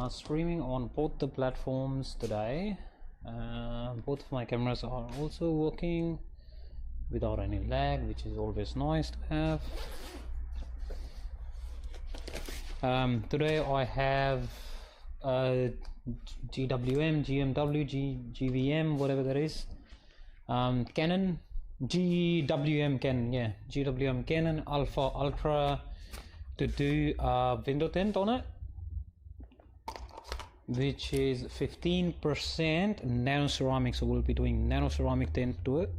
streaming on both the platforms today. Both of my cameras are also working without any lag, which is always nice to have. Today I have GWM, GWM, whatever that is, Canon, GWM Canon, yeah, GWM Canon Alpha Ultra to do window tint on it, which is 15% nano ceramic, so we'll be doing nano ceramic tint to it.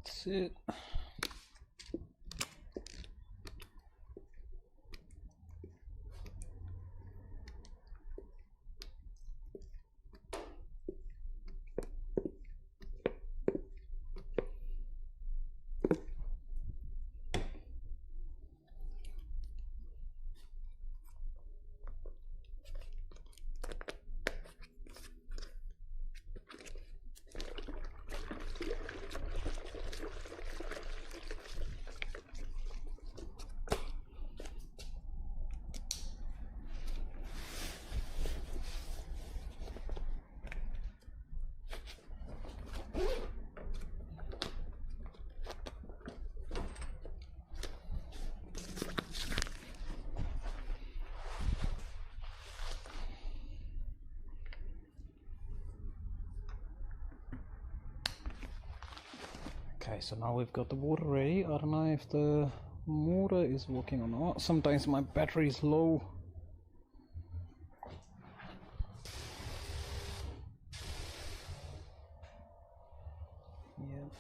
That's it. Okay, so now we've got the water ready. I don't know if the motor is working or not. Sometimes my battery is low. Yep.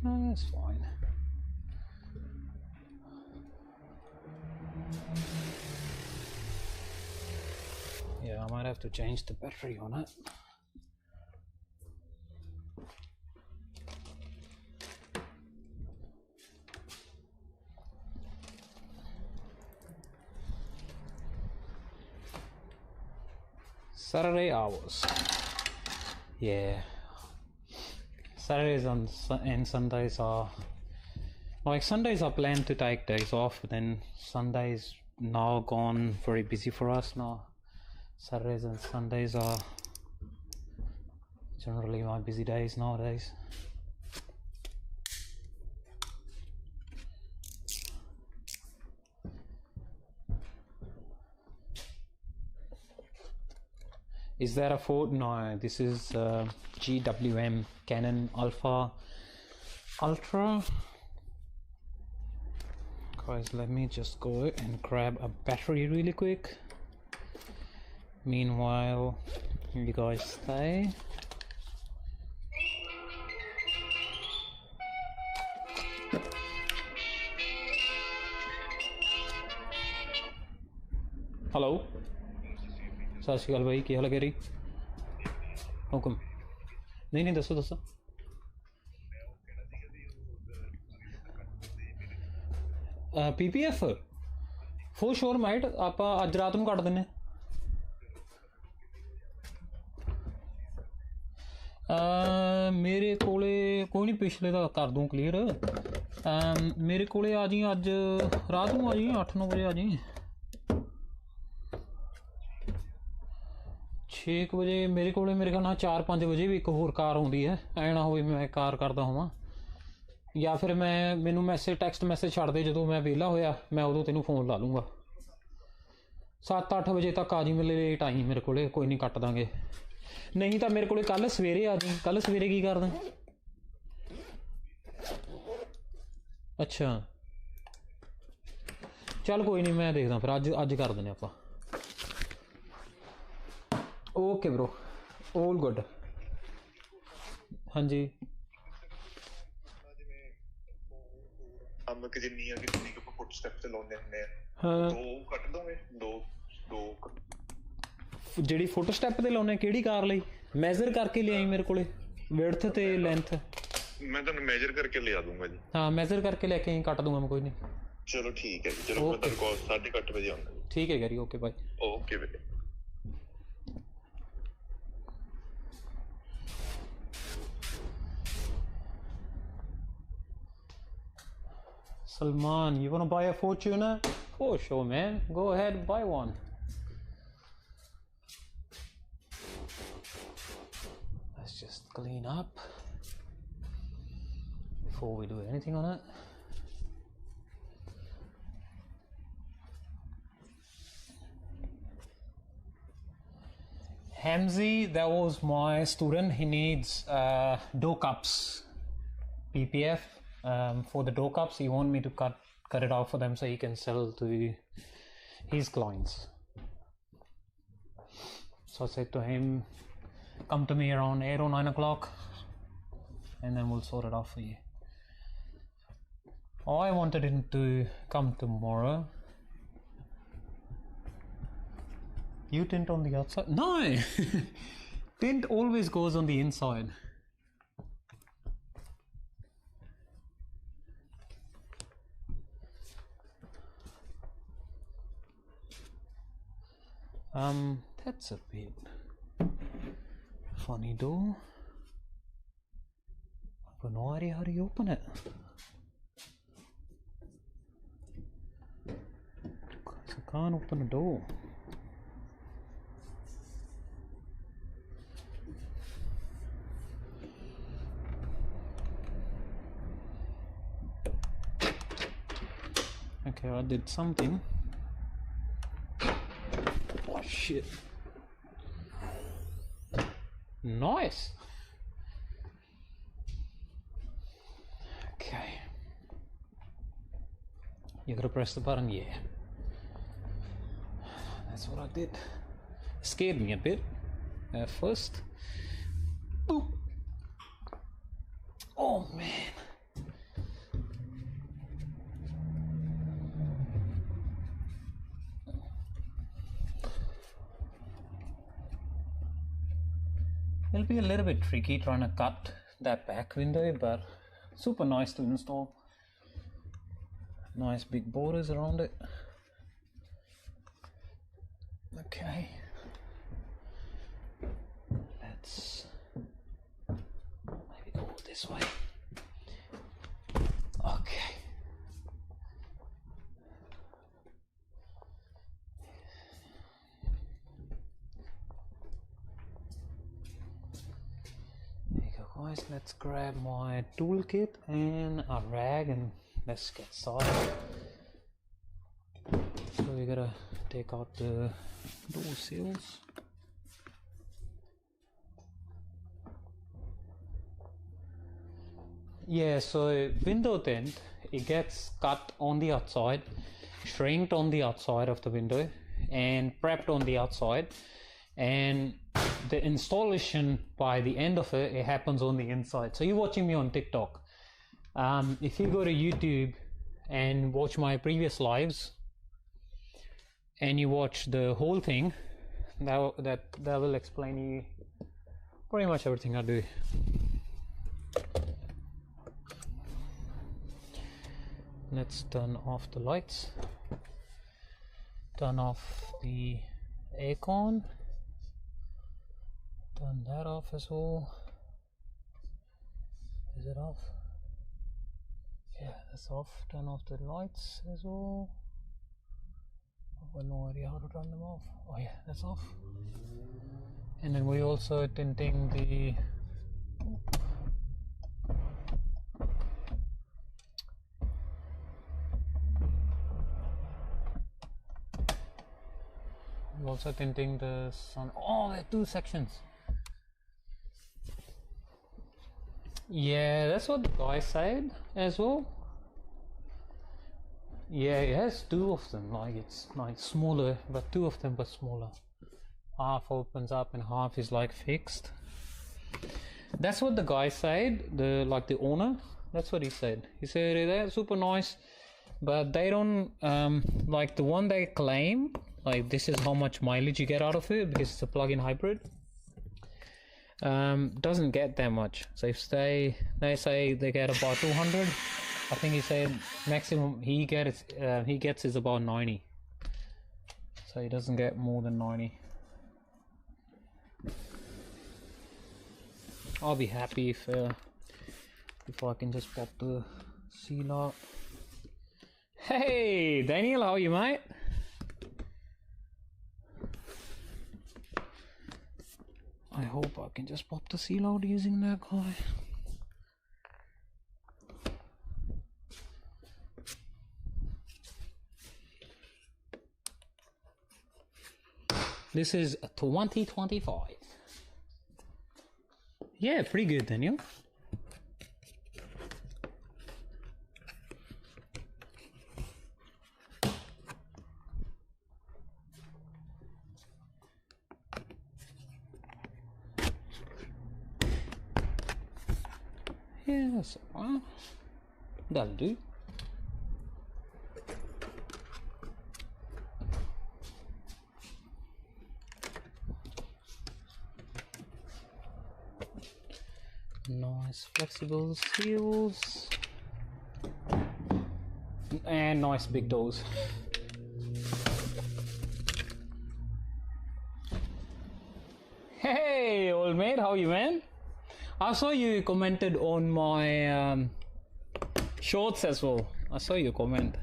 No, that's fine. Yeah, I might have to change the battery on it. Saturday hours. Yeah. Saturdays and Sundays are like, Sundays are planned to take days off, but then Sundays now gone very busy for us now. Saturdays and Sundays are generally my busy days nowadays. Is that a Ford? No, this is GWM Canon Alpha Ultra. Guys, let me just go and grab a battery really quick. Meanwhile, you guys stay. Hello. सत श्री अकाल भाई, की हाल है गेरी? हुक्म नहीं दसो दसो। PPF full sure might आप अज रात नूं कट दिंदे। मेरे कोले कोई नहीं, पिछले दा कर दूँ क्लीयर। मेरे कोले आ जी अज रात नूं आ जी 8-9 बजे आ जी। 6 बजे मेरे को मेरे ख्याल 4-5 बजे भी एक होर कार आउंदी है। ऐ ना होवे मैं कार करदा होवां, या फिर मैं मैनू मैसेज टैक्सट मैसेज छड्ड दे जो मैं वेला होया, मैं उदों तेनू फोन ला लूँगा। 7-8 बजे तक आ जी, मेरे लेट आई मेरे को, कोई नहीं कट देंगे। नहीं तो मेरे को कल सवेरे आ जी। कल सवेरे की करदा? अच्छा चल कोई नहीं, मैं देखदा फिर अज कर देने आपां। Okay bro, all good. हाँ जी हम कि जिन्नी आ कि जिन्नी को फुट स्टेप ਤੇ ਲਾਉਂਦੇ ਹੁੰਦੇ ਆ हाँ ਦੋ ਕੱਟ ਦੋਗੇ ਦੋ ਜਿਹੜੀ ਫੁੱਟ ਸਟੈਪ ਤੇ ਲਾਉਣੇ ਕਿਹੜੀ ਕਾਰ ਲਈ ਮੈਜ਼ਰ ਕਰਕੇ ਲਿਆਈ ਮੇਰੇ ਕੋਲੇ ਵਿਡਥ ਤੇ ਲੈਂਥ ਮੈਂ ਤੁਹਾਨੂੰ ਮੇਜਰ ਕਰਕੇ ਲਿਆ ਦੂੰਗਾ ਜੀ ਹਾਂ ਮੈਜ਼ਰ ਕਰਕੇ ਲੈ ਕੇ ਆਈ ਕੱਟ ਦੂੰਗਾ ਮੈਂ ਕੋਈ ਨਹੀਂ ਚਲੋ ਠੀਕ ਹੈ ਜੀ ਚਲੋ ਮੈਂ ਤੁਹਾਨੂੰ ਕਾਲ 8:30 ਵਜੇ ਆਉਂਗਾ ਠੀਕ ਹੈ ਗੈਰੀ ਓਕੇ ਬਾਈ ਓਕੇ ਵੀਰੇ Salman, you want to buy a Fortuner? For sure, man. Go ahead, buy one. Let's just clean up before we do anything on it. Hamzy, that was my student. He needs door cups, PPF. For the door cups, he want me to cut it out for them so he can sell to his clients. So I said to him, come to me around 8 or 9 o'clock and then we'll sort it out for you. I wanted him to come tomorrow. You tint on the outside? No! Tint always goes on the inside. That's a bit funny door. I've got no idea how to open it. I can't open the door. Okay, I did something. Oh shit. Nice. Okay. You gotta press the button, yeah. That's what I did. Scared me a bit at first. Boop. Oh man. It'll be a little bit tricky trying to cut that back window, but super nice to install. Nice big borders around it. Okay. Let's maybe go this way. Okay. Guys, let's grab my toolkit and a rag and let's get started. So we gotta take out the door seals. Yeah, so window tint, it gets cut on the outside, shrinked on the outside of the window and prepped on the outside, and the installation by the end of it happens on the inside. So you're watching me on TikTok. If you go to YouTube and watch my previous lives and you watch the whole thing, that will explain you pretty much everything I do. Let's turn off the lights, turn off the aircon, turn that off as well. Is it off? Yeah, that's off. Turn off the lights as well. I've got no idea how to turn them off. Oh yeah, that's off. And then we also tinting the sun. Oh, there are two sections. Yeah, that's what the guy said as well. Yeah, it has two of them, like it's like smaller, but two of them but smaller. half opens up and half is like fixed. That's what the guy said, the owner. That's what he said. He said they're super nice, but they don't like the one they claim, like this is how much mileage you get out of it because it's a plug-in hybrid. Doesn't get that much. So if they say they get about 200, I think he said maximum he gets is about 90. So he doesn't get more than 90. I'll be happy if I can just pop the seal out. Hey Daniel, how are you, mate? I hope I can just pop the seal out using that guy. This is 2025. Yeah, pretty good, Daniel. Yeah, that's alright. That'll do. Nice flexible seals and nice big doors. Hey old mate, how are you, man? I saw you commented on my shorts as well. I saw your comment.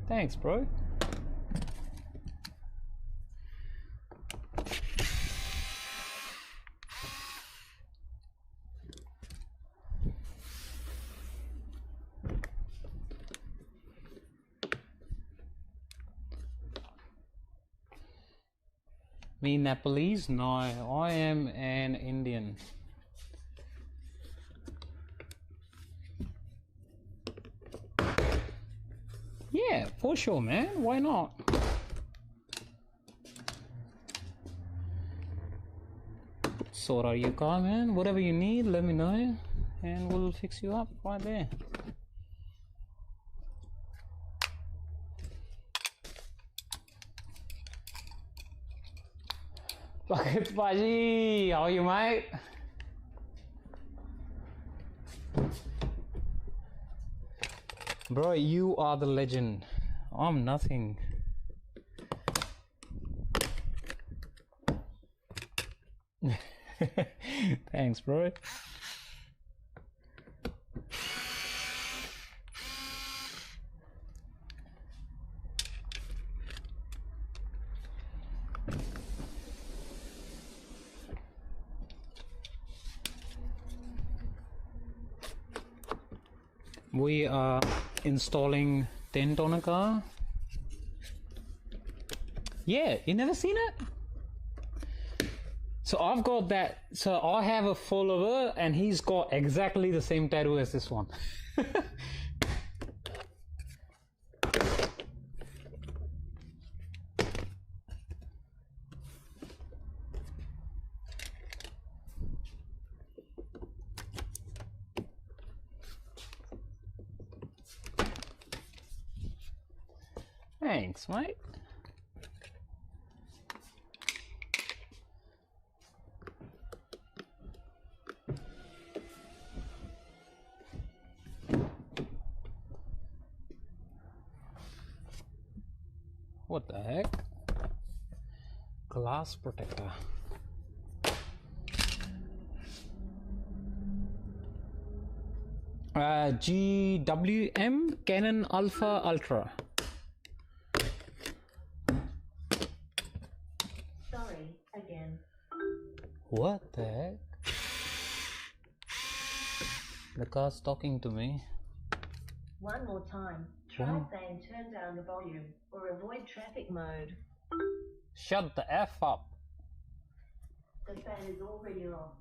Thanks, bro. Me Nepalese? No, I am an Indian. Yeah, for sure, man. Why not? Sort out your car, man. Whatever you need, let me know, and we'll fix you up right there. Bucket Baji, how are you, mate? Bro, you are the legend. I'm nothing. Thanks, bro. We are installing Tint on a car. Yeah, you never seen it? So I've got that. So I have a follower and he's got exactly the same tattoo as this one. Thanks, mate. What the heck? Glass protector. GWM Canon Alpha Ultra. Sorry, again. What the heck? The car's talking to me. One more time. Try saying turn down the volume or avoid traffic mode. Shut the F up. The fan is already off.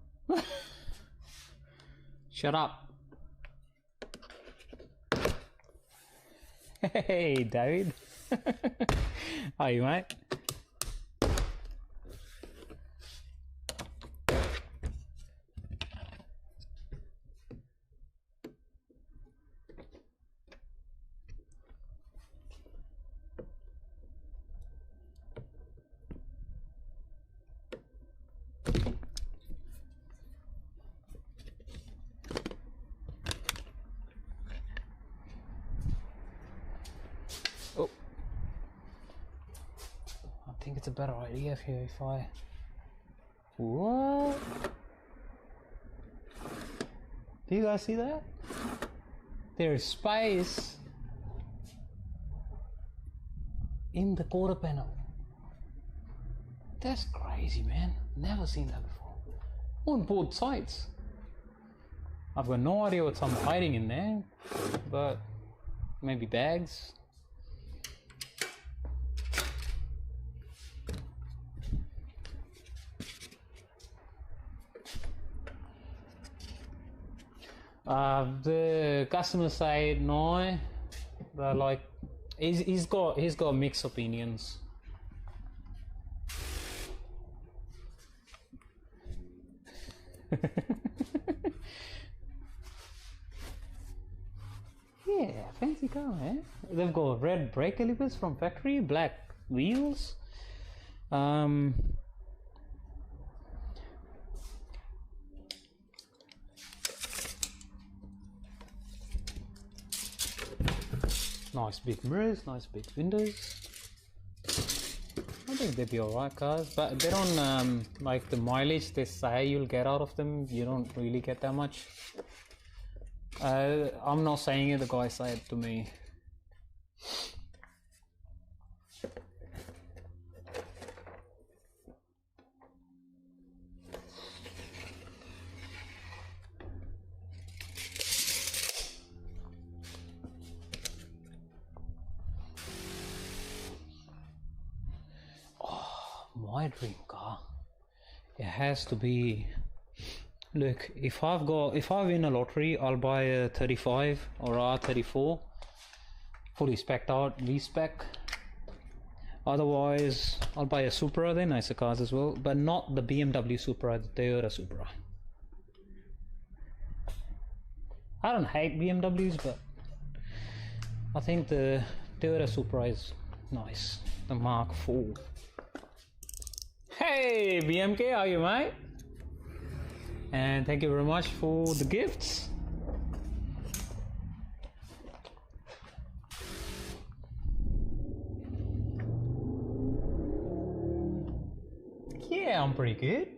Shut up. Hey, David. How are you, mate? better idea if I... What? Do you guys see that? There's space in the quarter panel. That's crazy, man. Never seen that before. On both sides. I've got no idea what's hiding in there, but maybe bags. The customer side, no, but like he's got mixed opinions. Yeah, fancy car, eh? They've got red brake calipers from factory, black wheels. Nice big mirrors, nice big windows. I think they'd be alright cars, but they don't like the mileage they say you'll get out of them. You don't really get that much. I'm not saying it, the guy said it to me. My dream car, it has to be, look, if I win a lottery, I'll buy a 35 or R34 fully spec'd out, V-spec. Otherwise I'll buy a Supra. They're nicer cars as well, but not the BMW Supra, the Toyota Supra. I don't hate BMWs, but I think the Toyota Supra is nice, the Mark IV. Hey BMK, how are you, mate? And thank you very much for the gifts. Yeah, I'm pretty good.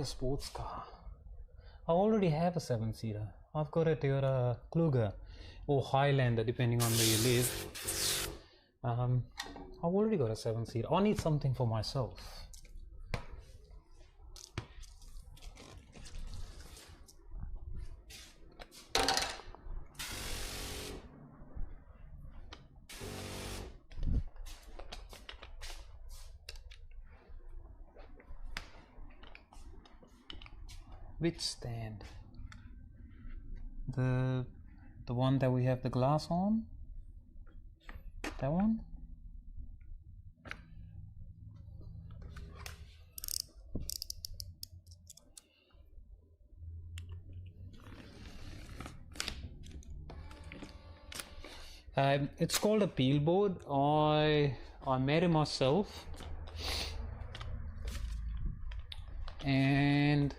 Sports car. I already have a 7-seater. I've got a Toyota Kluger or Highlander, depending on where you live. I've already got a 7-seater. I need something for myself. Which stand? The one that we have the glass on? That one? It's called a peel board. I made it myself, and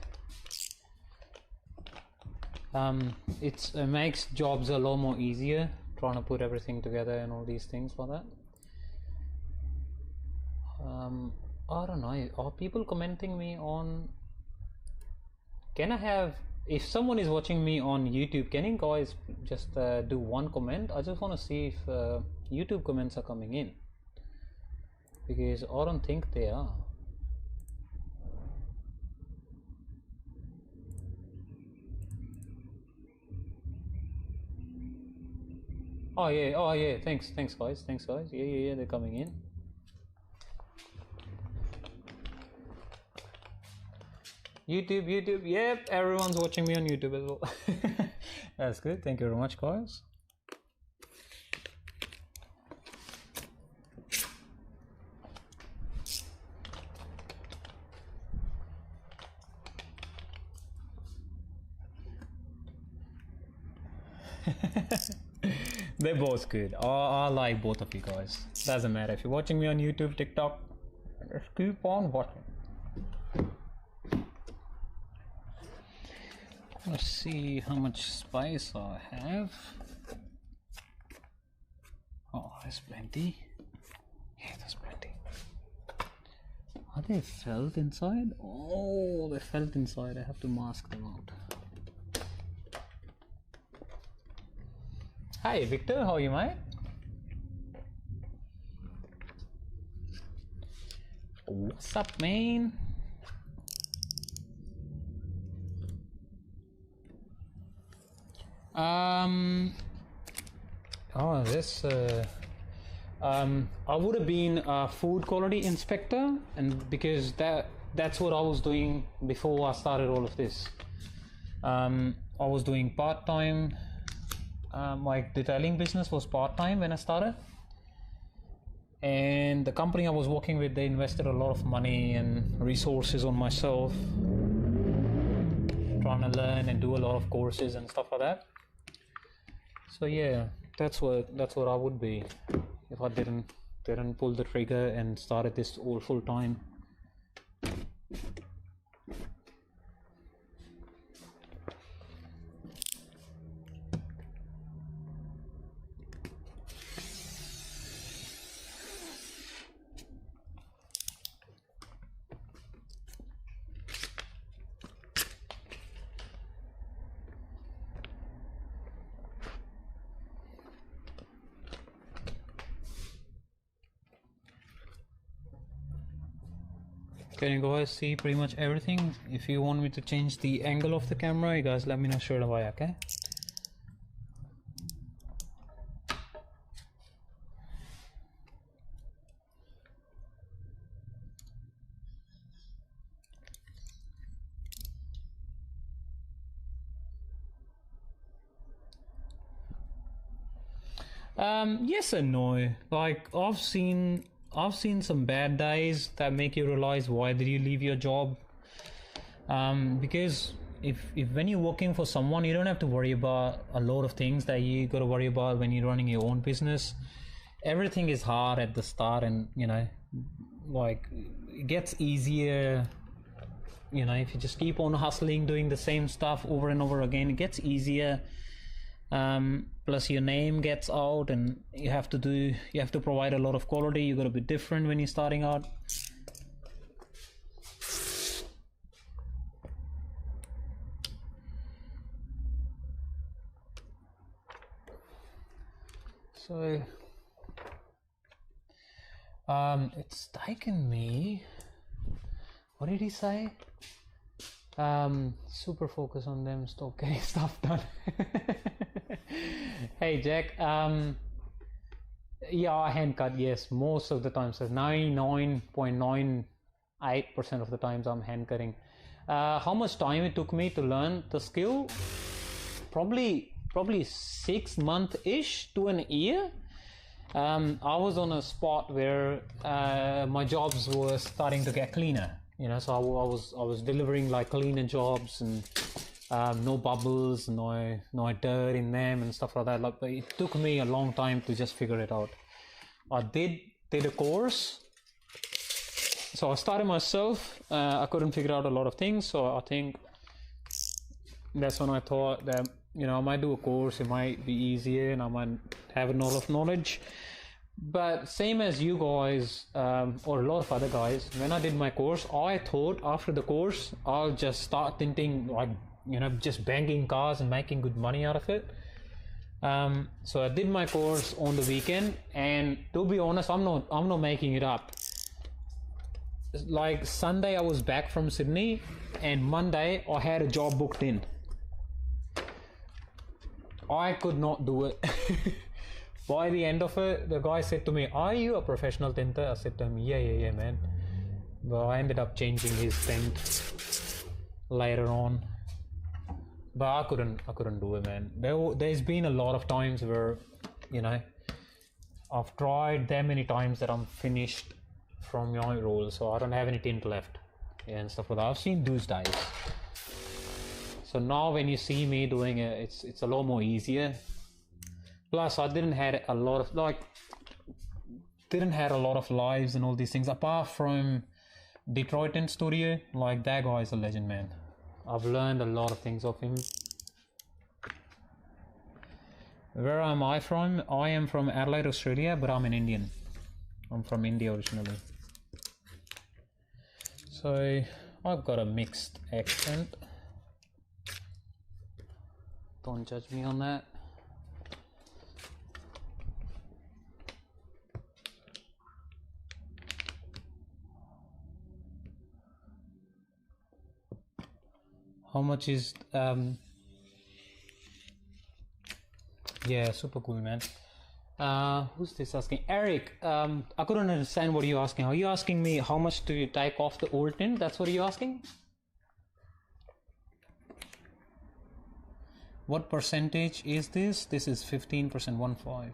it makes jobs a lot more easier, trying to put everything together and all these things for that. I don't know, are people commenting me on, can I have, if someone is watching me on YouTube, can you guys just do one comment? I just want to see if YouTube comments are coming in, because I don't think they are. Oh yeah, thanks guys, yeah, they're coming in. YouTube, yep, everyone's watching me on YouTube as well. That's good, thank you very much guys. They're both good. I like both of you guys. Doesn't matter if you're watching me on YouTube, TikTok. Just keep on watching. Let's see how much spice I have. Oh, there's plenty. Yeah, there's plenty. Are they felt inside? Oh, they felt inside. I have to mask them out. Hi, Victor. How are you, mate? What's up, man? Oh, this. I would have been a food quality inspector, and because that's what I was doing before I started all of this. I was doing part-time. My detailing business was part-time when I started, and the company I was working with, they invested a lot of money and resources on myself, trying to learn and do a lot of courses and stuff like that. So yeah, that's what I would be if I didn't pull the trigger and started this all full time. Can you guys see pretty much everything? If you want me to change the angle of the camera, you guys let me know straight away, okay? Yes and no. Like I've seen some bad days that make you realize why did you leave your job. Because if when you're working for someone, you don't have to worry about a lot of things that you got to worry about when you're running your own business. Everything is hard at the start, and like it gets easier. If you just keep on hustling, doing the same stuff over and over again, it gets easier. Plus your name gets out, and you have to provide a lot of quality. You got to be different when you're starting out. So it's taken me, what did he say? Super focus on them, stop getting stuff done. Hey Jack, yeah, I hand cut, yes, most of the time, so 99.98% of the times I'm hand cutting. How much time it took me to learn the skill? Probably 6 months-ish to an year. I was on a spot where my jobs were starting to get cleaner. So I was delivering like cleaner jobs, and no bubbles, no dirt in them and stuff like that. But it took me a long time to just figure it out. I did a course, so I started myself. I couldn't figure out a lot of things, so I think that's when I thought that I might do a course. It might be easier, and I might have a lot of knowledge. But same as you guys, or a lot of other guys, when I did my course, I thought after the course I'll just start tinting, like just banging cars and making good money out of it. So I did my course on the weekend, and to be honest, I'm not making it up. Like Sunday I was back from Sydney, and Monday I had a job booked in. I could not do it. By the end of it, the guy said to me, "Are you a professional tinter?" I said to him, yeah, man. But I ended up changing his tint later on. But I couldn't do it, man. There's been a lot of times where, I've tried that many times that I'm finished from my role, so I don't have any tint left and stuff like that. I've seen those days. So now when you see me doing it, it's a lot more easier. Plus, I didn't had a lot of lives and all these things apart from Detroit Tint Studio. Like, that guy is a legend, man. I've learned a lot of things of him. Where am I from? I am from Adelaide, Australia, but I'm an Indian. I'm from India originally. So I've got a mixed accent. Don't judge me on that. How much is yeah, super cool, man. Who's this asking? Eric, I couldn't understand what you're asking. Are you asking me how much to take off the old tint? That's what you're asking? What percentage is this? This is 15%, 1.5.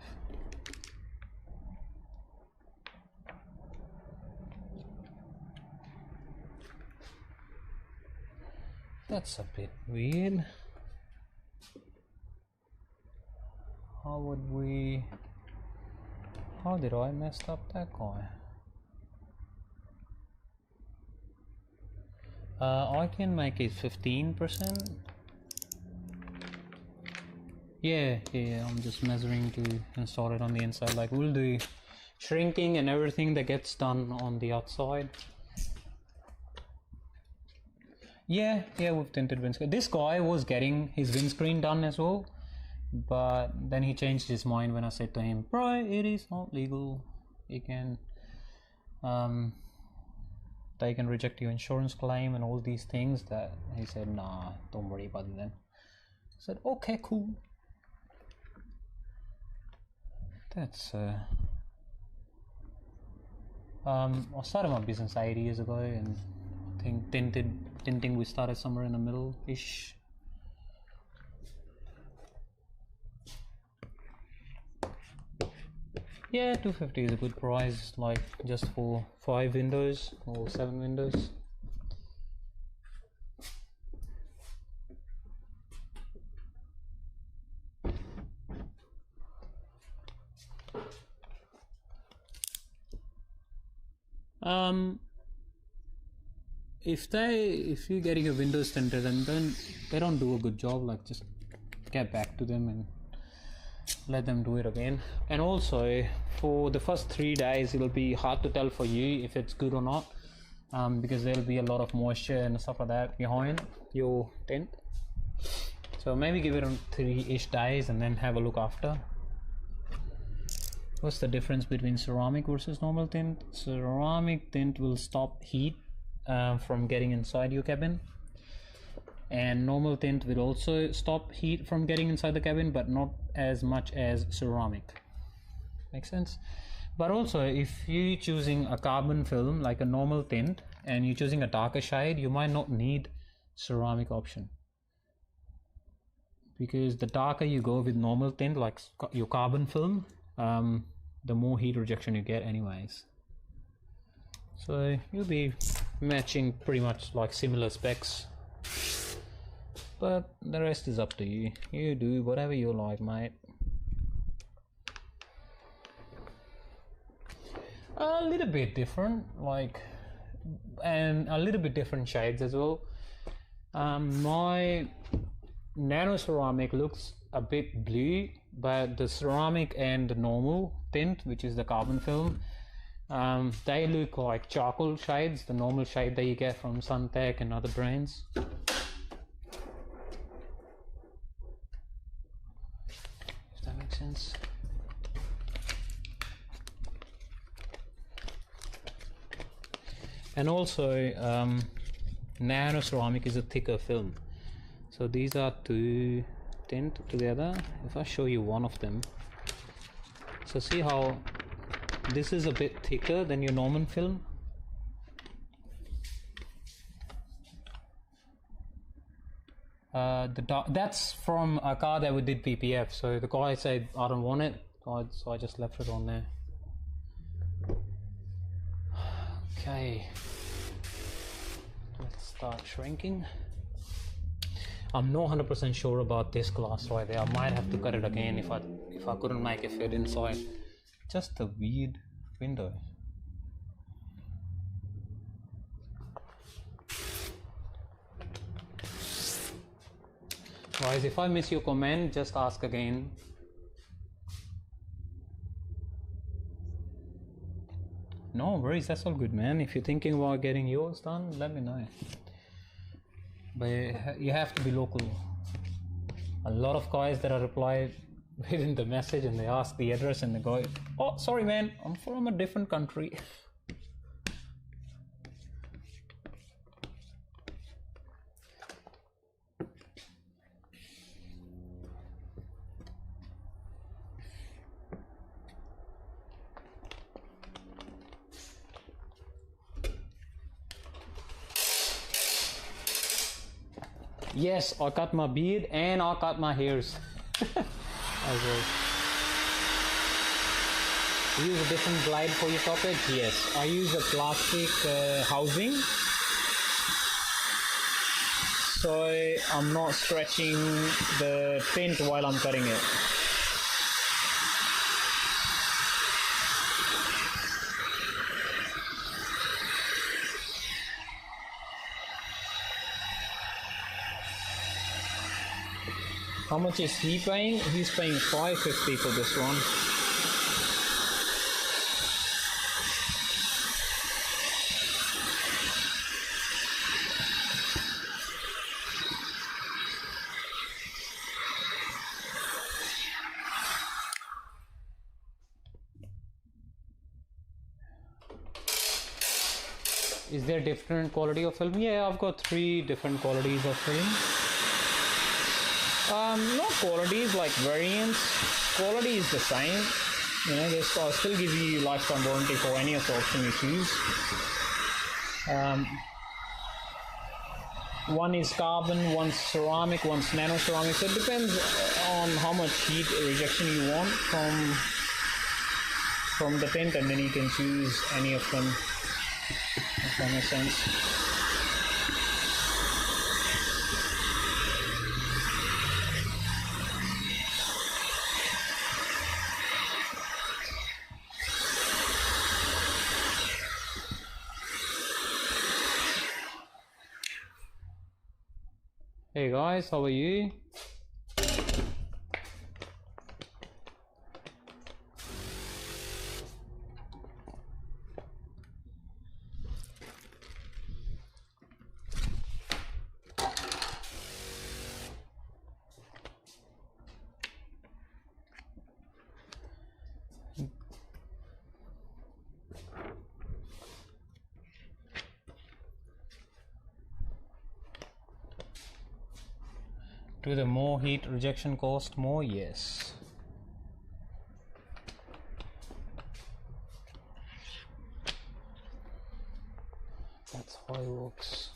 That's a bit weird. How did I mess up that guy? I can make it 15%. Yeah, I'm just measuring to install it on the inside. Like, we'll do shrinking and everything that gets done on the outside. Yeah, with tinted windscreen. This guy was getting his windscreen done as well, but then he changed his mind when I said to him, bro, it is not legal. You can they can reject your insurance claim and all these things. That he said, nah, don't worry about it then. I said, okay, cool. That's I started my business 8 years ago, and I think tinting we started somewhere in the middle ish. Yeah, $250 is a good price, like just for 5 windows or 7 windows. If you're getting a windows tinted and then they don't do a good job, like, just get back to them and let them do it again. And also, for the first 3 days it'll be hard to tell for you if it's good or not, because there'll be a lot of moisture and stuff like that behind your tint. So maybe give it 3-ish days and then have a look after. What's the difference between ceramic versus normal tint? Ceramic tint will stop heat from getting inside your cabin, and normal tint will also stop heat from getting inside the cabin, but not as much as ceramic. Makes sense? But also, if you're choosing a carbon film like a normal tint and you're choosing a darker shade, you might not need ceramic option, because the darker you go with normal tint like your carbon film, the more heat rejection you get anyways. So you'll be matching pretty much like similar specs, but the rest is up to you. You do whatever you like, mate. A little bit different, like, and a little bit different shades as well. My nano ceramic looks a bit blue, but the ceramic and the normal tint, which is the carbon film, they look like charcoal shades, the normal shade that you get from Suntech and other brands. Does that make sense? And also, nano ceramic is a thicker film. So these are two tint together. If I show you one of them, so see how this is a bit thicker than your normal film. That's from a car that we did PPF. So the guy said I don't want it, so I just left it on there. Okay, let's start shrinking. I'm not 100% sure about this glass right there. I might have to cut it again if if I couldn't make it fit inside. Just a weird window. Guys, if I miss your comment, just ask again. No worries, that's all good, man. If you're thinking about getting yours done, let me know. But you have to be local. A lot of guys that I reply within the message and they ask the address and they go, oh, sorry man, I'm from a different country. Yes, I cut my beard and I cut my hairs as well. You use a different blade for your top edge? Yes, I use a plastic housing, so I'm not stretching the tint while I'm cutting it. How much is he paying? He's paying $5.50 for this one. Is there different quality of film? Yeah, I've got 3 different qualities of film. Not qualities like variants. Quality is the same. You know, I'll still give you lifetime warranty for any of the option you choose. One is carbon, one's ceramic, one's nano ceramic. So it depends on how much heat rejection you want from the tint, and then you can choose any of them. If that makes sense. Hey guys, how are you? Do the more heat rejection cost more? Yes. That's how it works.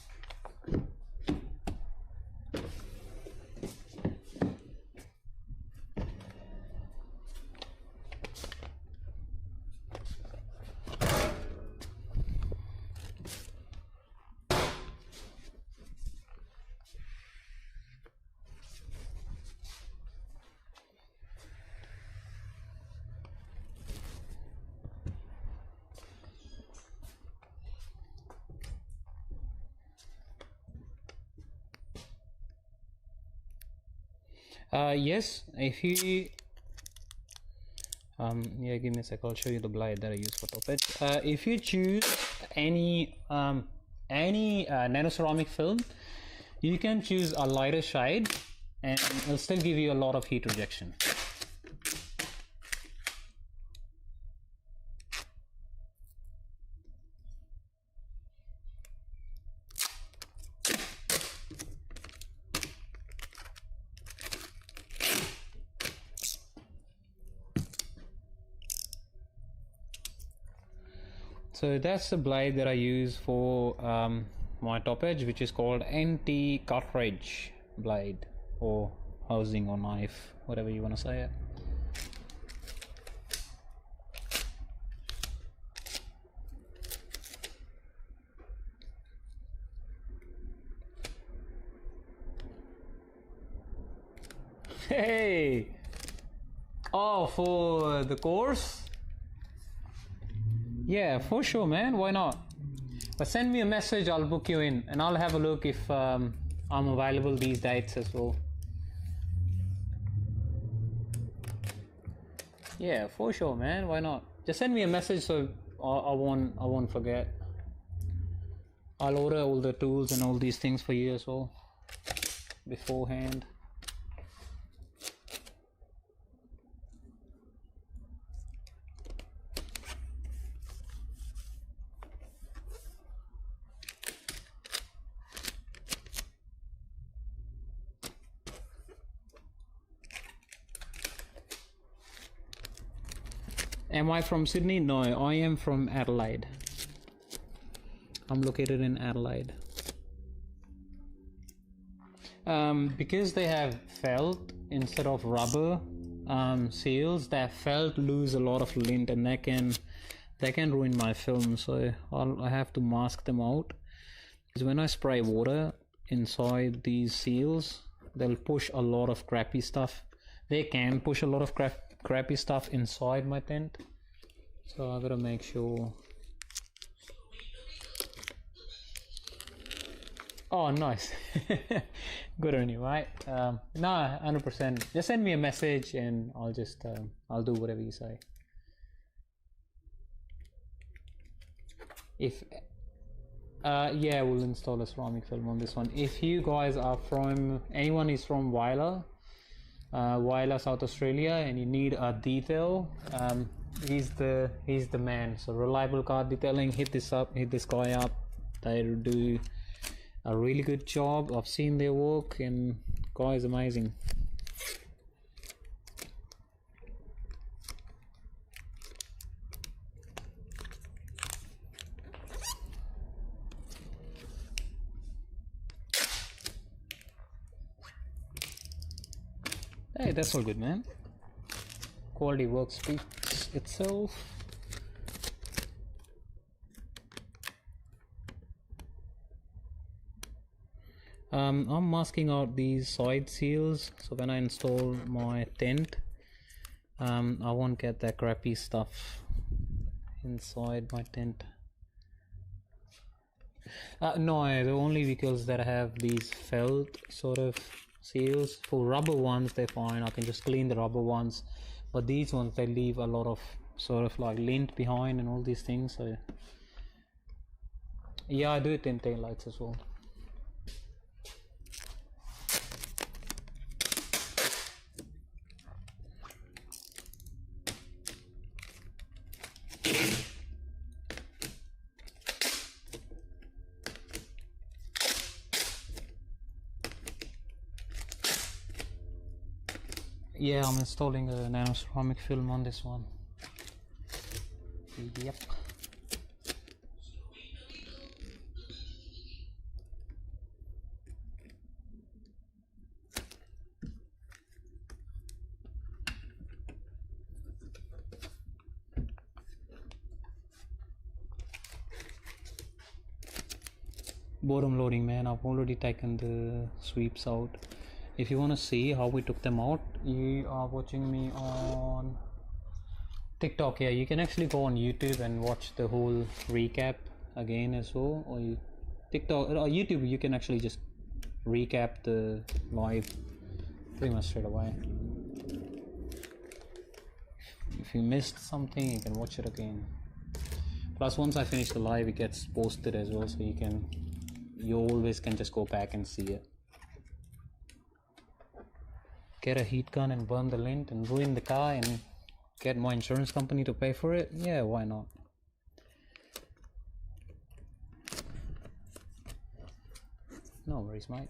Yes, if you yeah, give me a sec, I'll show you the blade that I use for top edge. If you choose any nano ceramic film, you can choose a lighter shade and it'll still give you a lot of heat rejection. So that's the blade that I use for my top edge, which is called anti-cartridge blade or housing or knife, whatever you want to say it. Hey, Oh, for the course? Yeah, for sure, man. Why not? But send me a message, I'll book you in, and I'll have a look if I'm available these dates as well. Yeah, for sure, man. Why not? Just send me a message so I won't forget. I'll order all the tools and all these things for you as well beforehand. Am I from Sydney? No, I am from Adelaide. I'm located in Adelaide. Because they have felt instead of rubber seals, that felt lose a lot of lint, and that can ruin my film. So I have to mask them out. Because when I spray water inside these seals, they'll push a lot of crappy stuff. They can push a lot of crappy stuff inside my tent, so I gotta make sure. Oh, nice. Good on you, right? No, 100%. Just send me a message and I'll just I'll do whatever you say. If yeah, we'll install a ceramic film on this one. If you guys are from, anyone is from Wyler, South Australia, and you need a detail, he's the man. So Reliable Car Detailing, hit this guy up. They do a really good job. I've seen their work, and guy is amazing. Hey, that's all good, man. Quality work speaks itself. I'm masking out these side seals, so when I install my tent, I won't get that crappy stuff inside my tent. No, they're only because that I have these felt sort of seals. For rubber ones, they're fine. I can just clean the rubber ones, but these ones, they leave a lot of sort of like lint behind and all these things. So yeah, I do it in tail lights as well. Yeah, I'm installing a nano ceramic film on this one. Yep. Bottom loading, man. I've already taken the sweeps out. If you want to see how we took them out, you are watching me on TikTok. Yeah, you can actually go on YouTube and watch the whole recap again as well. Or TikTok or YouTube, you can actually just recap the live pretty much straight away. If you missed something, you can watch it again. Plus, once I finish the live, it gets posted as well, so you always can just go back and see it. Get a heat gun and burn the lint and ruin the car and get my insurance company to pay for it? Yeah, why not? No worries, mate.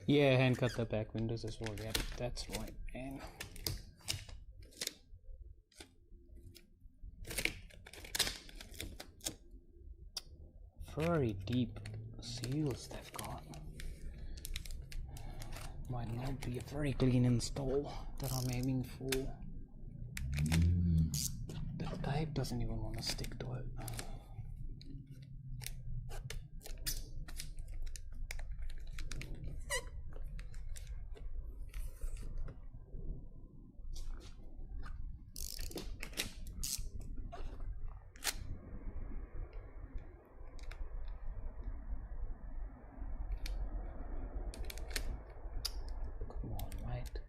Yeah, hand cut the back windows as well. Yeah, that's right, man. Very deep seals they've got. Might not be a very clean install that I'm aiming for. The tape doesn't even want to stick to it. Come on, mate.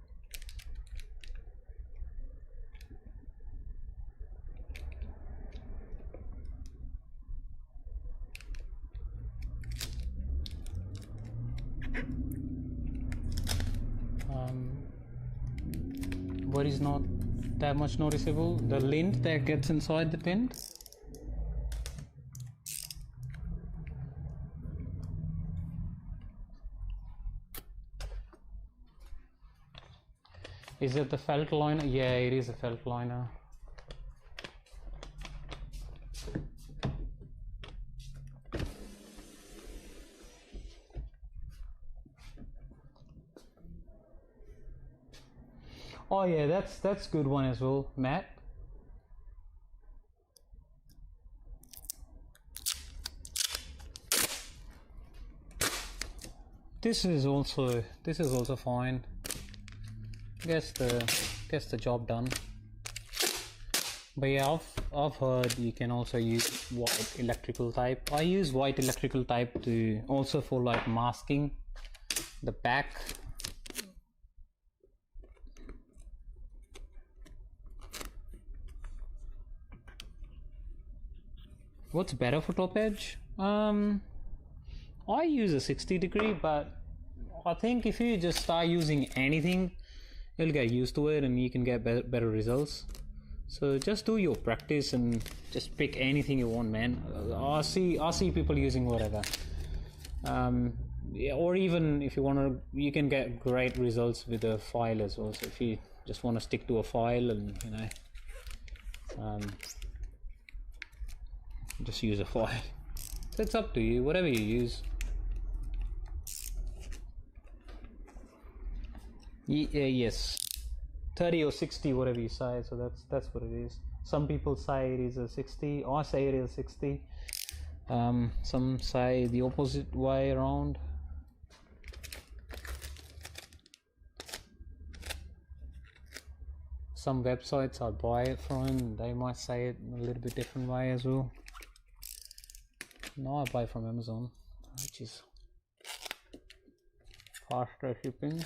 What is not that much noticeable? The lint that gets inside the tint. Is it the felt liner? Yeah, it is a felt liner. Oh yeah, that's good one as well, Matt. This is also fine. Gets the job done. But yeah, I've heard you can also use white electrical type. I use white electrical type to also for like masking the back. What's better for top edge? I use a 60-degree, but I think if you just start using anything, you'll get used to it and you can get better results. So just do your practice and just pick anything you want, man. I see people using whatever. Yeah, or even if you want to, you can get great results with a file as well. So if you just want to stick to a file and just use a file. So it's up to you, whatever you use. Yes, 30 or 60, whatever you say. So that's what it is. Some people say it is a 60. I say it is 60. Some say the opposite way around. Some websites I buy it from, they might say it a little bit different way as well. No, I buy from Amazon, which is faster shipping.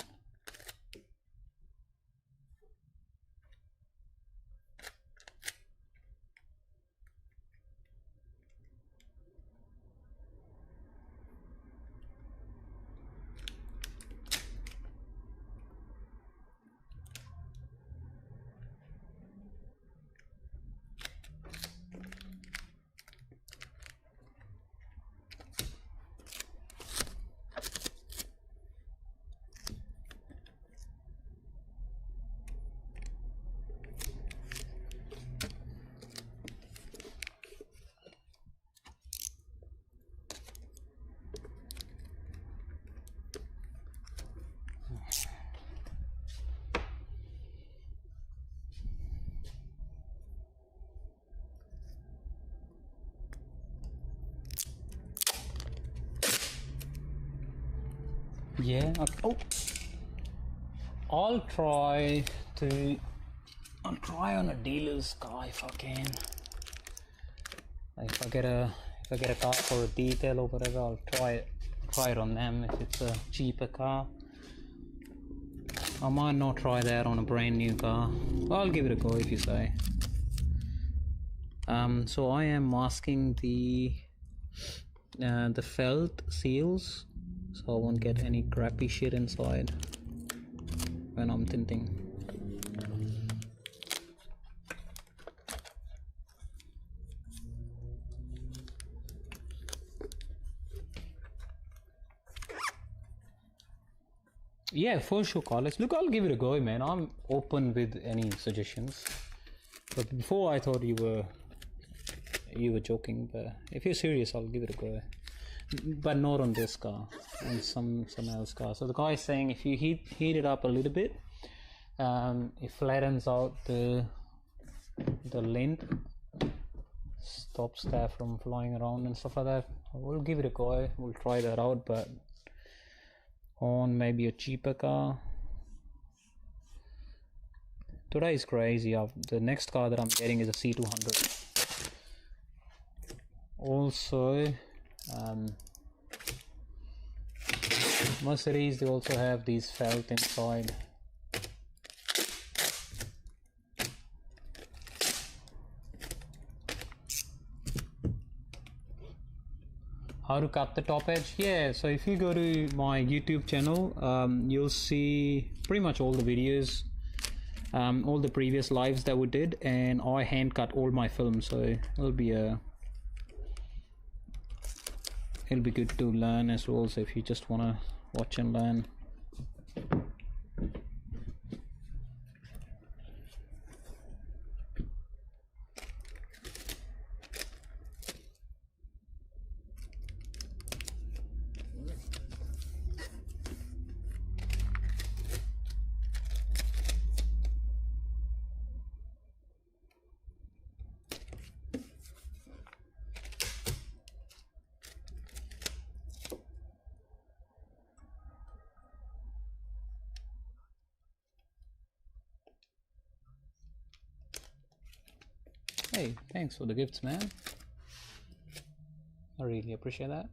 Yeah. Okay. Oh, I'll try on a dealer's car if I can. Like if I get a car for a detail or whatever, I'll try it on them if it's a cheaper car. I might not try that on a brand new car. I'll give it a go if you say. So I am masking the felt seals, so I won't get any crappy shit inside when I'm tinting. Yeah, for sure, Carlos. Look, I'll give it a go, man. I'm open with any suggestions. But before I thought you were joking, but if you're serious, I'll give it a go. But not on this car, on some else car. So the guy is saying if you heat it up a little bit, it flattens out the lint, stops that from flying around and stuff like that. We'll give it a go. We'll try that out, but on maybe a cheaper car. Today is crazy. The next car that I'm getting is a C200. Also, Mercedes, they also have these felt inside. How to cut the top edge? Yeah, so if you go to my YouTube channel, you'll see pretty much all the videos, all the previous lives that we did, and I hand cut all my films, so it'll be good to learn as well. So if you just want to watch and learn. Hey, thanks for the gifts, man. I really appreciate that.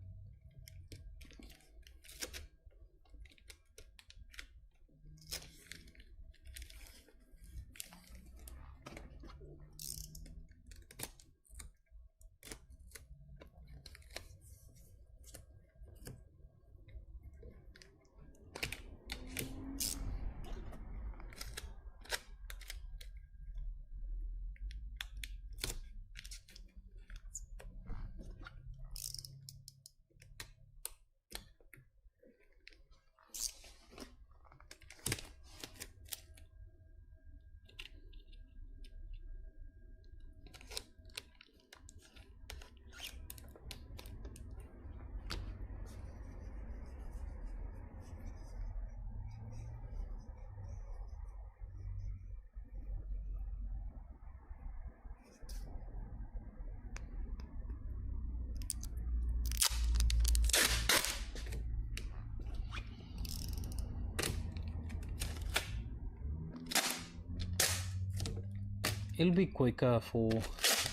It'll be quicker for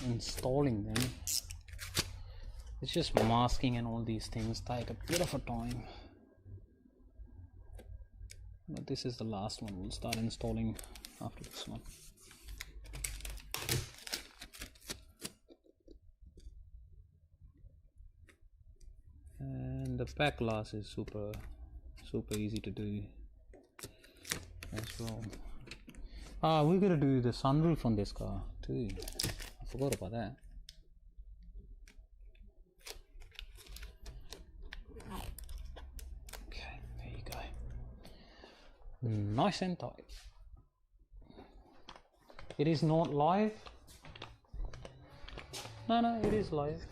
installing them. It's just masking and all these things take a bit of a time. But this is the last one. We'll start installing after this one. And the back glass is super easy to do as well. We're gonna do the sunroof on this car too. I forgot about that. Okay, there you go. Nice and tight. It is not live. No, it is live.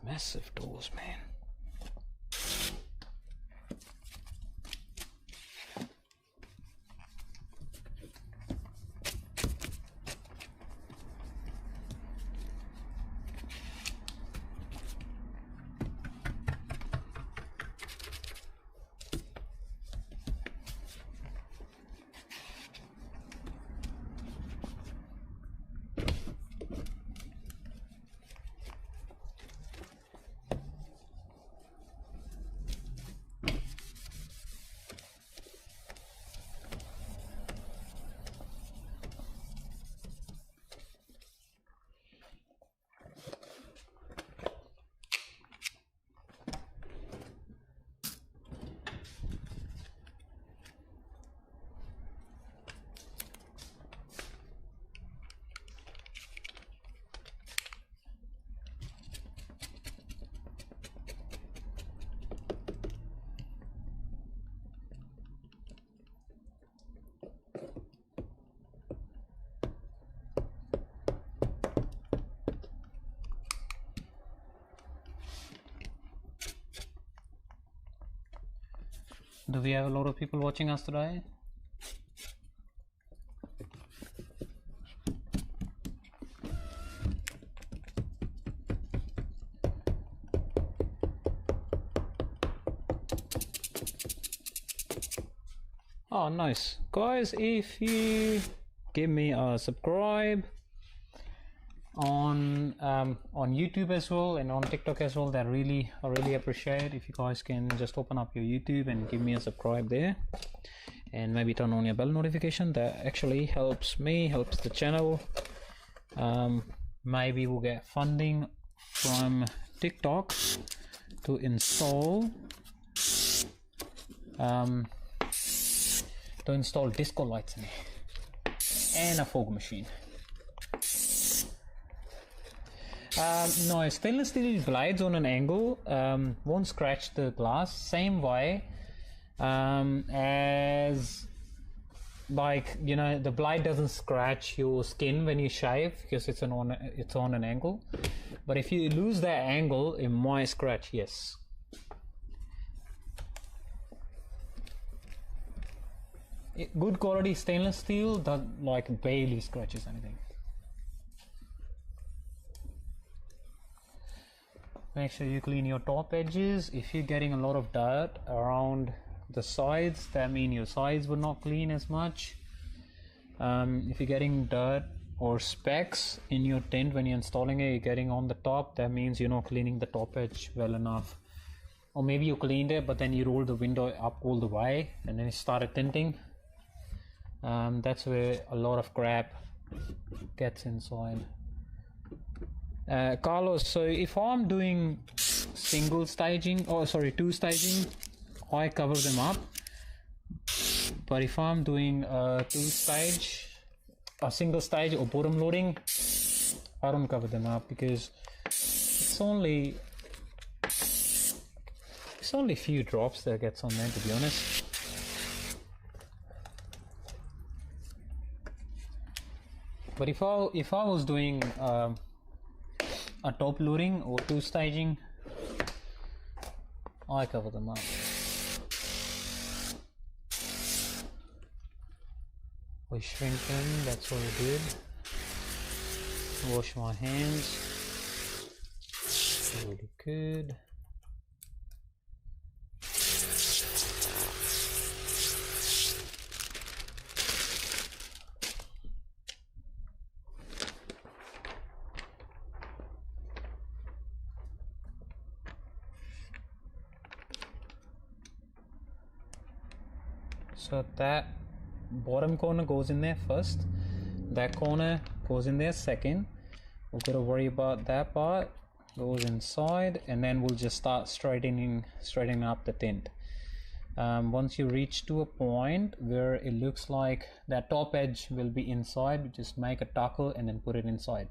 Massive doors, man. Do we have a lot of people watching us today? Oh, nice. Guys, if you give me a subscribe on YouTube as well and on TikTok as well, that I really appreciate. If you guys can just open up your YouTube and give me a subscribe there, and maybe turn on your bell notification. That actually helps me, helps the channel. Maybe we'll get funding from TikTok to install disco lights in it and a fog machine. No, stainless steel glides on an angle won't scratch the glass, same way as, like, you know, the blade doesn't scratch your skin when you shave because it's on an angle. But if you lose that angle, it might scratch. Yes. Good quality stainless steel that like barely scratches anything. Make sure you clean your top edges. If you're getting a lot of dirt around the sides, that means your sides will not clean as much. If you're getting dirt or specks in your tint when you're installing it, you're getting on the top, that means you're not cleaning the top edge well enough. Or maybe you cleaned it but then you rolled the window up all the way and then you started tinting. That's where a lot of crap gets inside. Carlos, so if I'm doing two staging, I cover them up. But if I'm doing a single stage or bottom loading, I don't cover them up because it's only a few drops that gets on there, to be honest. But if I was doing a top loading or two staging, I cover them up. We shrink them, that's what we did. Wash my hands. Really good. So that bottom corner goes in there first, that corner goes in there second. We've got to worry about that part, goes inside, and then we'll just start straightening up the tint. Once you reach to a point where it looks like that top edge will be inside, just make a tackle and then put it inside.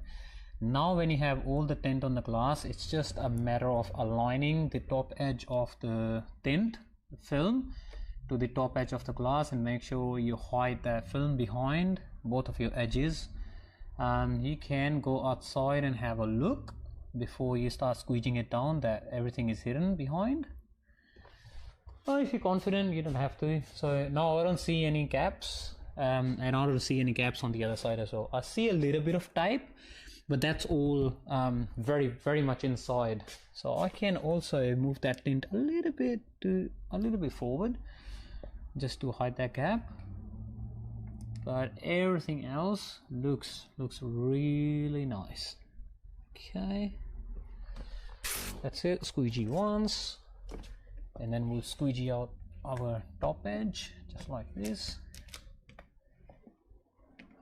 Now when you have all the tint on the glass, it's just a matter of aligning the top edge of the tint film to the top edge of the glass and make sure you hide that film behind both of your edges. You can go outside and have a look before you start squeezing it down that everything is hidden behind. Or if you're confident, you don't have to. So now I don't see any gaps, and I don't see any gaps on the other side as well. I see a little bit of type, but that's all very much inside. So I can also move that tint a little bit forward just to hide that gap. But everything else looks really nice. Okay, that's it. Squeegee once, and then we'll squeegee out our top edge just like this.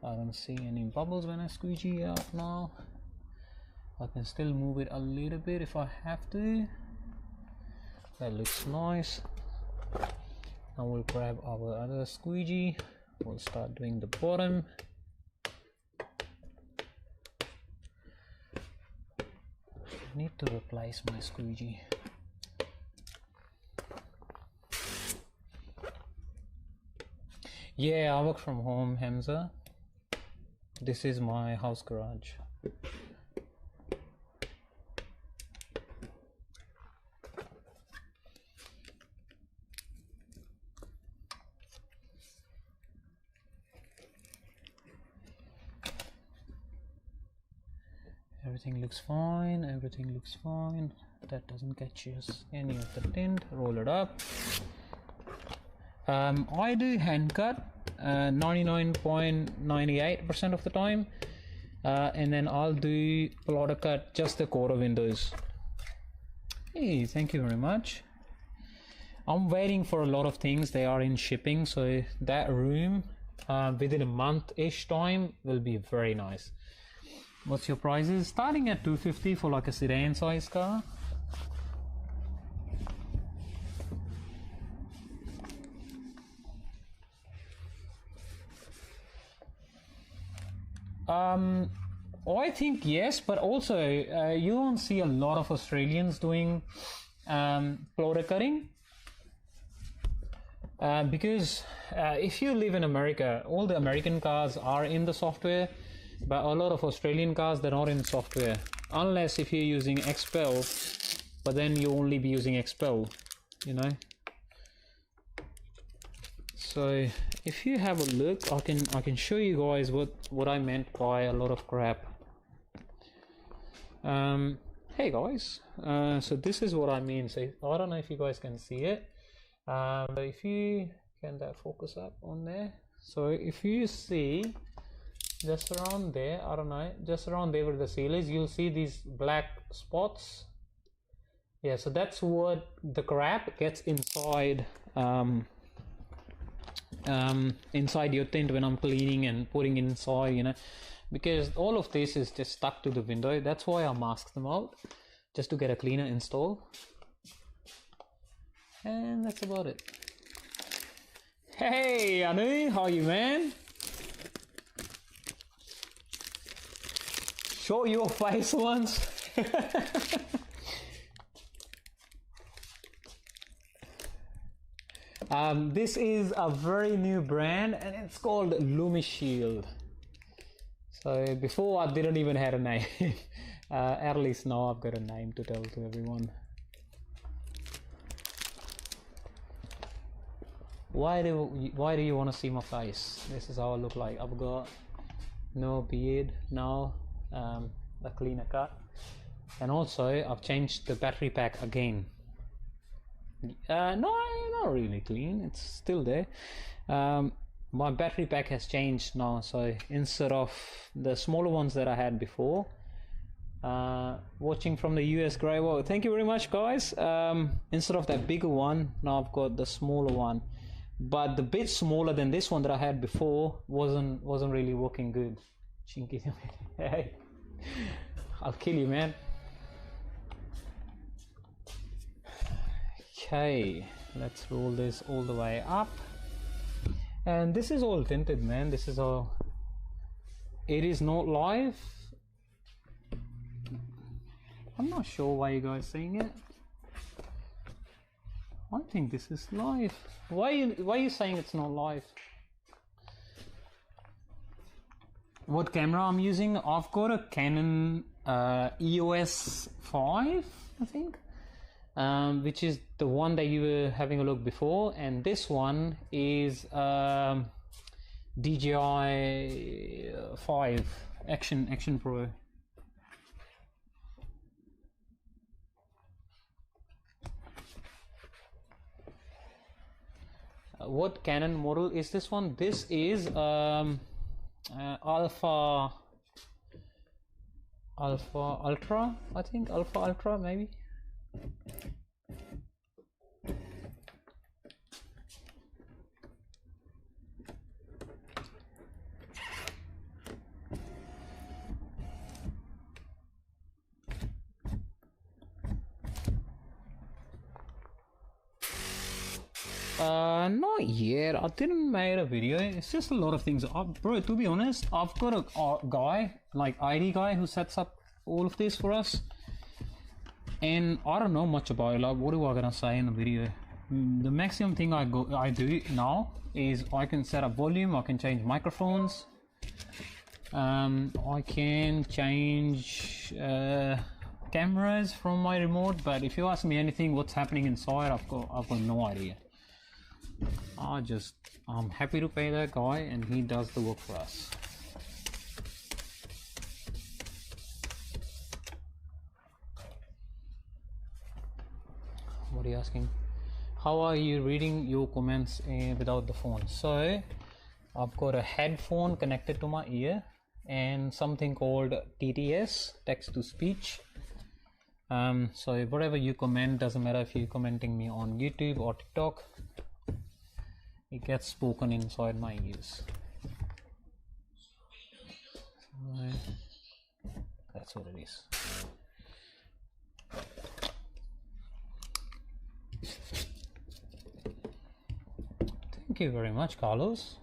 I don't see any bubbles when I squeegee out now. I can still move it a little bit if I have to. That looks nice. Now we'll grab our other squeegee. We'll start doing the bottom. I need to replace my squeegee. Yeah, I work from home, Hamza. This is my house garage. Everything looks fine, everything looks fine. That doesn't catch us any of the tint. Roll it up. I do hand cut 99.98% of the time, and then I'll do plotter cut just the quarter windows. Hey, thank you very much. I'm waiting for a lot of things. They are in shipping, so that room within a month-ish time will be very nice. What's your prices? Starting at $250 for like a sedan size car. I think yes, but also you don't see a lot of Australians doing plotter cutting. Because if you live in America, all the American cars are in the software, but a lot of Australian cars, they're not in software, unless if you're using Expel, but then you only be using Expel, you know. So if you have a look, I can show you guys what I meant by a lot of crap. Hey guys, so this is what I mean. So I don't know if you guys can see it. But if you can that focus up on there, so if you see just around there, I don't know, just around there where the seal is, you'll see these black spots. Yeah, so that's what the crap gets inside inside your tint when I'm cleaning and putting it inside, you know, because all of this is just stuck to the window. That's why I mask them out, just to get a cleaner install. And that's about it. Hey Anu, how are you, man? Show your face once. This is a very new brand and it's called LumiShield. So before I didn't even have a name. At least now I've got a name to tell to everyone. Why do you want to see my face? This is how I look like. I've got no beard now, a cleaner cut, and also I've changed the battery pack again. No, not really clean, it's still there. My battery pack has changed now, so instead of the smaller ones that I had before, watching from the US, Grey, well, thank you very much guys. Instead of that bigger one, now I've got the smaller one, but the bit smaller than this one that I had before wasn't really working good. Chinky, hey, I'll kill you, man. Okay, let's roll this all the way up, and this is all tinted, man. This is all, it is not live. I'm not sure why you guys saying it. I think this is live. Why are you saying it's not live? What camera I'm using? I've got a Canon EOS 5, I think, which is the one that you were having a look before, and this one is DJI 5 Action Pro. What Canon model is this one? This is Alpha Ultra, I think. Alpha Ultra, maybe. Not yet. I didn't make a video. It's just a lot of things. Bro, to be honest, I've got a guy, like ID guy, who sets up all of this for us, and I don't know much about it. Like, what am I gonna say in the video? The maximum thing I do now is I can set up volume, I can change microphones, I can change cameras from my remote, but if you ask me anything what's happening inside, I've got no idea. I'm happy to pay that guy and he does the work for us. somebody asking, how are you reading your comments without the phone? So I've got a headphone connected to my ear and something called TTS, text to speech. So whatever you comment, doesn't matter if you're commenting me on YouTube or TikTok, it gets spoken inside my ears. So that's what it is. Thank you very much, Carlos.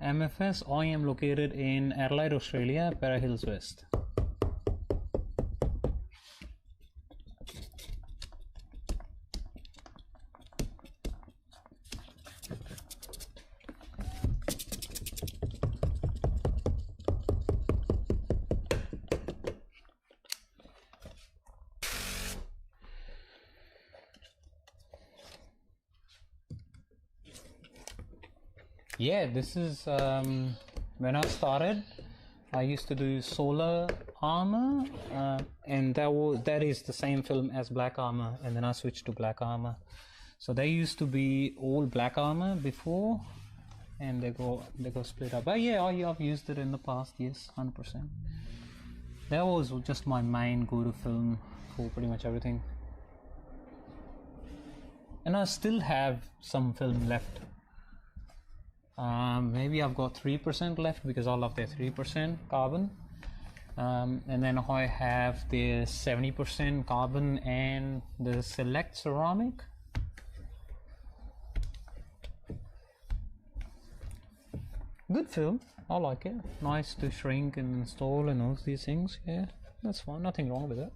MFS, I am located in Adelaide, Australia, Para Hills West. Yeah, this is when I started, I used to do Solar Armor, and that is the same film as Black Armor, and then I switched to Black Armor. So they used to be all Black Armor before, and they go split up. But yeah, I've used it in the past, yes, 100%. That was just my main go-to film for pretty much everything. And I still have some film left. Maybe I've got 3% left because I love the 3% carbon. And then I have the 70% carbon and the select ceramic. Good film, I like it. Nice to shrink and install and all these things. Yeah, that's fine, nothing wrong with it.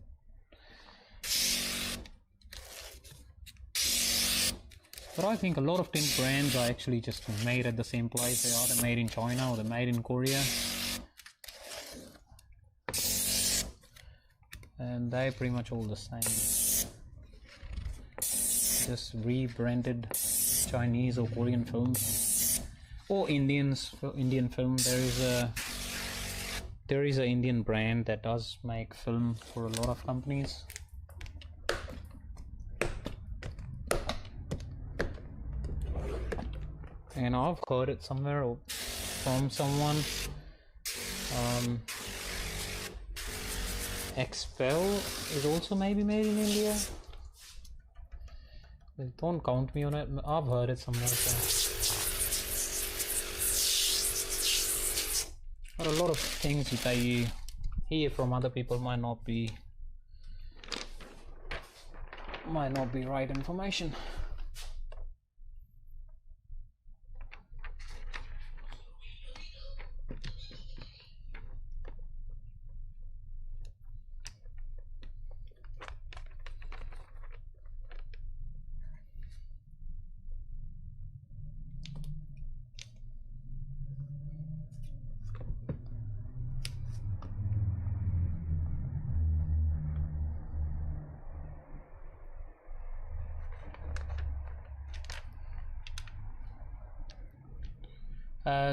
But I think a lot of tint brands are actually just made at the same place. They are made in China or they're made in Korea. And they're pretty much all the same. Just rebranded Chinese or Korean films. Or Indian film. There is an Indian brand that does make film for a lot of companies. And I've heard it somewhere from someone. Expel is also maybe made in India. Don't count me on it. I've heard it somewhere. So. But a lot of things that you hear from other people might not be right information.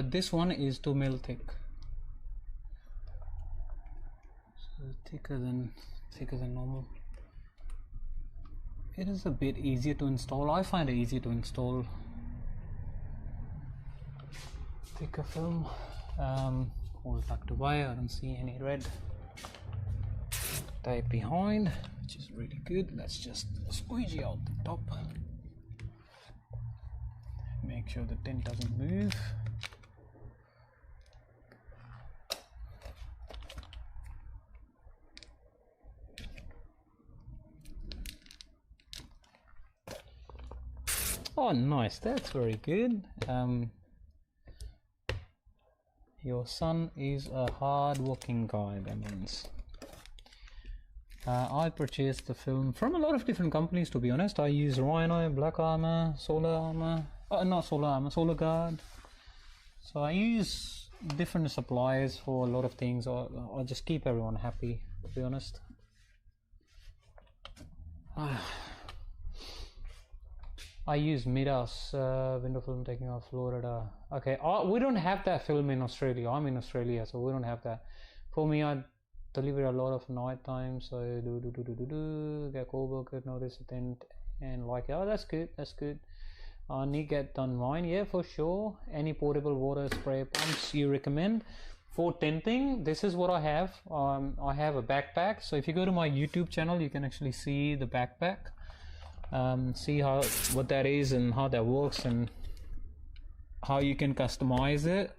This one is 2 mil thick, so thicker than normal. It is a bit easier to install. I find it easier to install thicker film. All tucked away. I don't see any red tape behind, which is really good. Let's just squeegee out the top. Make sure the tint doesn't move. Oh, nice, that's very good. Your son is a hard-working guy, that means. I purchased the film from a lot of different companies, to be honest. I use Rhino, Black Armor, Solar Armor, not Solar Armor, Solar Guard. So I use different suppliers for a lot of things. I'll just keep everyone happy, to be honest. I use Midas window film taking off Florida. Okay, we don't have that film in Australia. I'm in Australia, so we don't have that. For me, deliver a lot of night time, so get coworker notice the tint and like, oh, that's good, that's good. Need get done mine, yeah, for sure. Any portable water spray pumps you recommend for tinting? This is what I have. I have a backpack, so if you go to my YouTube channel you can actually see the backpack, see what that is and how that works and how you can customize it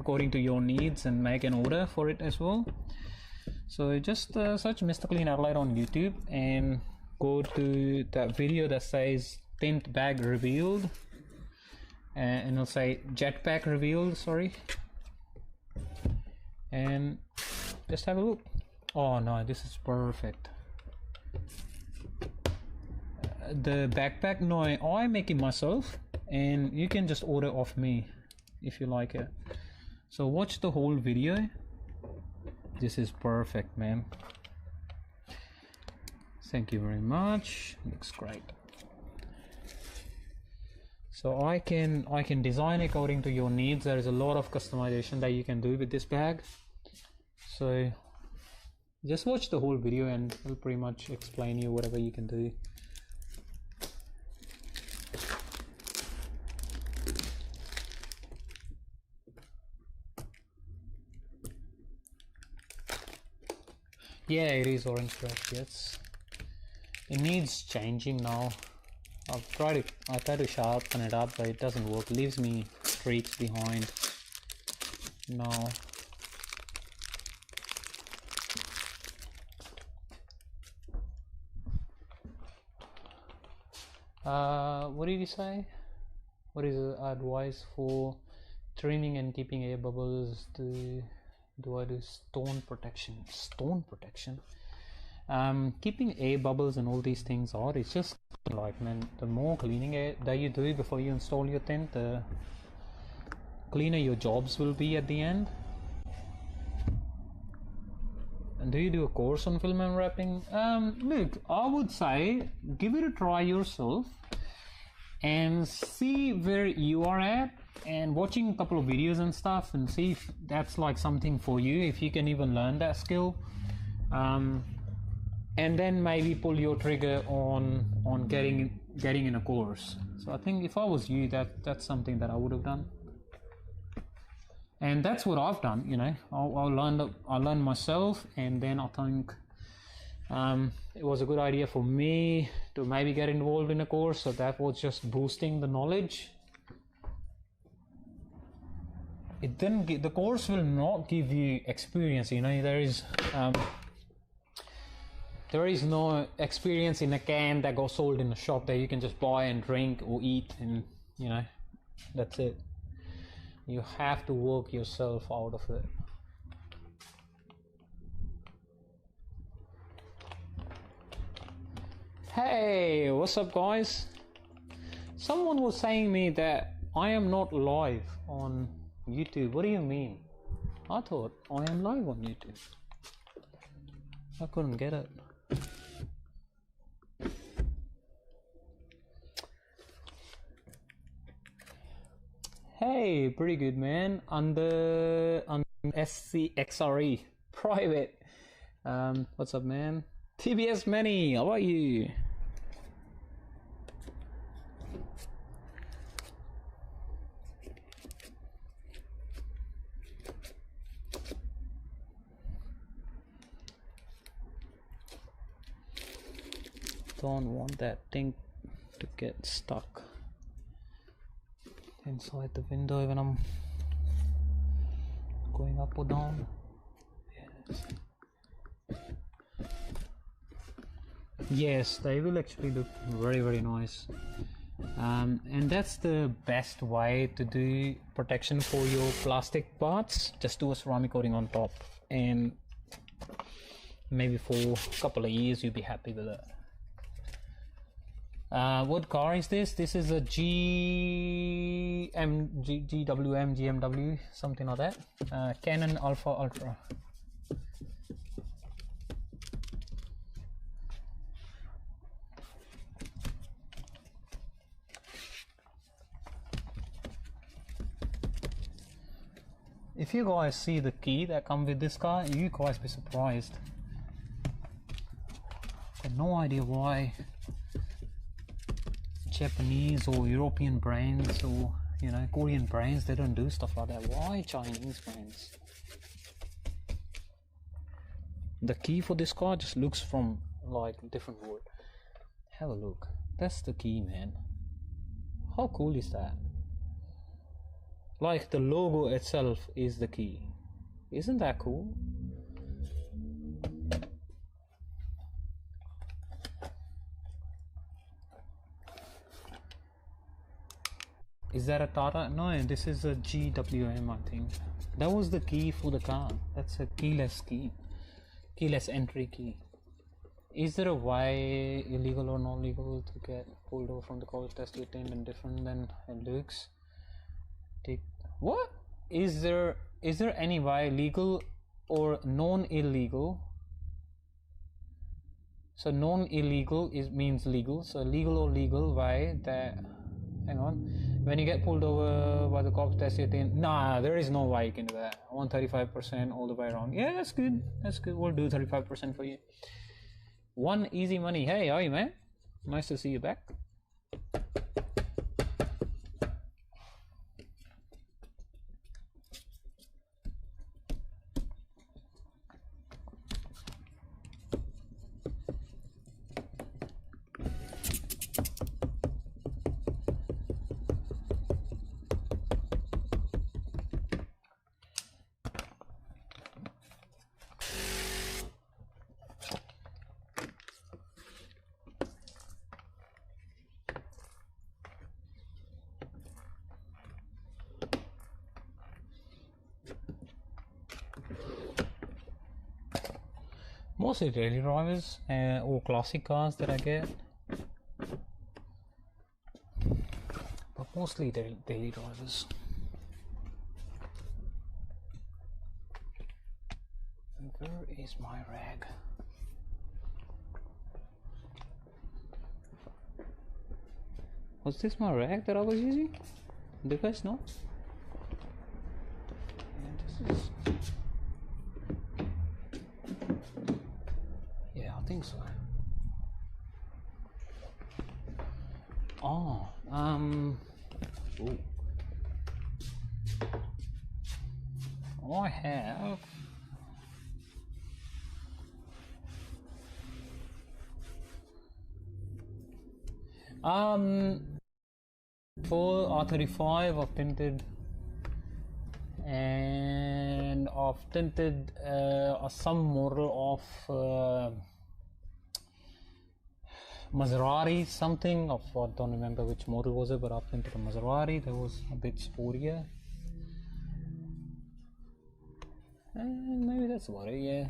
according to your needs and make an order for it as well. So just search Mr Clean Adelaide on YouTube and go to that video that says tint bag revealed, and it'll say jetpack revealed, sorry, and just have a look. Oh no, this is perfect. The backpack, no, I make it myself, and you can just order off me if you like it. So watch the whole video. This is perfect, man. Thank you very much. Looks great. So I can design according to your needs. There is a lot of customization that you can do with this bag. So just watch the whole video and it'll pretty much explain you whatever you can do. Yeah, it is orange fresh, yes. It needs changing now. I tried to sharpen it up, but it doesn't work. It leaves me streaks behind. No. What did you say? What is the advice for trimming and keeping air bubbles? Do I do stone protection? Stone protection? Keeping air bubbles and all these things out, it's just like, man, the more cleaning air that you do before you install your tint, the cleaner your jobs will be at the end. And do you do a course on film and wrapping? Look, I would say give it a try yourself and see where you are at, and watching a couple of videos and stuff, and see if that's like something for you, if you can even learn that skill, and then maybe pull your trigger on getting in a course. So I think if I was you, that's something that I would have done, and that's what I've done. You know, I learned myself, and then I think it was a good idea for me to maybe get involved in a course. So that was just boosting the knowledge. It didn't the course will not give you experience. You know, there is no experience in a can that goes sold in a shop that you can just buy and drink or eat, and you know, that's it. You have to work yourself out of it. Hey, what's up guys? Someone was saying me that I am not live on YouTube. What do you mean? I thought I am live on YouTube. I couldn't get it. Hey, pretty good, man. Under SCXRE private. What's up, man? TBS Manny, how are you? Don't want that thing to get stuck inside the window when I'm going up or down. Yes, they will actually look very, very nice. And that's the best way to do protection for your plastic parts. Just do a ceramic coating on top, and maybe for a couple of years you'll be happy with it. What car is this? This is a GWM, GMW, something like that. Canon Alpha Ultra. If you guys see the key that comes with this car, you guys be surprised. Got no idea why Japanese or European brands or, you know, Korean brands, they don't do stuff like that. Why Chinese brands? The key for this car just looks from like different wood. Have a look. That's the key, man. How cool is that? Like the logo itself is the key. Isn't that cool? Is that a Tata? No, this is a GWM, I think. That was the key for the car. That's a keyless key. Keyless entry key. Is there a way, illegal or not legal, to get pulled over from the college test Tint and different than it looks? What? Is there any way, legal or non-illegal? So non-illegal means legal. So legal or legal way that, hang on, when you get pulled over by the cops, test your Tint. Nah, there is no way you can do that. I want 35% all the way around. Yeah, that's good. That's good. We'll do 35% for you. One easy money. Hey, how are you, man? Nice to see you back. Mostly daily drivers or classic cars that I get, but mostly daily drivers. Where is my rag? Was this my rag that I was using? Do you guys know? Yeah, this is... I think so. Oh, ooh. I have full R35 of tinted, and I've tinted some model of Maserati something of, I don't remember which model was it, but I've tinted a Maserati that was a bit sportier, and maybe that's about it. Yeah.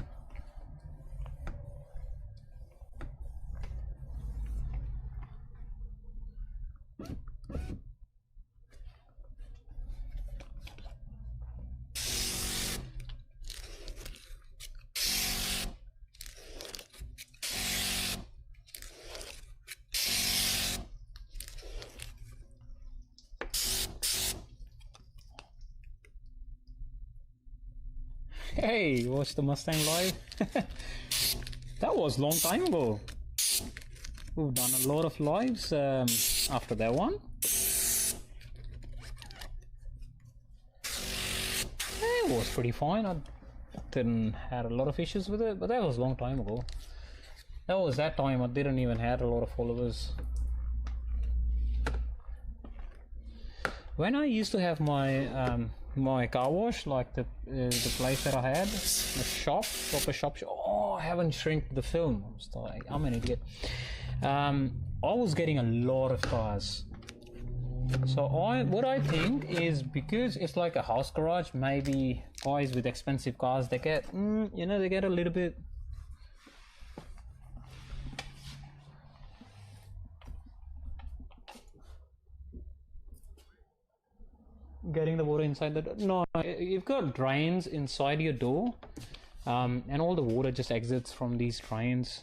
Hey, watch the Mustang live. That was a long time ago. We've done a lot of lives after that one. It was pretty fine. I didn't had a lot of issues with it, but that was a long time ago. That was that time I didn't even have a lot of followers. When I used to have my my car wash, like the place that I had, the shop, proper shop. Oh, I haven't shrink the film. I'm an idiot. I was getting a lot of cars. So what I think is, because it's like a house garage, maybe guys with expensive cars, they get, you know, they get a little bit. Getting the water inside the door. No, you've got drains inside your door, and all the water just exits from these drains.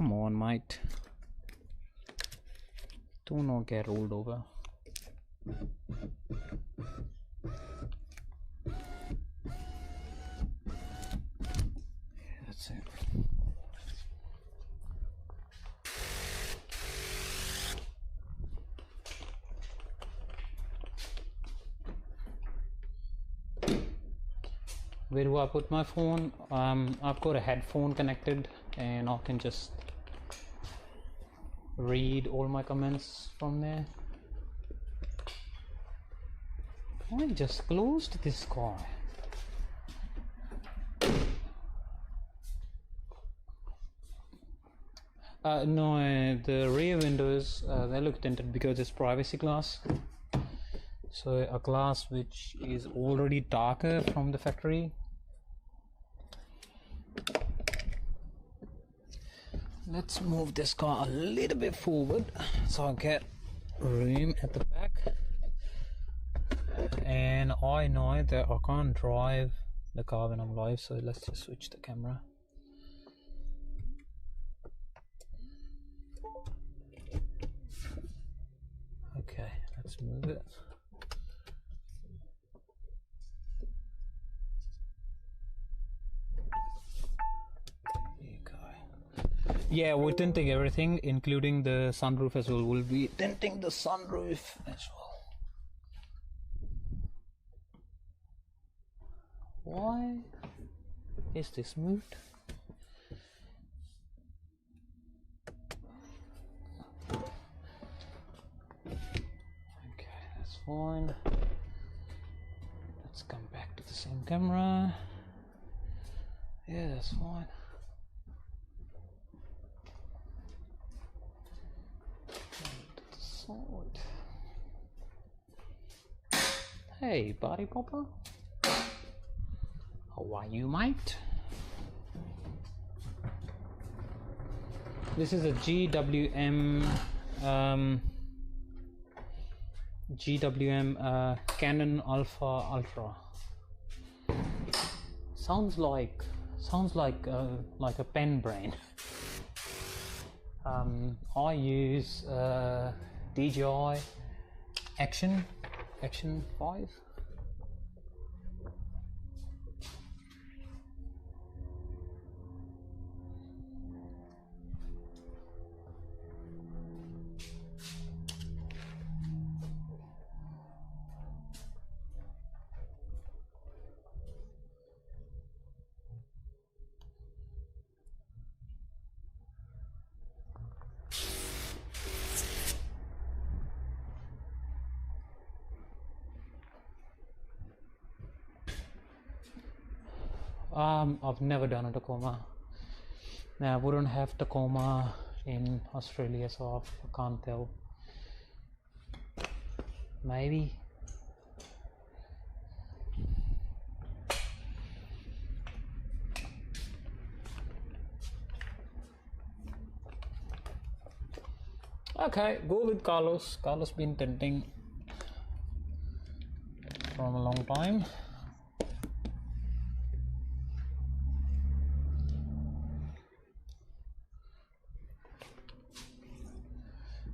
Come on, mate. Do not get rolled over. That's it. Where do I put my phone? I've got a headphone connected and I can just read all my comments from there. I just closed this car. No, the rear windows they look tinted because it's privacy glass. So a glass which is already darker from the factory. Let's move this car a little bit forward so I get room at the back. And I know that I can't drive the car when I'm live, so let's just switch the camera. Okay, let's move it. Yeah, we're tinting everything, including the sunroof as well. We'll be tinting the sunroof as well. Why is this moved? Okay, that's fine. Let's come back to the same camera. Yeah, that's fine. Hey, body popper. How are you, mate? This is a GWM Canon Alpha Ultra. Sounds like a pen brain. I use DJI Action 5. I've never done a Tacoma. Now I wouldn't have Tacoma in Australia, so I can't tell. Maybe. Okay, go with Carlos. Carlos been tinting from a long time.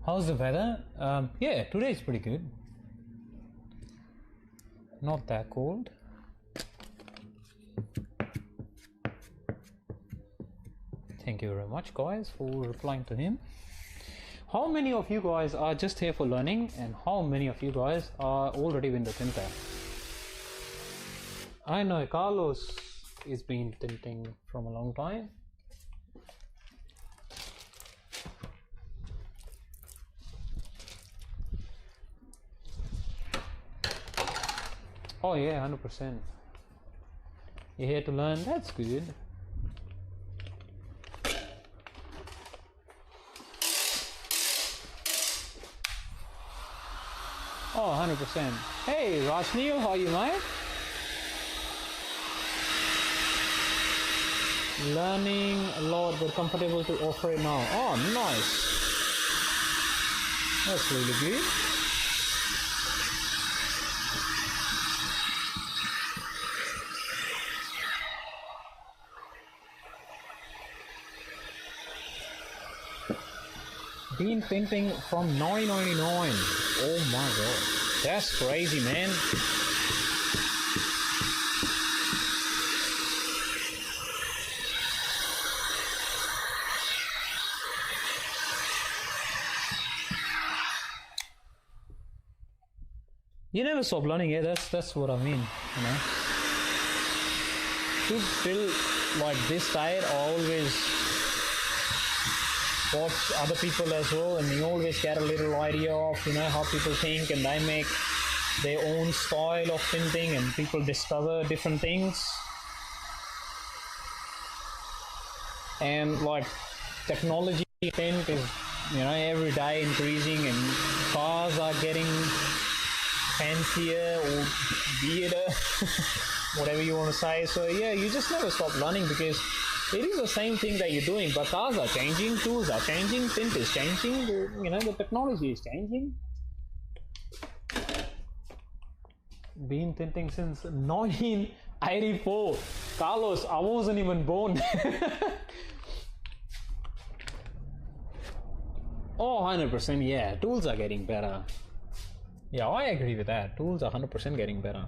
How's the weather? Yeah, today is pretty good. Not that cold. Thank you very much, guys, for replying to him. How many of you guys are just here for learning, and how many of you guys are already window tinter? I know Carlos has been tinting from a long time. Oh yeah, 100%. You're here to learn, that's good. Oh, 100%. Hey, Rajneel, how are you, mate? Learning a lot, but comfortable to offer it now. Oh, nice. That's really good. Been tinting from 999. Oh my god. That's crazy, man. You never stop learning, yeah, that's what I mean, you know. To feel like this tired, I always watch other people as well, and you always get a little idea of, you know, how people think, and they make their own style of tinting, and people discover different things. And like technology tint is, you know, every day increasing, and cars are getting fancier or weirder, whatever you want to say. So yeah, you just never stop learning, because it is the same thing that you're doing, but cars are changing, tools are changing, tint is changing, you know, the technology is changing. Been tinting since 1984. Carlos, I wasn't even born. Oh, 100%, yeah, tools are getting better. Yeah, I agree with that. Tools are 100% getting better.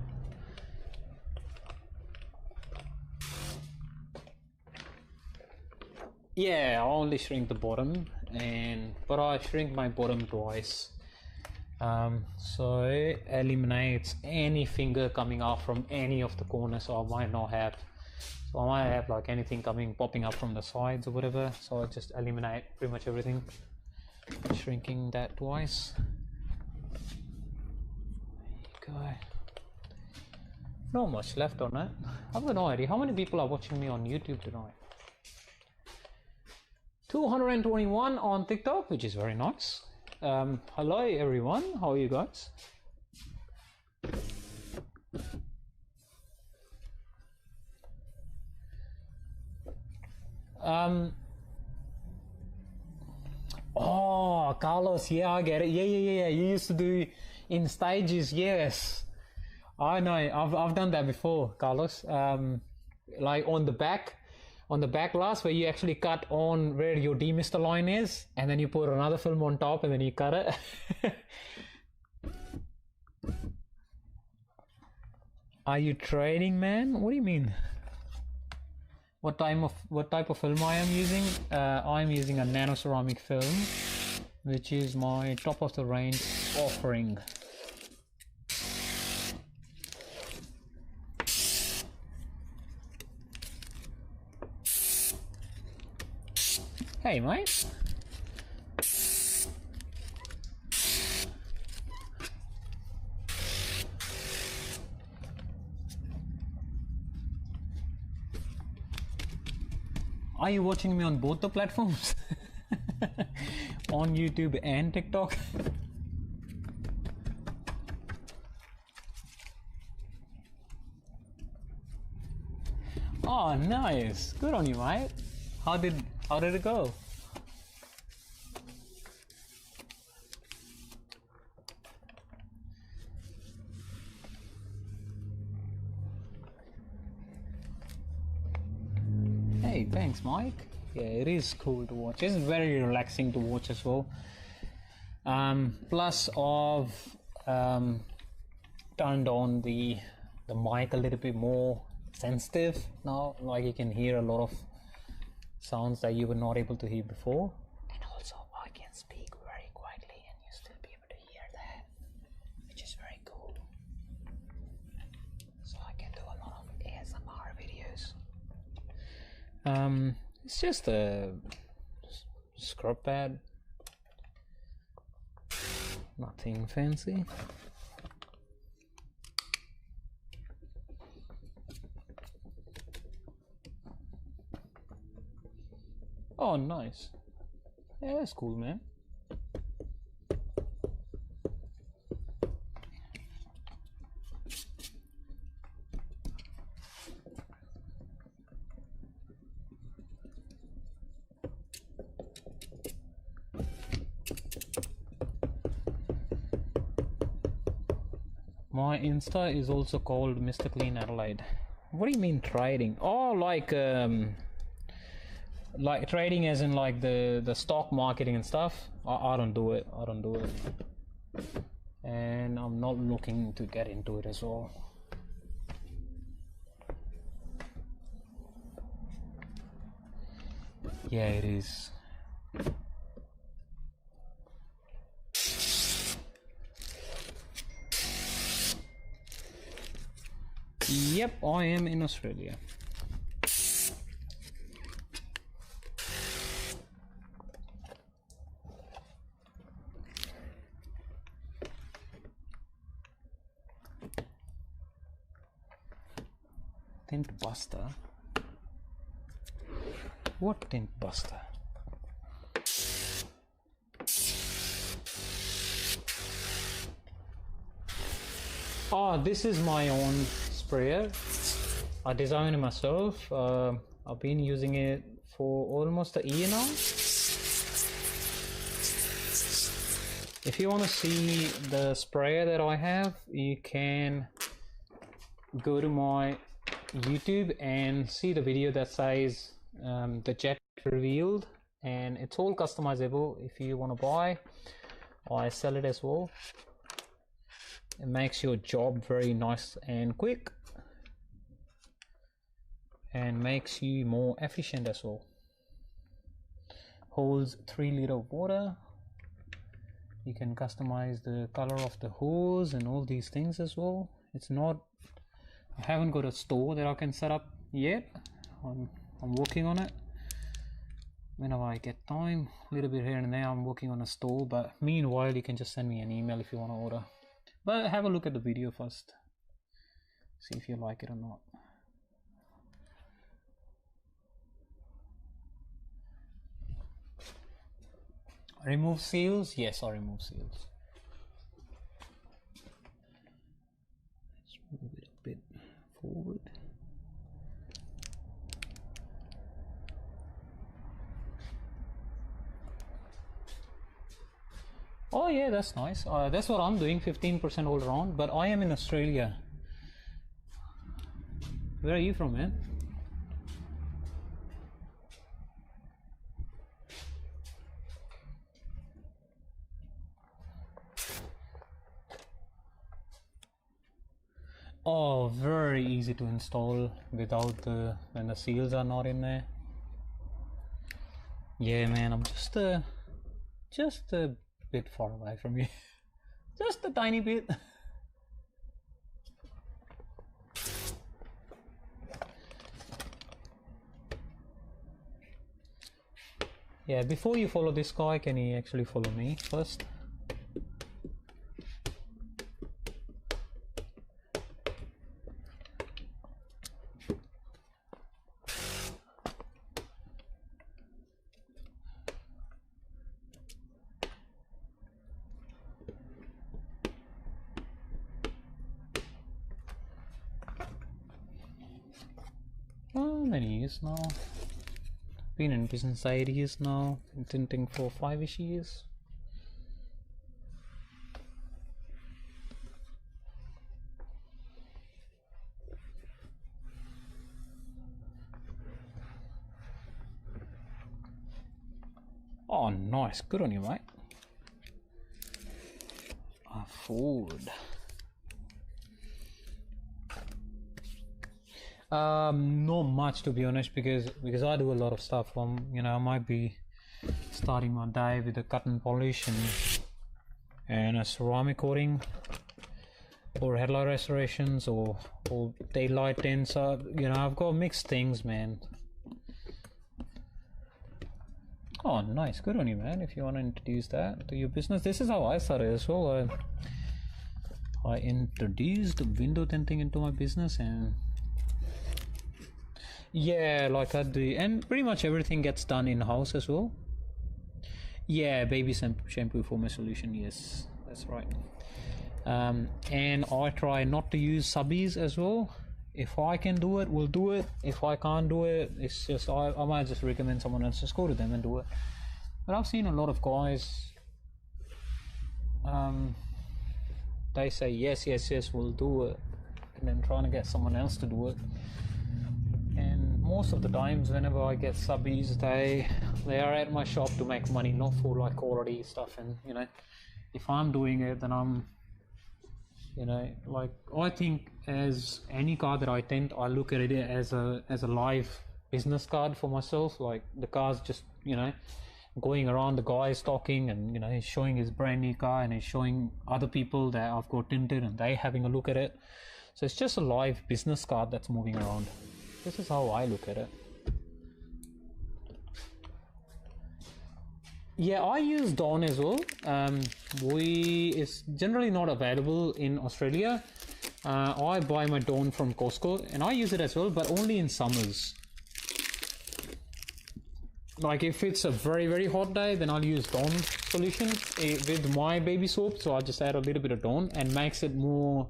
Yeah, I only shrink the bottom, but I shrink my bottom twice. So it eliminates any finger coming out from any of the corners, so I might not have. So I might have like anything popping up from the sides or whatever. So I just eliminate pretty much everything, shrinking that twice. There you go. Not much left on it. I've got no idea how many people are watching me on YouTube tonight. 221 on TikTok, which is very nice. Hello everyone, how are you guys? Oh, Carlos, yeah, I get it. Yeah. You used to do in stages, yes. I know. I've done that before, Carlos. Like on the back glass, where you actually cut on where your demister line is, and then you put another film on top, and then you cut it. Are you trading, man? What do you mean? What type of film I am using? I'm using a nano ceramic film, which is my top of the range offering. Hey, mate. Are you watching me on both the platforms? On YouTube and TikTok? Oh, nice. Good on you, mate. How did it go? Hey, thanks, Mike. Yeah, it is cool to watch. It's very relaxing to watch as well. Plus, I've turned on the mic a little bit more sensitive now. Like you can hear a lot of sounds that you were not able to hear before. And also, I can speak very quietly, and you still be able to hear that, which is very cool. So I can do a lot of ASMR videos. It's just a scrub pad, nothing fancy. Oh, nice. Yeah, that's cool, man. My Insta is also called Mr Clean Adelaide. What do you mean trading? Oh, like Like trading as in like the stock marketing and stuff, I don't do it. And I'm not looking to get into it as well. Yeah, it is. Yep, I am in Australia. Tint buster? What tint buster? Oh, this is my own sprayer. I designed it myself. I've been using it for almost a year now. If you want to see the sprayer that I have, you can go to my YouTube and see the video that says the jet revealed, and it's all customizable. If you want to buy, I sell it as well. It makes your job very nice and quick and makes you more efficient as well. Holds 3 liters of water. You can customize the color of the hose and all these things as well. It's not, I haven't got a store that I can set up yet. I'm working on it. Whenever I get time, a little bit here and there, I'm working on a store, but meanwhile you can just send me an email if you want to order. But have a look at the video first, see if you like it or not. Remove seals? Yes, I remove seals. Let's move it a bit forward. Oh yeah, that's nice. That's what I'm doing, 15% all around, but I am in Australia. Where are you from, man? Oh, very easy to install without when the seals are not in there. Yeah, man, I'm just a bit far away from you. Just a tiny bit. Yeah, before you follow this guy, can you actually follow me first? Many years now. Been in business 8 years now. Been tinting for 5-ish years. Oh, nice. Good on you, mate. Forward. Not much, to be honest, because I do a lot of stuff. You know, I might be starting my day with a cut and polish and a ceramic coating, or headlight restorations, or daylight tints. You know, I've got mixed things, man. Oh, nice. Good on you, man. If you want to introduce that to your business, this is how I started as well. I introduced window tinting into my business, and yeah, like I do, and pretty much everything gets done in-house as well. Yeah, baby shampoo for my solution. Yes, that's right. And I try not to use subbies as well. If I can do it, we'll do it. If I can't do it, it's just I might just recommend someone else. Just go to them and do it. But I've seen a lot of guys, they say yes, we'll do it, and then trying to get someone else to do it. And most of the times whenever I get subbies, they are at my shop to make money, not for like quality stuff. And you know, if I'm doing it, then I'm, you know, like I think as any card that I tint, I look at it as a live business card for myself. Like the car's just, you know, going around, the guy is talking, and you know, he's showing his brand new car, and he's showing other people that I've got tinted, and they having a look at it. So it's just a live business card that's moving around. This is how I look at it. Yeah, I use Dawn as well. It's generally not available in Australia. I buy my Dawn from Costco, and I use it as well, but only in summers. Like if it's a very, very hot day, then I'll use Dawn solution with my baby soap. So I'll just add a little bit of Dawn and makes it more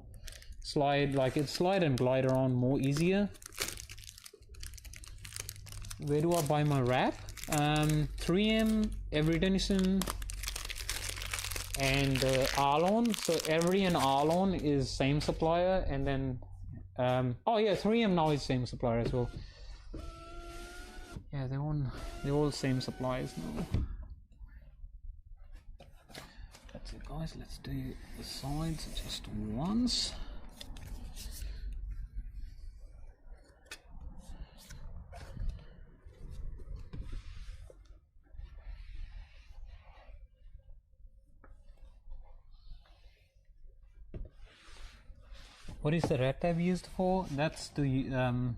slide and glide around more easier. Where do I buy my wrap? 3M, Every Denizen, and Arlon. So Every and Arlon is same supplier, and then oh yeah, 3M now is same supplier as well. Yeah, they're all same suppliers now. That's it, guys. Let's do the sides just once. What is the red tab used for? That's to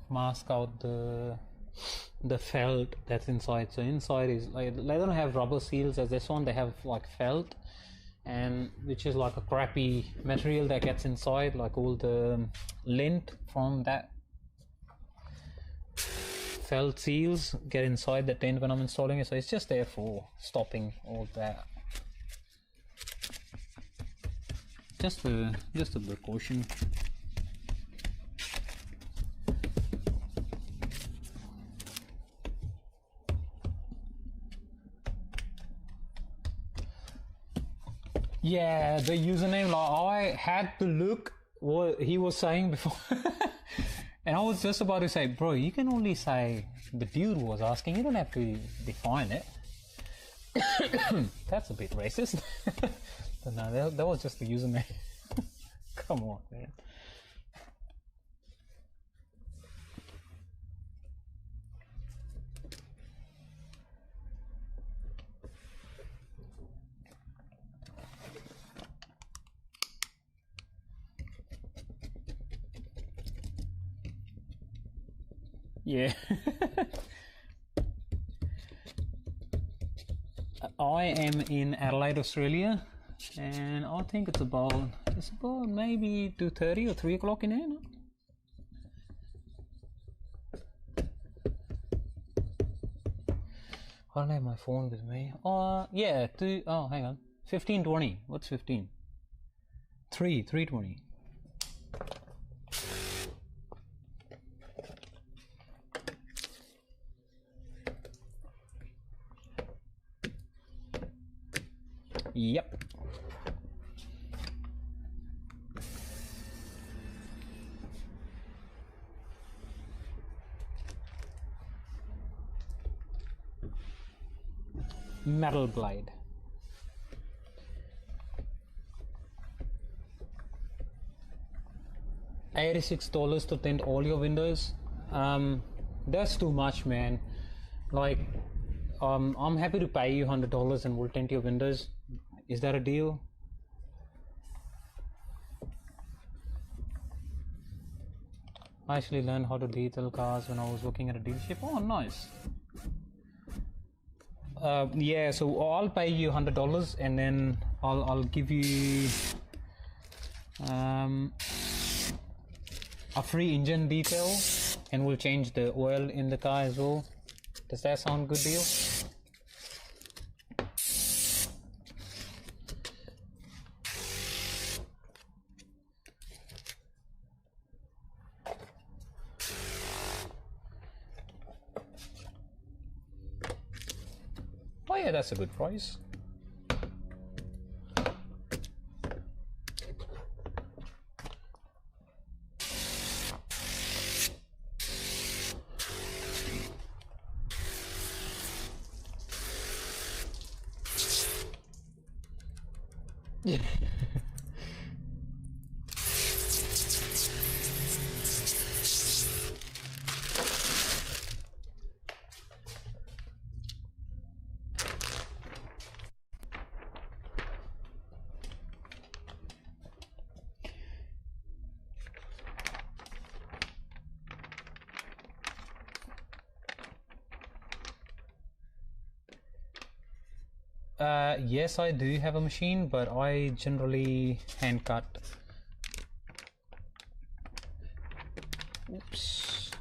mask out the felt that's inside. So inside is like, they don't have rubber seals as this one, they have like felt, and which is like a crappy material that gets inside, like all the lint from that felt seals get inside the tint when I'm installing it. So it's just there for stopping all that. Just a precaution. Yeah, the username, like I had to look what he was saying before. And I was just about to say, bro, you can only say the dude was asking, you don't have to define it. That's a bit racist. But no, that was just the username. Come on, man. Yeah. I am in Adelaide, Australia, and I think it's about maybe 2:30 or 3 o'clock in here. No? I don't have my phone with me. Yeah, hang on. 15:20. What's 15? 3:20. Yep. Metal blade. $86 to tint all your windows. That's too much, man. Like, I'm happy to pay you $100 and we'll tint your windows. Is that a deal? I actually learned how to detail cars when I was working at a dealership. Oh, nice. Yeah, so I'll pay you $100 and then I'll give you a free engine detail, and we'll change the oil in the car as well. Does that sound good deal? Oh yeah, that's a good price. Yes, I do have a machine, but I generally hand cut. Oops.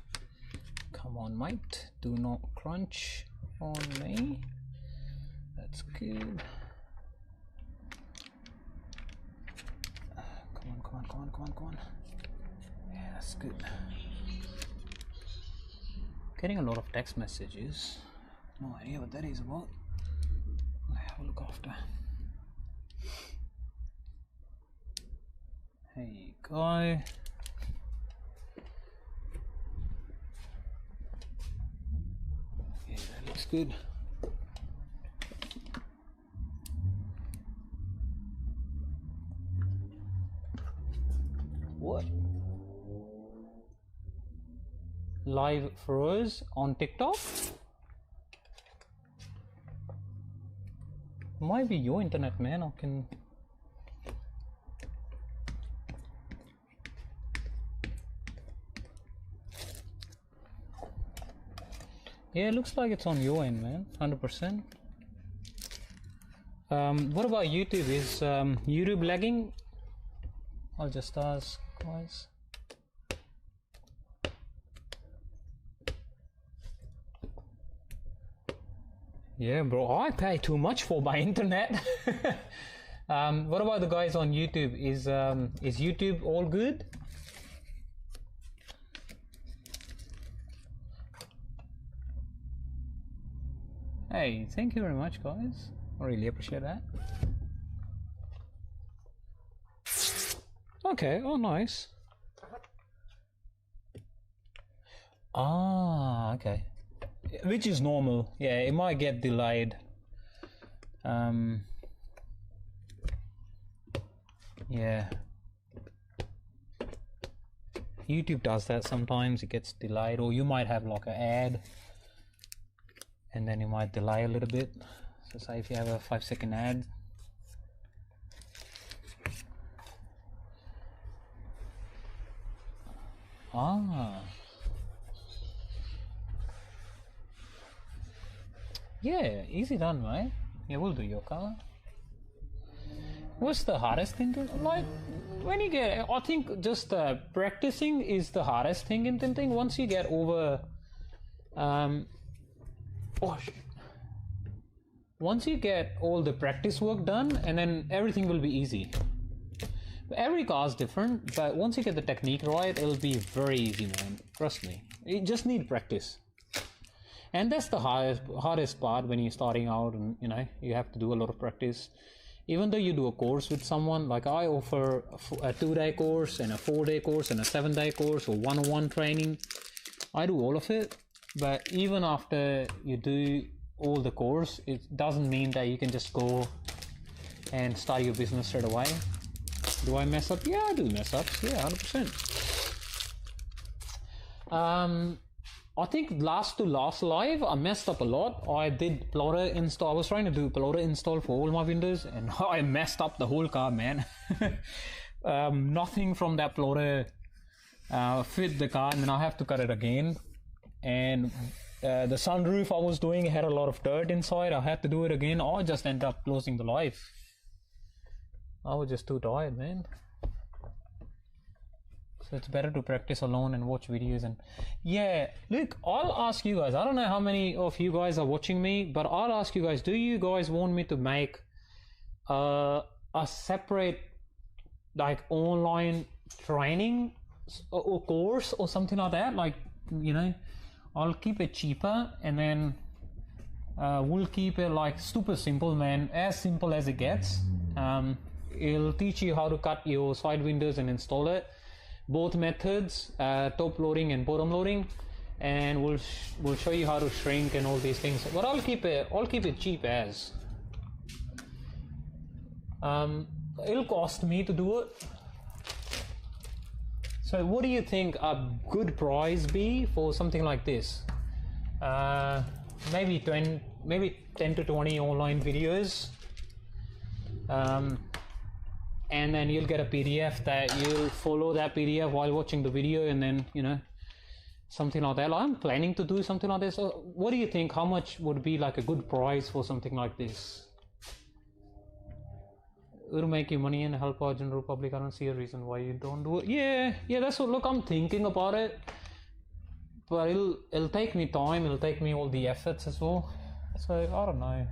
Come on, mate. Do not crunch on me. That's good. Come on. Yeah, that's good. Getting a lot of text messages. No idea what that is about. I'll look after. There you go. Yeah, that looks good. What? Live froze on TikTok? Might be your internet, man. I can. Yeah, it looks like it's on your end, man. 100%. What about YouTube? Is YouTube lagging? I'll just ask, guys. Yeah, bro, I pay too much for my internet. What about the guys on YouTube? Is YouTube all good? Hey, thank you very much, guys. I really appreciate that. Okay, oh nice. Ah, okay. Which is normal. Yeah, it might get delayed. Yeah. YouTube does that sometimes. It gets delayed, or you might have like an ad and then you might delay a little bit. So say if you have a 5-second ad. Ah. Yeah, easy done, mate. Yeah, we'll do your color. What's the hardest thing to, like, when you get, I think just practicing is the hardest thing in tinting. Once you get over, once you get all the practice work done, and then everything will be easy. Every car is different, but once you get the technique right, it'll be very easy, man. Trust me. You just need practice. And that's the hardest part when you're starting out, and you know, you have to do a lot of practice. Even though you do a course with someone, like I offer a 2-day course and a 4-day course and a 7-day course or one-on-one training. I do all of it, but even after you do all the course, it doesn't mean that you can just go and start your business straight away. Do I mess up? Yeah, I do mess ups. Yeah, 100%. I think last live, I messed up a lot. I did plotter install. I was trying to do plotter install for all my windows, and I messed up the whole car, man. Nothing from that plotter fit the car, and then I have to cut it again. And the sunroof I was doing had a lot of dirt inside. I had to do it again. I just ended up closing the live. I was just too tired, man. So it's better to practice alone and watch videos. And yeah, look, I'll ask you guys, I don't know how many of you guys are watching me, but I'll ask you guys, do you guys want me to make a separate like online training or course or something like that? Like, you know, I'll keep it cheaper, and then we'll keep it like super simple, man, as simple as it gets. It'll teach you how to cut your side windows and install it. Both methods, top loading and bottom loading, and we'll show you how to shrink and all these things. But I'll keep it cheap as. it'll cost me to do it. So what do you think a good price be for something like this? Maybe 10 to 20 online videos, and then you'll get a PDF that you'll follow that PDF while watching the video, and then, you know, something like that. I'm planning to do something like this. So what do you think? How much would be like a good price for something like this? It'll make you money and help our general public. I don't see a reason why you don't do it. Yeah, that's what, look, I'm thinking about it, but it'll take me time, it'll take me all the efforts as well, so I don't know.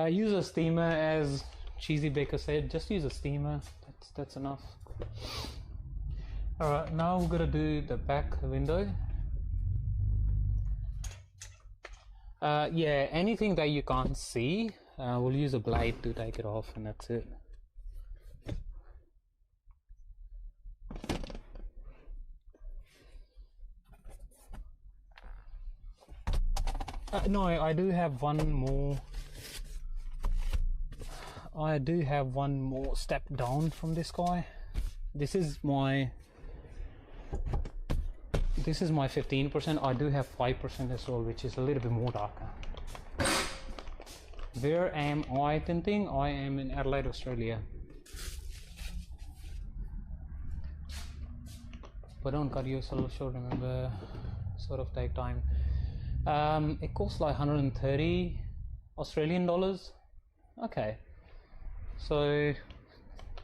Use a steamer, as Cheesy Baker said. Just use a steamer, that's enough. Alright, now we're gonna do the back window. Yeah, anything that you can't see, we'll use a blade to take it off, and that's it. No, I do have one more. I do have one more step down from this guy. This is my 15%. I do have 5% as well, which is a little bit more darker. Where am I tinting? I am in Adelaide, Australia. But don't cut yourself short, remember, sort of take time. It costs like 130 Australian dollars. Okay, so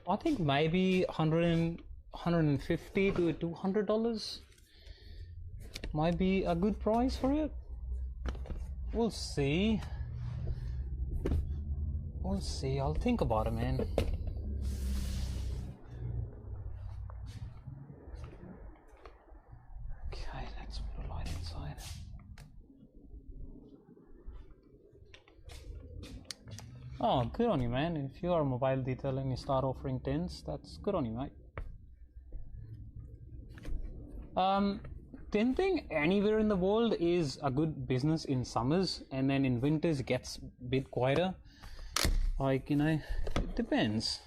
I think maybe 150 to $200 might be a good price for it. We'll see. I'll think about it, man. Okay, let's put a light inside. Oh, good on you, man. If you are mobile detailing and you start offering tints, that's good on you, mate. Tinting anywhere in the world is a good business in summers, and then in winters it gets a bit quieter. Like, you know, it depends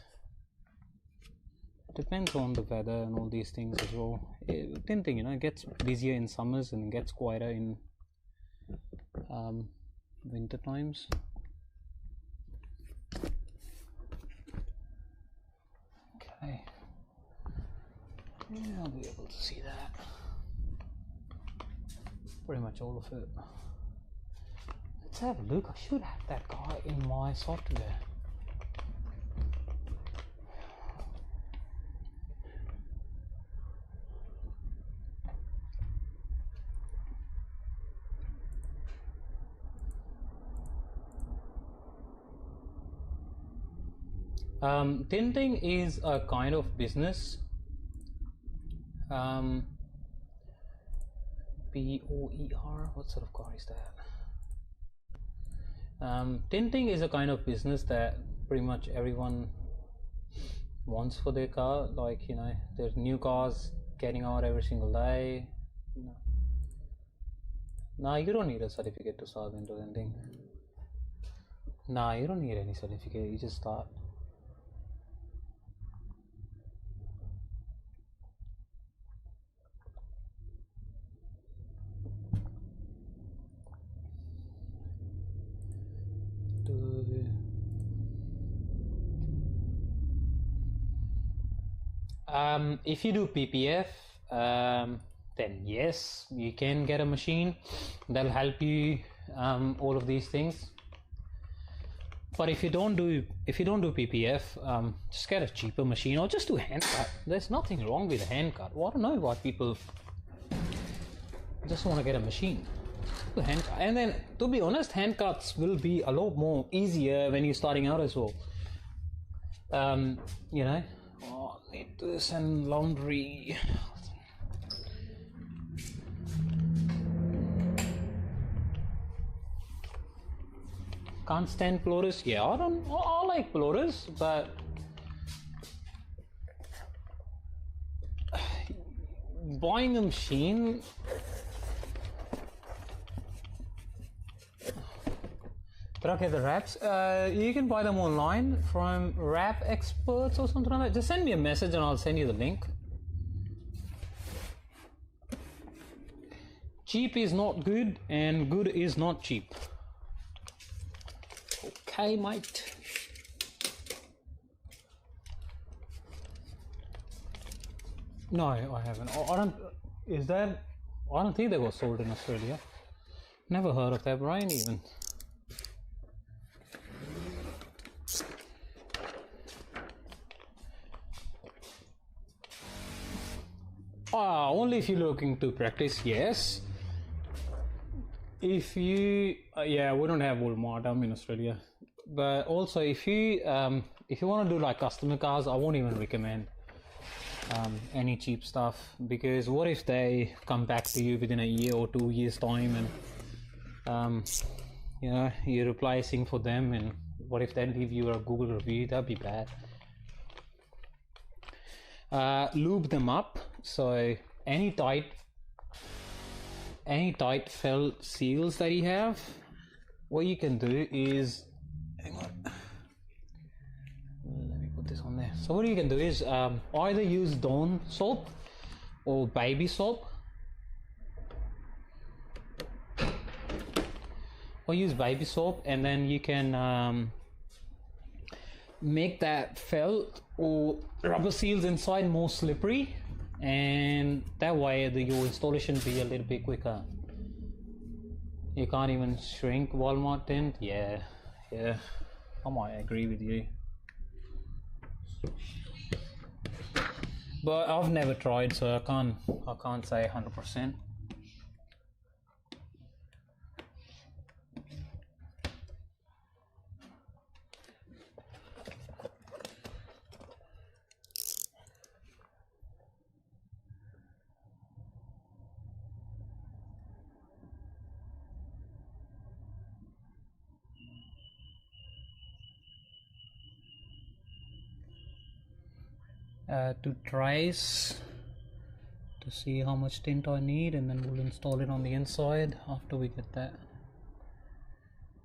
on the weather and all these things as well. Tinting, you know, gets busier in summers and gets quieter in winter times. Okay, yeah, I'll be able to see that. Pretty much all of it. Let's have a look. I should have that guy in my software. Tinting is a kind of business. BOER, what sort of car is that? Tinting is a kind of business that pretty much everyone wants for their car. Like, you know, there's new cars getting out every single day. No, you don't need a certificate to start into tinting. Nah, you don't need any certificate, you just start. If you do PPF, then yes, you can get a machine that'll help you all of these things. But if you don't do PPF, just get a cheaper machine or just do hand cut. There's nothing wrong with a hand cut. Well, I don't know why people just want to get a machine. Do hand cut. And then, to be honest, hand cuts will be a lot more easier when you're starting out as well. You know, oh, I need to send laundry. Can't stand floaters. Yeah, I like floaters, but buying a machine But okay, the wraps, you can buy them online from Wrap Experts or something like that. Just send me a message and I'll send you the link. Cheap is not good and good is not cheap. Okay, mate. No, I haven't. I don't. Is that? I don't think they were sold in Australia. Never heard of that brand even. Only if you're looking to practice, yes. If you, yeah, we don't have Walmart. I'm in Australia, but also if you want to do like customer cars, I won't even recommend any cheap stuff, because what if they come back to you within a year or 2 years time and you know, you're replacing for them, and what if they leave you a Google review? That'd be bad. Lube them up, so any tight felt seals that you have, what you can do is, hang on, let me put this on there. So what you can do is either use Dawn soap or baby soap, and then you can make that felt or rubber seals inside more slippery, and that way your installation be a little bit quicker. You can't even shrink Walmart tint. Yeah, I might agree with you, but I've never tried, so I can't say 100%. To trace to see how much tint I need, and then we'll install it on the inside after we get that.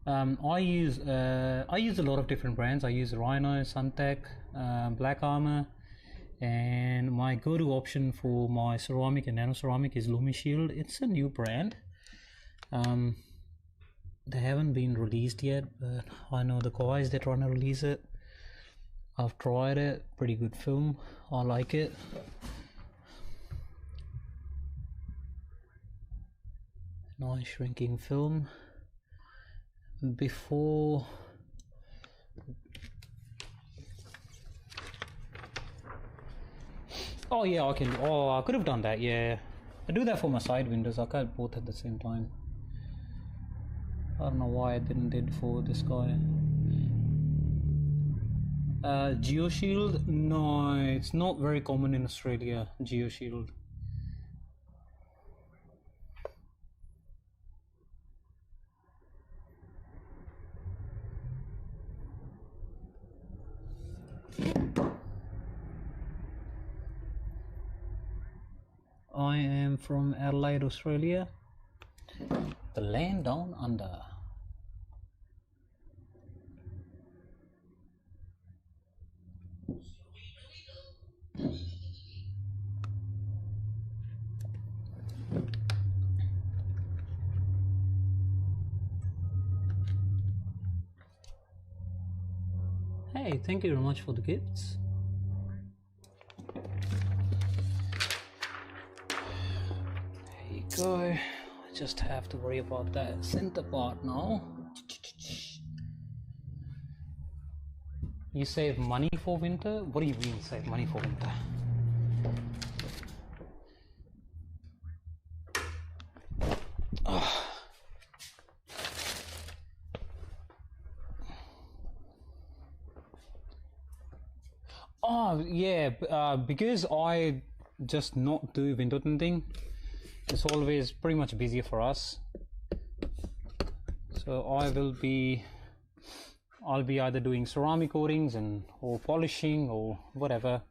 I use a lot of different brands. I use Rhino, Suntech, Black Armor, and my go-to option for my ceramic and nano ceramic is LumiShield. It's a new brand. They haven't been released yet, but I know the guys that trying to release it. I've tried it, pretty good film, I like it. Nice shrinking film. Before oh yeah, I could have done that, yeah. I do that for my side windows, I can't both at the same time. I don't know why I didn't did for this guy. GeoShield? No, it's not very common in Australia, GeoShield. I am from Adelaide, Australia, the land down under. Hey, thank you very much for the gifts. There you go. I just have to worry about that center part now. You save money for winter? What do you mean save money for winter? Oh yeah, because I just not do window tinting, it's always pretty much busier for us. So I'll be either doing ceramic coatings or polishing or whatever.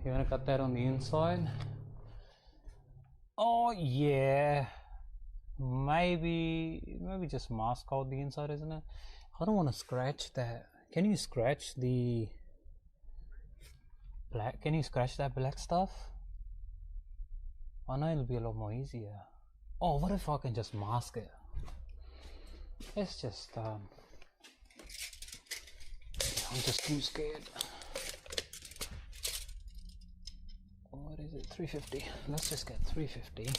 You want to cut that on the inside? Oh yeah, maybe just mask out the inside, isn't it? I don't want to scratch that. Can you scratch the black? Can you scratch that black stuff? I know it'll be a lot more easier. Oh, what if I can just mask it? It's just I'm just too scared. What is it? 350. Let's just get 350.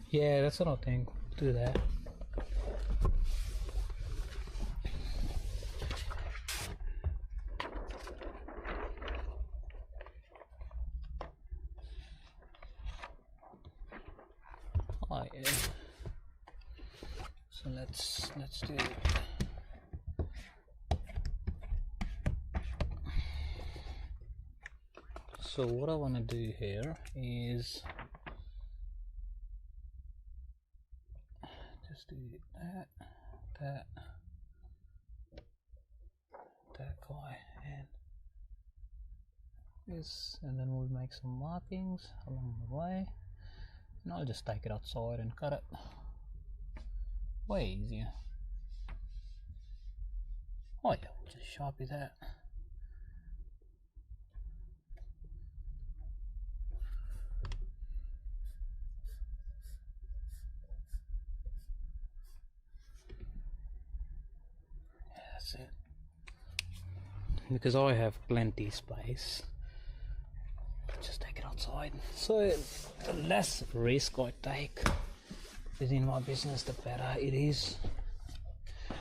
Yeah, that's what I think. Do that. Oh yeah. So let's do it. So what I want to do here is just do that guy and this, and then we'll make some markings along the way, and I'll just take it outside and cut it. Way easier. Oh yeah, we'll just sharpie that. That's it. Because I have plenty space, just take it outside. So the less risk I take within my business, the better it is.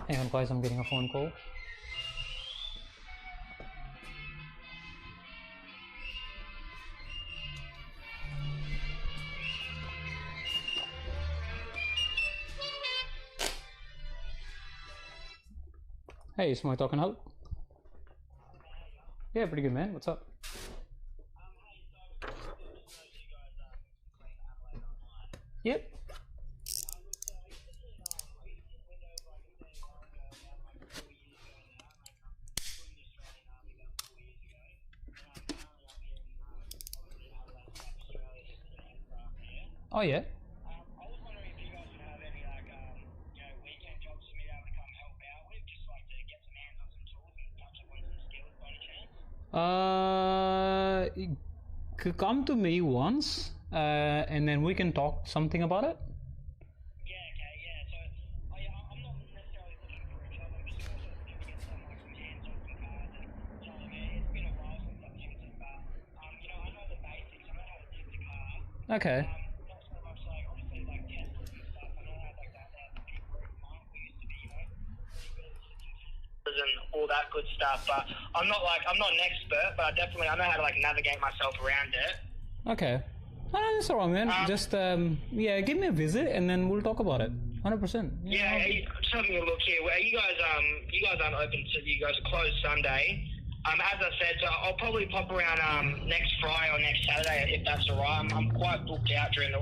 Hang on guys, I'm getting a phone call. Hey, Smart, talking help? Yeah, pretty good, man. What's up? Yep. Oh yeah. I was wondering if you guys would have any weekend jobs for me to be able to come help out with, just like to get some hands on some tools and touch up on some skills by any chance. Come to me once, and then we can talk something about it. Yeah, okay, yeah. So I'm not necessarily looking for a job. I'm just also looking to get some hands on some cars. And it's been a while since I've tinted, but I know the basics. I know how to tint a car. Okay. Not so much like obviously like Teslas and stuff. I know how like that big group mark we used to be, and all that good stuff. But I'm not an expert, but I know how to like navigate myself around it. Okay. That's alright, man. Just give me a visit and then we'll talk about it. 100%. Yeah, just having a look here. Are you guys aren't open, so you guys are closed Sunday. As I said, so I'll probably pop around next Friday or next Saturday if that's alright. I'm quite booked out during the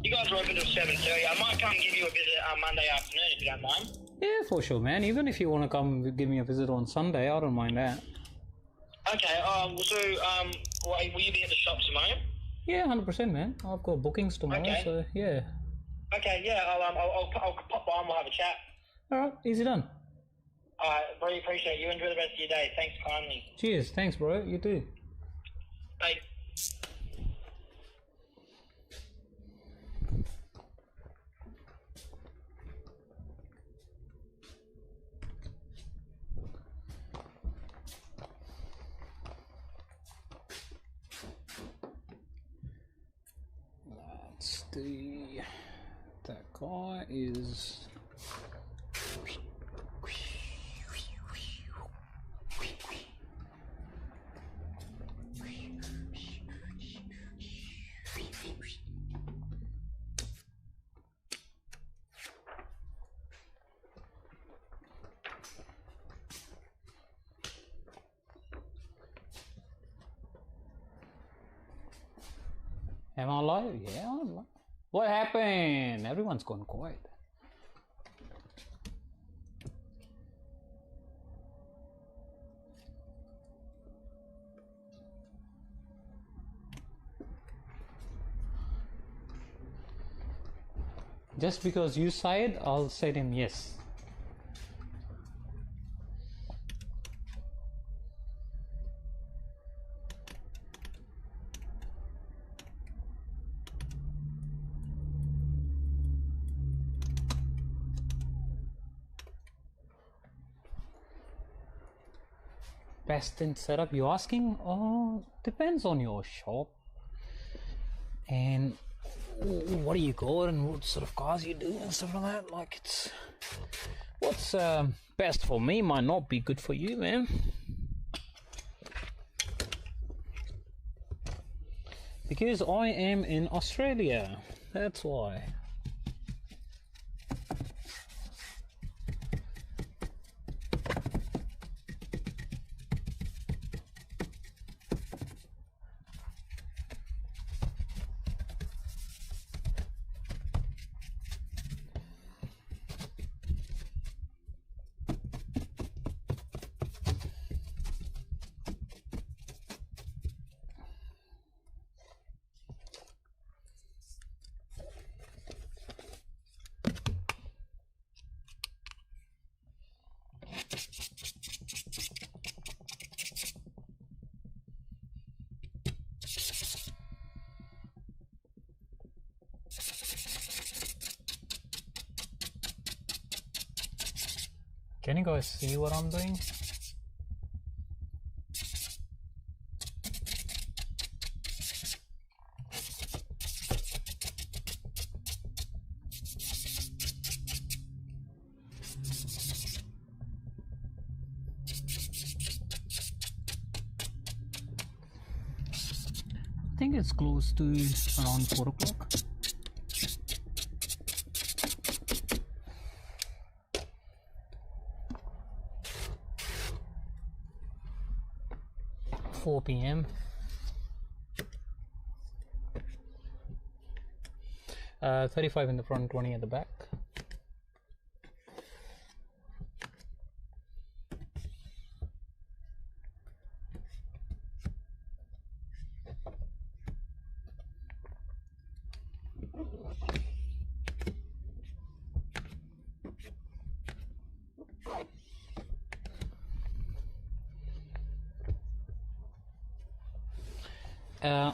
you guys are open till 7:30. I might come give you a visit Monday afternoon if you don't mind. Yeah, for sure, man. Even if you want to come give me a visit on Sunday, I don't mind that. Okay. Will you be at the shop tomorrow? Yeah, 100%, man. I've got bookings tomorrow, Okay. so yeah. Okay. Yeah. I'll pop by and we'll have a chat. All right, easy done. Really appreciate you. Enjoy the rest of your day. Thanks kindly. Cheers. Thanks, bro. You too. Bye. Let's see. That guy is. Am I live? Yeah, I'm live. What happened? Everyone's gone quiet. Just because you said, I'll say them yes. Best in setup, you asking? Oh, depends on your shop and what do you got and what sort of cars you do and stuff like that. Like, it's what's best for me might not be good for you, man. Because I am in Australia, that's why. Can you guys see what I'm doing? I think it's close to around 4 o'clock. PM. 35 in the front, 20 at the back.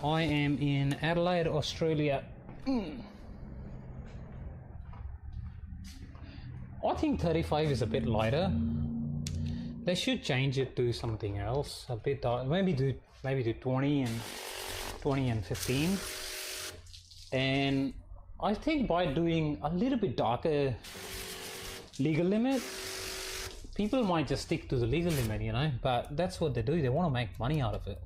I am in Adelaide, Australia. I think 35 is a bit lighter. They should change it to something else, a bit dark. Maybe do 20 and 15. And I think by doing a little bit darker legal limit, people might just stick to the legal limit, you know. But that's what they do. They want to make money out of it.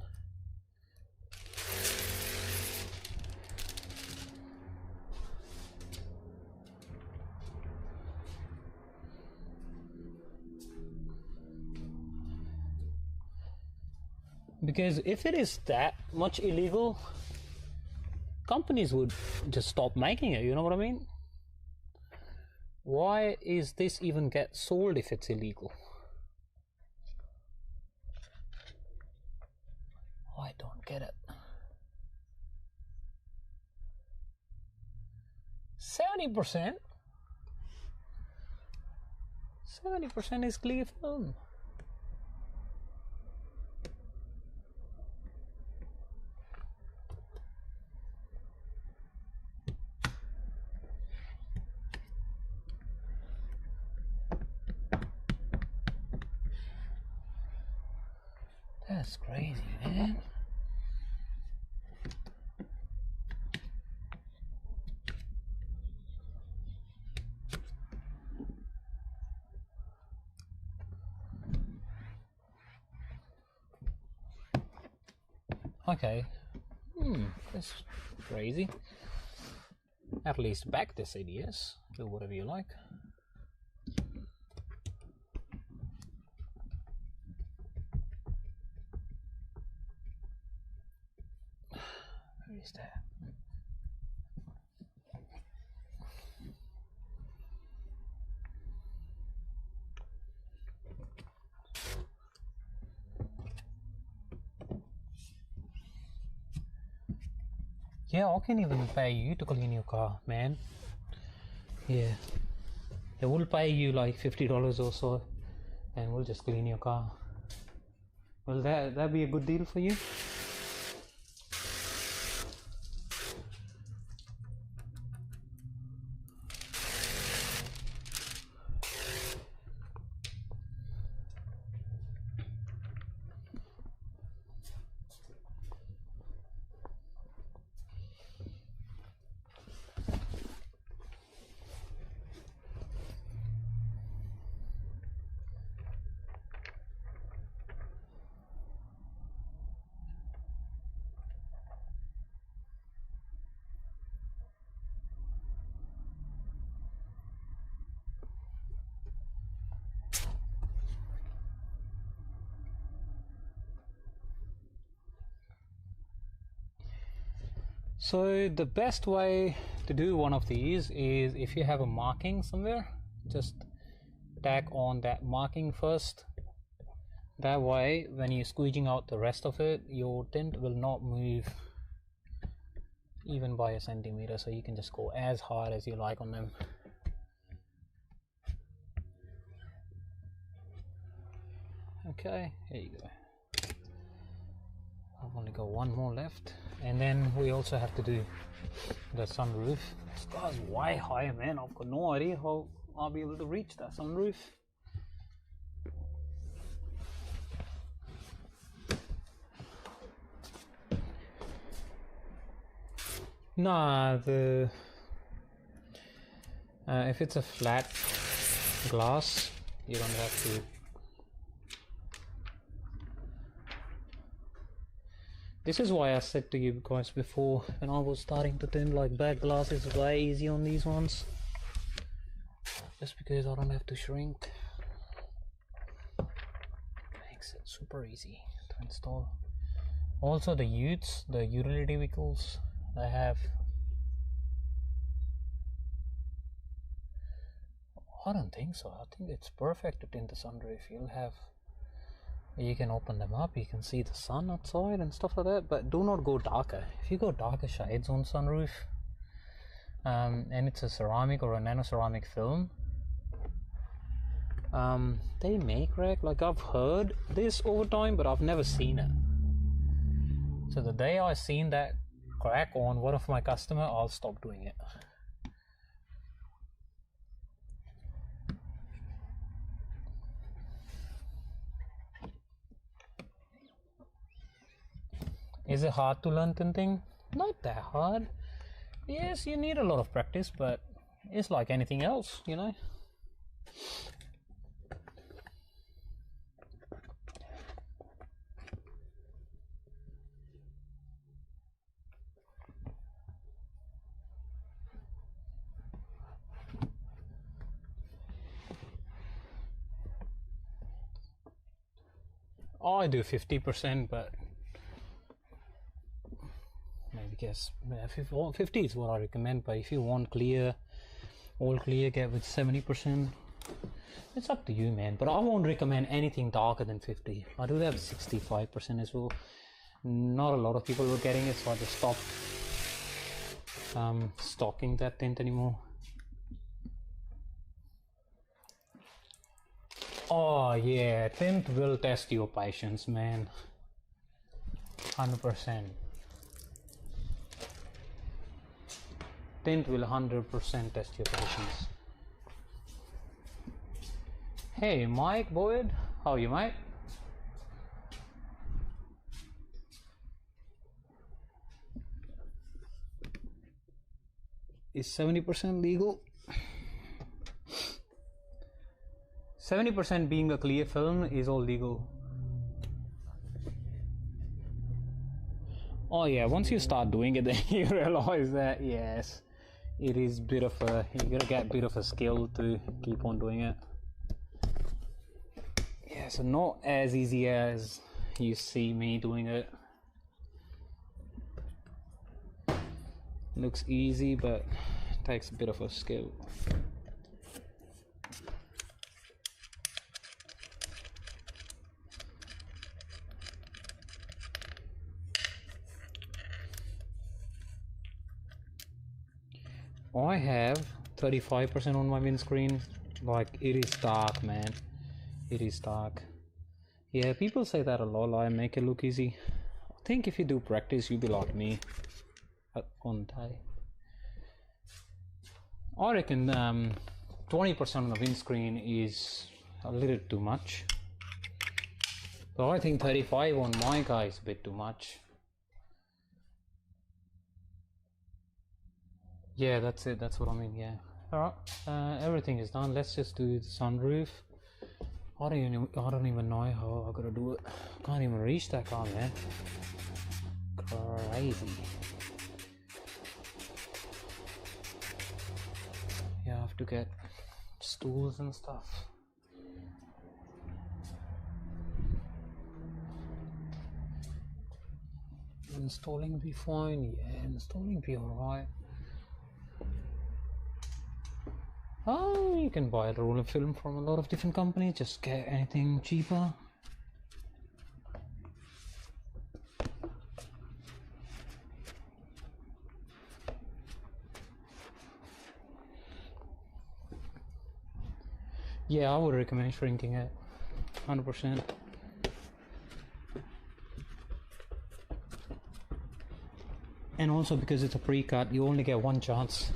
Because if it is that much illegal, companies would just stop making it, you know what I mean? Why is this even get sold if it's illegal? I don't get it. 70%? 70% is clear film. That's crazy, man. Okay. That's crazy. At least back this ADS. Do whatever you like. Where is that? Yeah, I can even pay you to clean your car, man. Yeah, they will pay you like $50 or so, and we'll just clean your car. Will that be a good deal for you? So the best way to do one of these is, if you have a marking somewhere, just tack on that marking first. That way when you're squeezing out the rest of it, your tint will not move even by a centimeter, so you can just go as hard as you like on them. Okay, here you go. I've only got one more left, and then we also have to do the sunroof. This car's way higher, man. I've got no idea how I'll be able to reach that sunroof. Nah, if it's a flat glass, you don't have to. This is why I said to you guys before, when I was starting to tint, like back glass is way easy on these ones, just because I don't have to shrink. Makes it super easy to install. Also the utes, the utility vehicles, they have, I don't think so. I think it's perfect to tint the sunroof. You'll have, you can open them up, you can see the sun outside and stuff like that, but do not go darker. If you go darker shades on sunroof, and it's a ceramic or a nano ceramic film, they may crack. Like, I've heard this over time, but I've never seen it. So the day I seen that crack on one of my customer, I'll stop doing it. Is it hard to learn tinting? Not that hard. Yes, you need a lot of practice, but it's like anything else, you know. I do 50%, but maybe guess 50 is what I recommend. But if you want clear, all clear, get with 70%. It's up to you, man. But I won't recommend anything darker than 50. I do have 65% as well. Not a lot of people were getting it, so I just stopped stocking that tint anymore. Oh yeah, tint will test your patience, man. 100%. Tint will 100% test your patience. Hey Mike Boyd, how are you, mate? Is 70% legal? 70% being a clear film is all legal. Oh yeah, once you start doing it, then you realize that yes, it is bit of a, you gotta get a bit of a skill to keep on doing it. Yeah, so not as easy as you see me doing it. Looks easy, but takes a bit of a skill. I have 35% on my windscreen. Like, it is dark, man. It is dark. Yeah, people say that a lot. I make it look easy. I think if you do practice, you'll be like me one day. I reckon 20% on the windscreen is a little too much. But I think 35 on my car is a bit too much. Yeah, that's it. That's what I mean. Yeah. All right. Everything is done. Let's just do the sunroof. I don't even know how I gotta do it. Can't even reach that car, man. Crazy. Yeah, I have to get stools and stuff. Installing be fine. Yeah, installing be alright. Oh, you can buy a roll of film from a lot of different companies. Just get anything cheaper. Yeah, I would recommend shrinking it 100%. And also because it's a pre-cut, you only get one chance.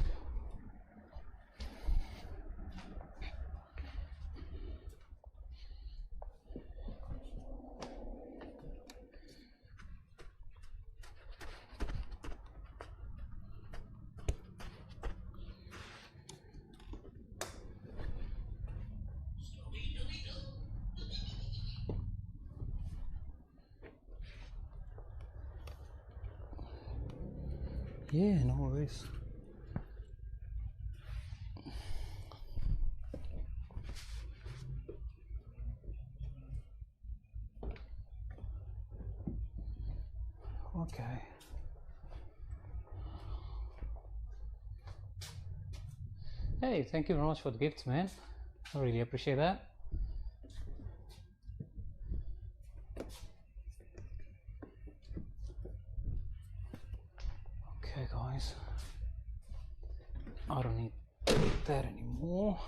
Yeah, no worries. Okay. Hey, thank you very much for the gifts, man. I really appreciate that. Okay, guys. I don't need that anymore.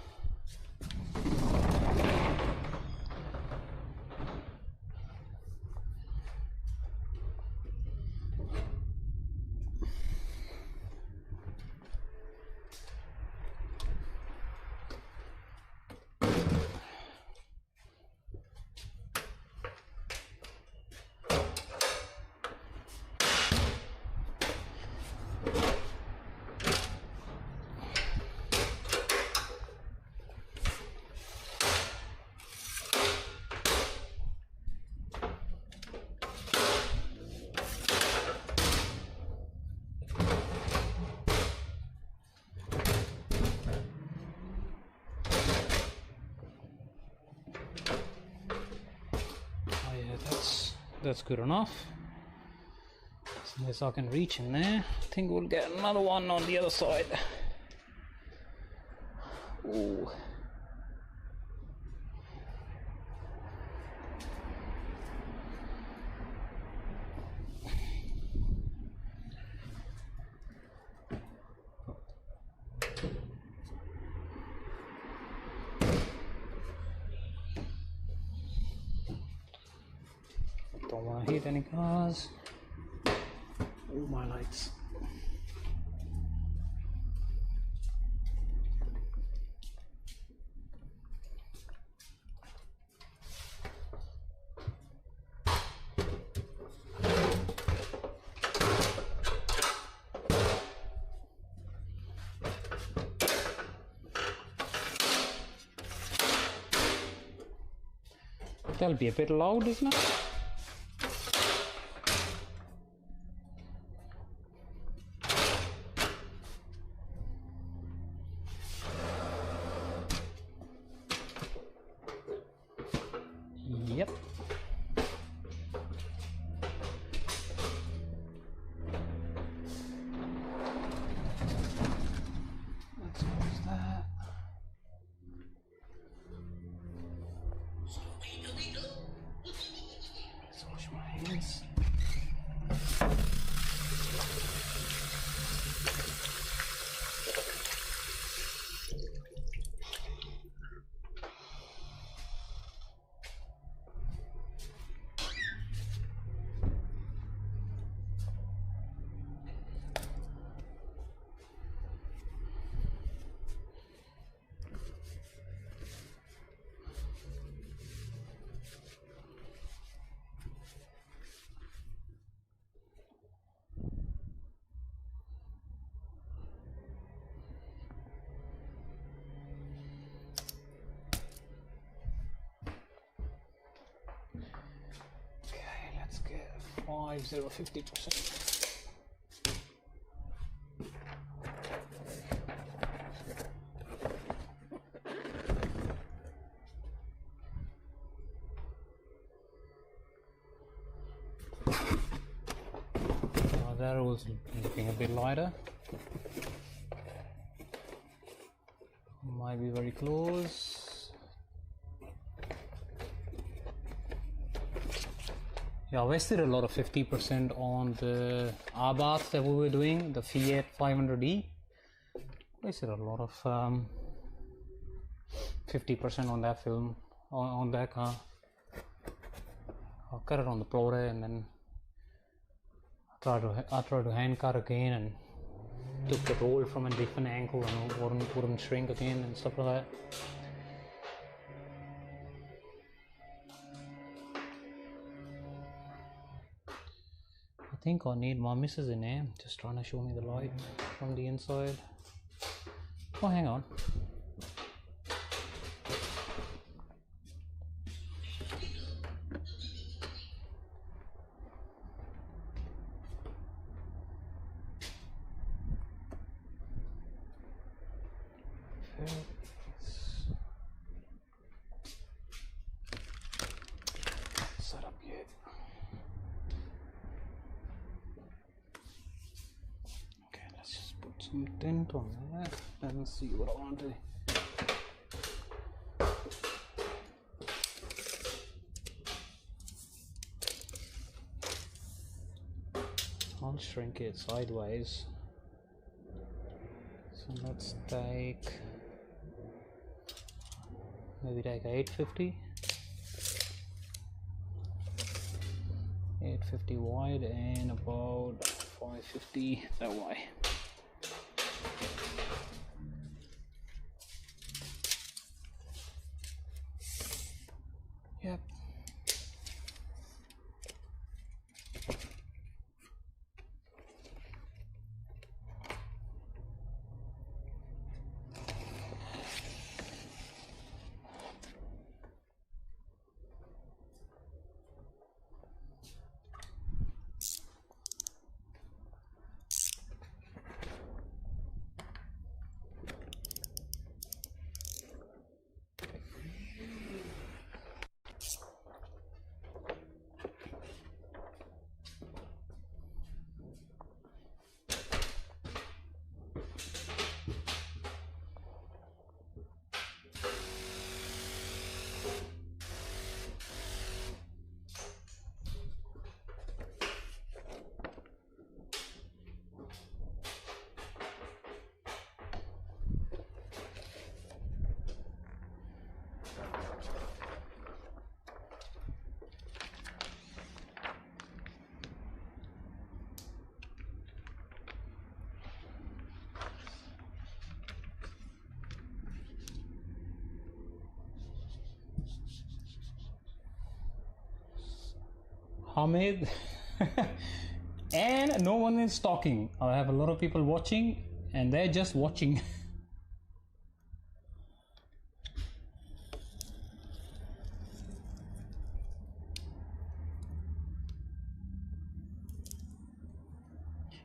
That's good enough. As I can reach in there, I think we'll get another one on the other side. Ooh. Don't want to hit any cars. All my lights. That'll be a bit loud, isn't it? Yep. 50%. That was looking a bit lighter. Might be very close. Yeah, I wasted a lot of 50% on the Abarth that we were doing, the Fiat 500e. Wasted a lot of 50% on that film, on that car. I'll cut it on the plotter and then I tried to hand cut again and took the roll from a different angle and wouldn't shrink again and stuff like that. I think I need my missus in there, just trying to show me the light from the inside. Oh, hang on. Set up yet. Okay, let's just put some tint on that and see what I want to do. I'll shrink it sideways. So let's take maybe take 850 wide and about 550 that way. Yep. Hamid and no one is talking. I have a lot of people watching and they're just watching.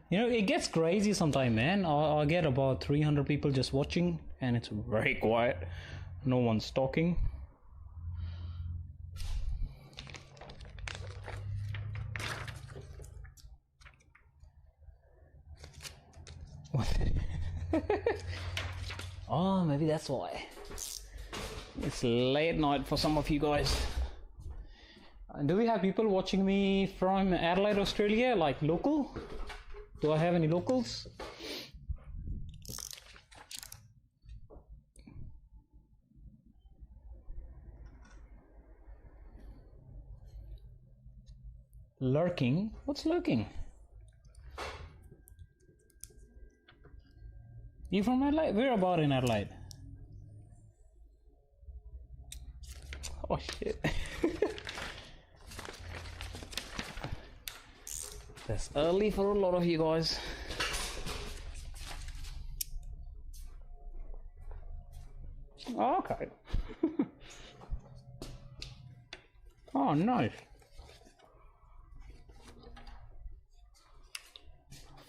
You know, it gets crazy sometimes, man. I get about 300 people just watching and it's very quiet. No one's talking. Oh, maybe that's why. It's late night for some of you guys. Do we have people watching me from Adelaide, Australia, like local? Do I have any locals? Lurking? What's lurking? You from Adelaide? Where about in Adelaide? Oh shit. That's early for a lot of you guys. Oh, okay. Oh, nice.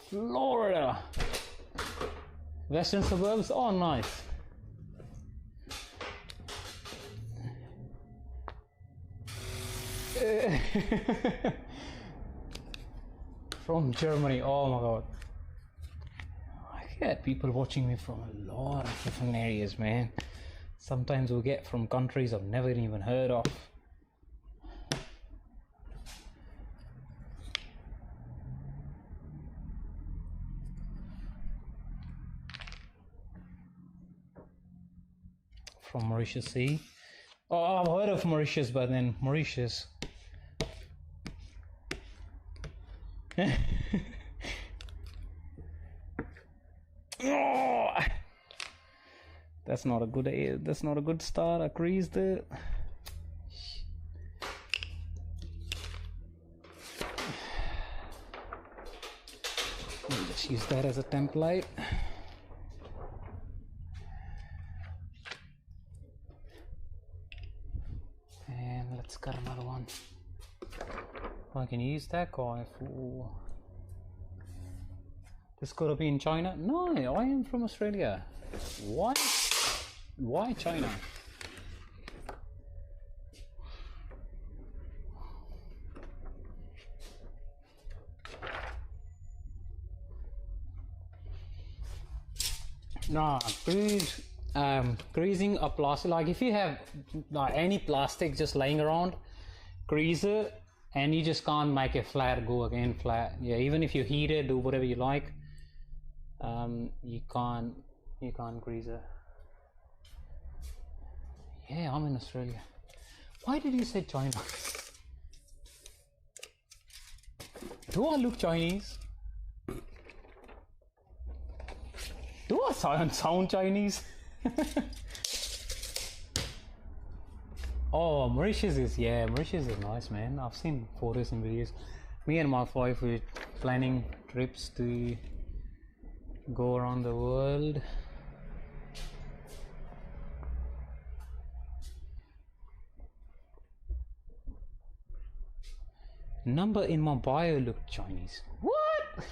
Florida. Western suburbs. Oh, nice. From Germany. Oh my god. I get people watching me from a lot of different areas, man. Sometimes we get from countries I've never even heard of. From Mauritius, see? Oh, I've heard of Mauritius, but then Mauritius. Oh, that's not a good. That's not a good start. I creased it. Let's use that as a template. And let's cut another one. I can use that guy for. This could have been China. No, I am from Australia. Why? Why China? Nah, greasing a plastic, like if you have any plastic just laying around, grease it, and you just can't make it flat, go again flat. Yeah, even if you heat it, do whatever you like, you can't grease it. Yeah, I'm in Australia. Why did you say China? Do I look Chinese? Do I sound Chinese? Oh, Mauritius is nice, man. I've seen photos and videos. Me and my wife were planning trips to go around the world. Number in my bio looked Chinese. What?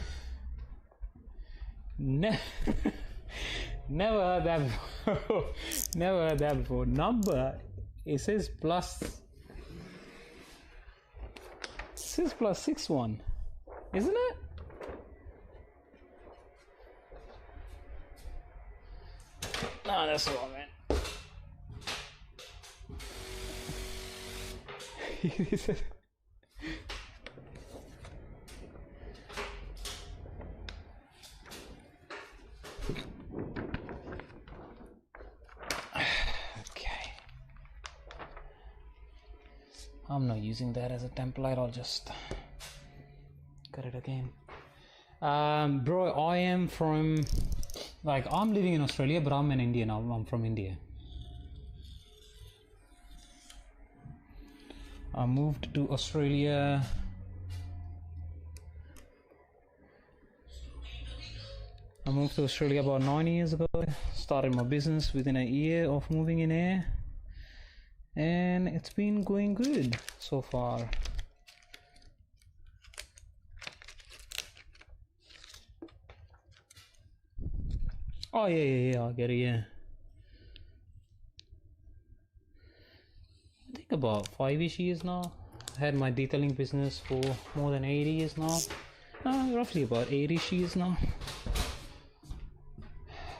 Never heard that before. Never heard that before. Number, it says plus. It says +61, isn't it? No, that's wrong, man. He said. I'm not using that as a template, I'll just cut it again. Bro, I am from, like, I'm living in Australia, but I'm an Indian. I'm from India. I moved to Australia about 9 years ago. Started my business within a year of moving in here, and it's been going good so far. Oh yeah, I get it, yeah. I think about 5-ish years now. I had my detailing business for more than 8 years now. Roughly about 8-ish years now.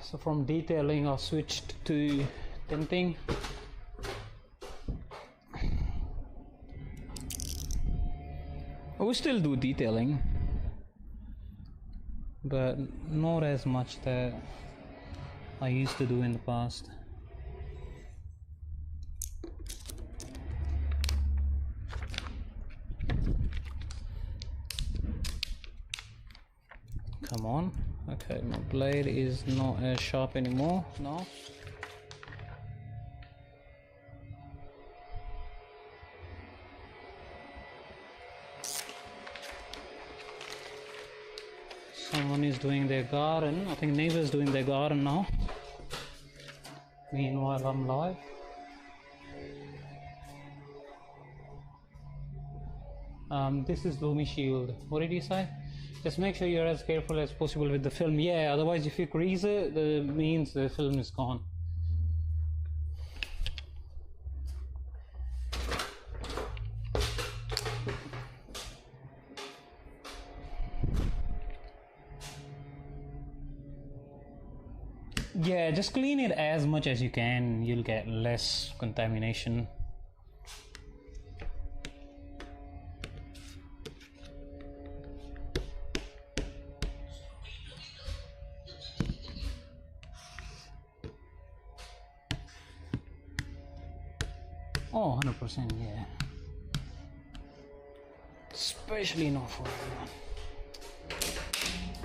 So from detailing I switched to tinting. We still do detailing, but not as much that I used to do in the past. Come on. Okay, my blade is not as sharp anymore now. Someone is doing their garden. I think neighbor's doing their garden now. Meanwhile, I'm live. This is Lumi Shield. What did you say? Just make sure you're as careful as possible with the film. Yeah, otherwise if you grease it, that means the film is gone. Yeah, just clean it as much as you can. You'll get less contamination. Oh, 100%, yeah. Especially not for everyone.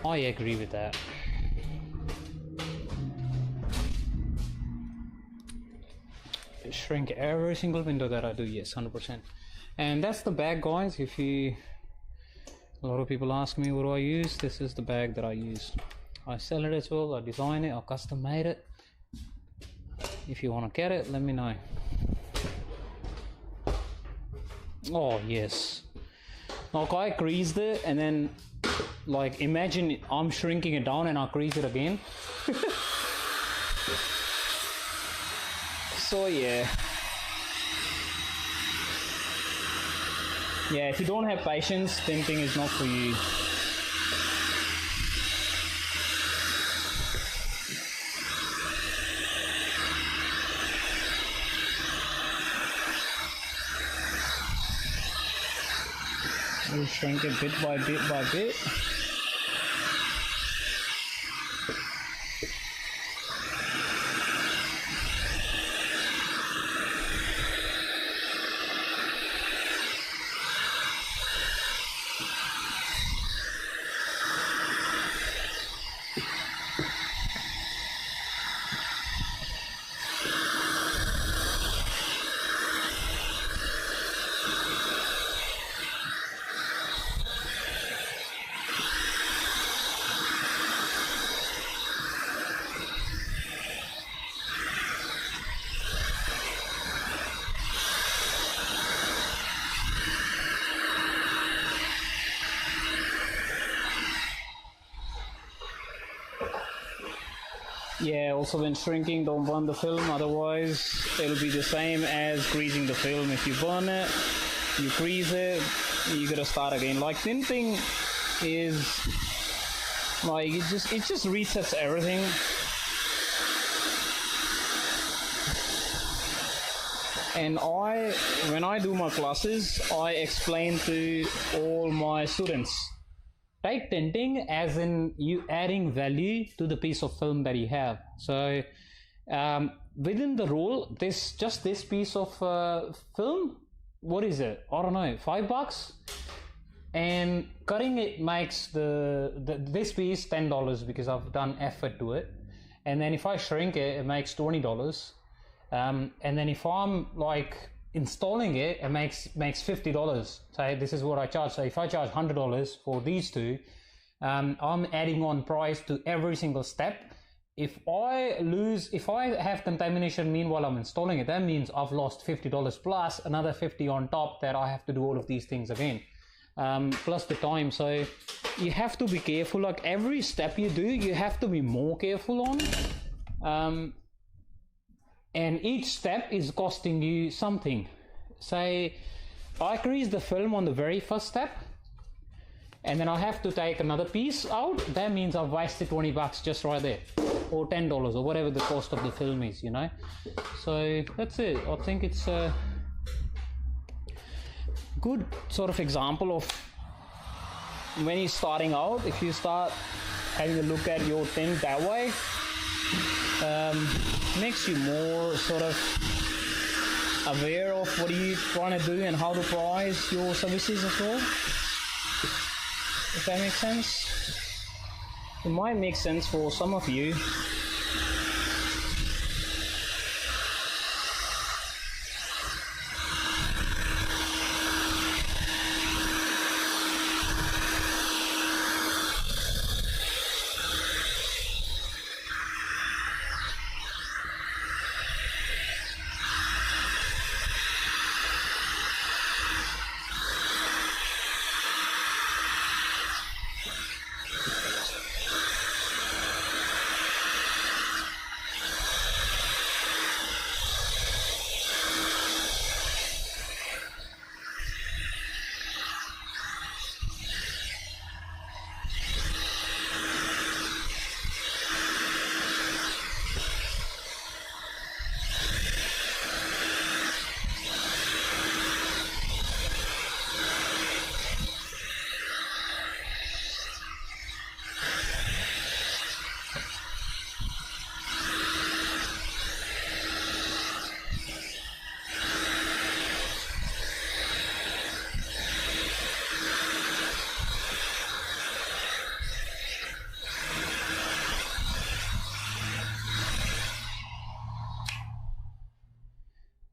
I agree with that. Shrink every single window that I do, yes, 100%. And that's the bag, guys. If you, a lot of people ask me what do I use, this is the bag that I use. I sell it as well, I design it, I custom made it. If you want to get it, let me know. Oh yes, like I greased it and then like imagine I'm shrinking it down and I grease it again. So yeah, if you don't have patience, tinting is not for you. We'll shrink it bit by bit by bit. Yeah, also when shrinking, don't burn the film, otherwise it'll be the same as greasing the film. If you burn it, you grease it, you gotta start again. Like tinting is like it just resets everything. And when I do my classes, I explain to all my students, take tinting as in you adding value to the piece of film that you have. So within the rule, this piece of film, what is it? I don't know, $5, and cutting it makes this piece $10 because I've done effort to it. And then if I shrink it, it makes $20. And then if I'm like installing it, it makes $50. So this is what I charge. So if I charge $100 for these two, I'm adding on price to every single step. If I have contamination meanwhile I'm installing it, that means I've lost $50 plus another $50 on top that I have to do all of these things again, plus the time. So you have to be careful. Like every step you do, you have to be more careful on. And each step is costing you something. Say I grease the film on the very first step and then I have to take another piece out, that means I've wasted $20 just right there, or $10 or whatever the cost of the film is, you know. So that's it. I think it's a good sort of example of when you're starting out. If you start having a look at your tint that way, makes you more sort of aware of what you're trying to do and how to price your services as well, if that makes sense. It might make sense for some of you.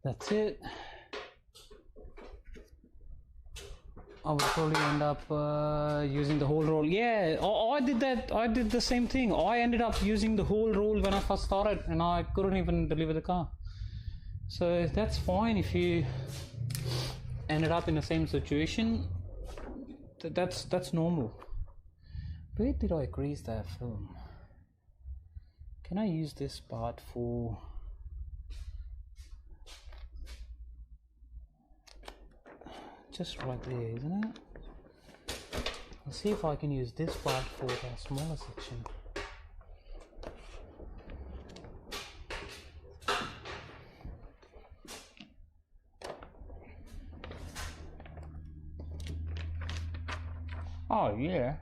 That's it. I would probably end up using the whole roll. Yeah, I did that. I did the same thing. I ended up using the whole roll when I first started, and I couldn't even deliver the car. So that's fine if you ended up in the same situation. That's normal. Where did I grease that film? Can I use this part for... just right there, isn't it? Let's see if I can use this part for the smaller section. Oh yeah.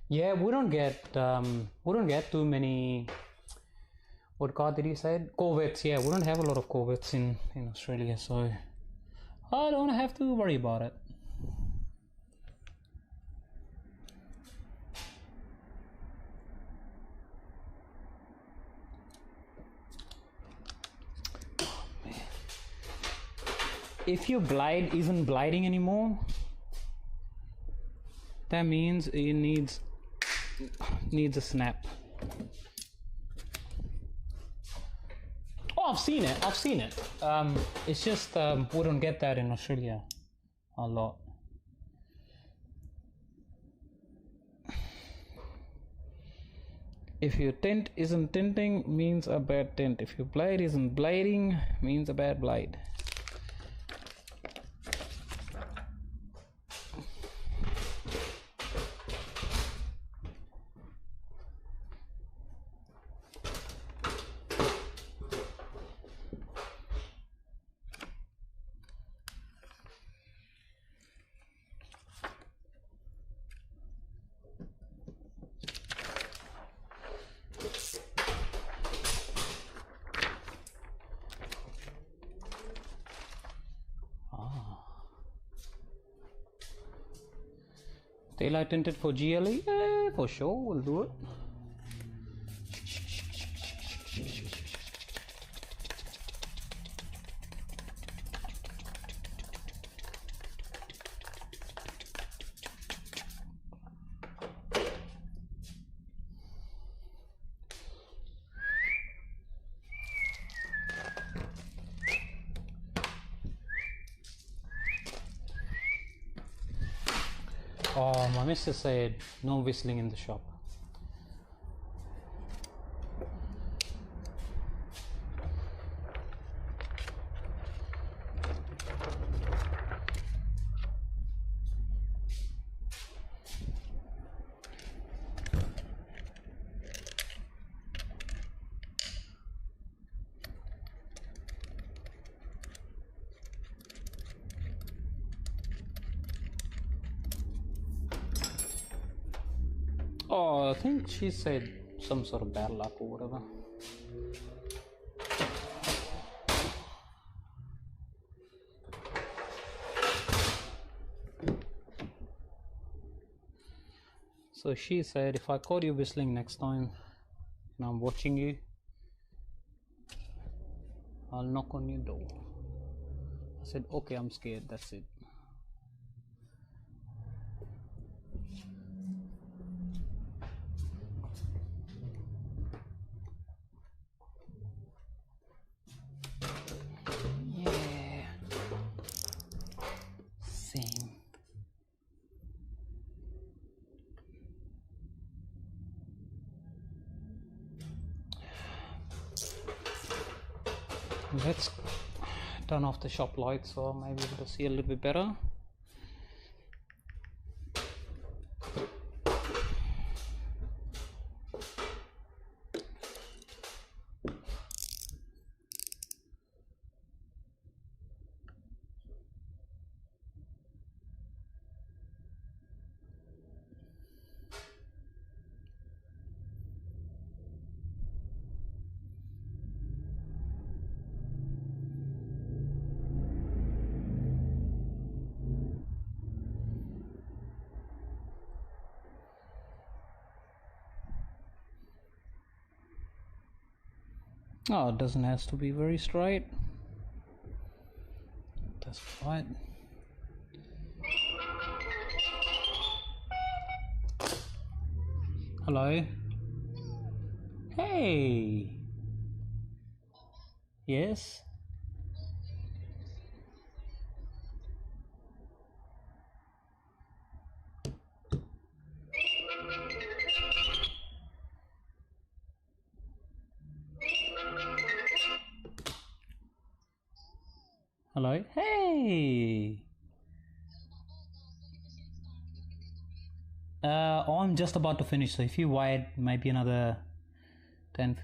Yeah, we don't get too many. What car did you say? Corvettes. Yeah, we don't have a lot of Corvettes in Australia, so I don't have to worry about it. If your blade isn't blading anymore, that means it needs a snap. Oh, I've seen it. It's just we don't get that in Australia a lot. If your tint isn't tinting, means a bad tint. If your blade isn't blading, means a bad blade. Daylight tinted for GLE? Yeah, for sure, we'll do it. Oh, my missus said no whistling in the shop. Oh, I think she said some sort of bad luck or whatever. So she said, if I caught you whistling next time and I'm watching you, I'll knock on your door. I said, okay, I'm scared, that's it. Let's turn off the shop light so I might be able to see a little bit better. Oh, it doesn't have to be very straight. That's fine. Hello. Hey. Yes. Hello. Hey. I'm just about to finish, so if you wait maybe another 10.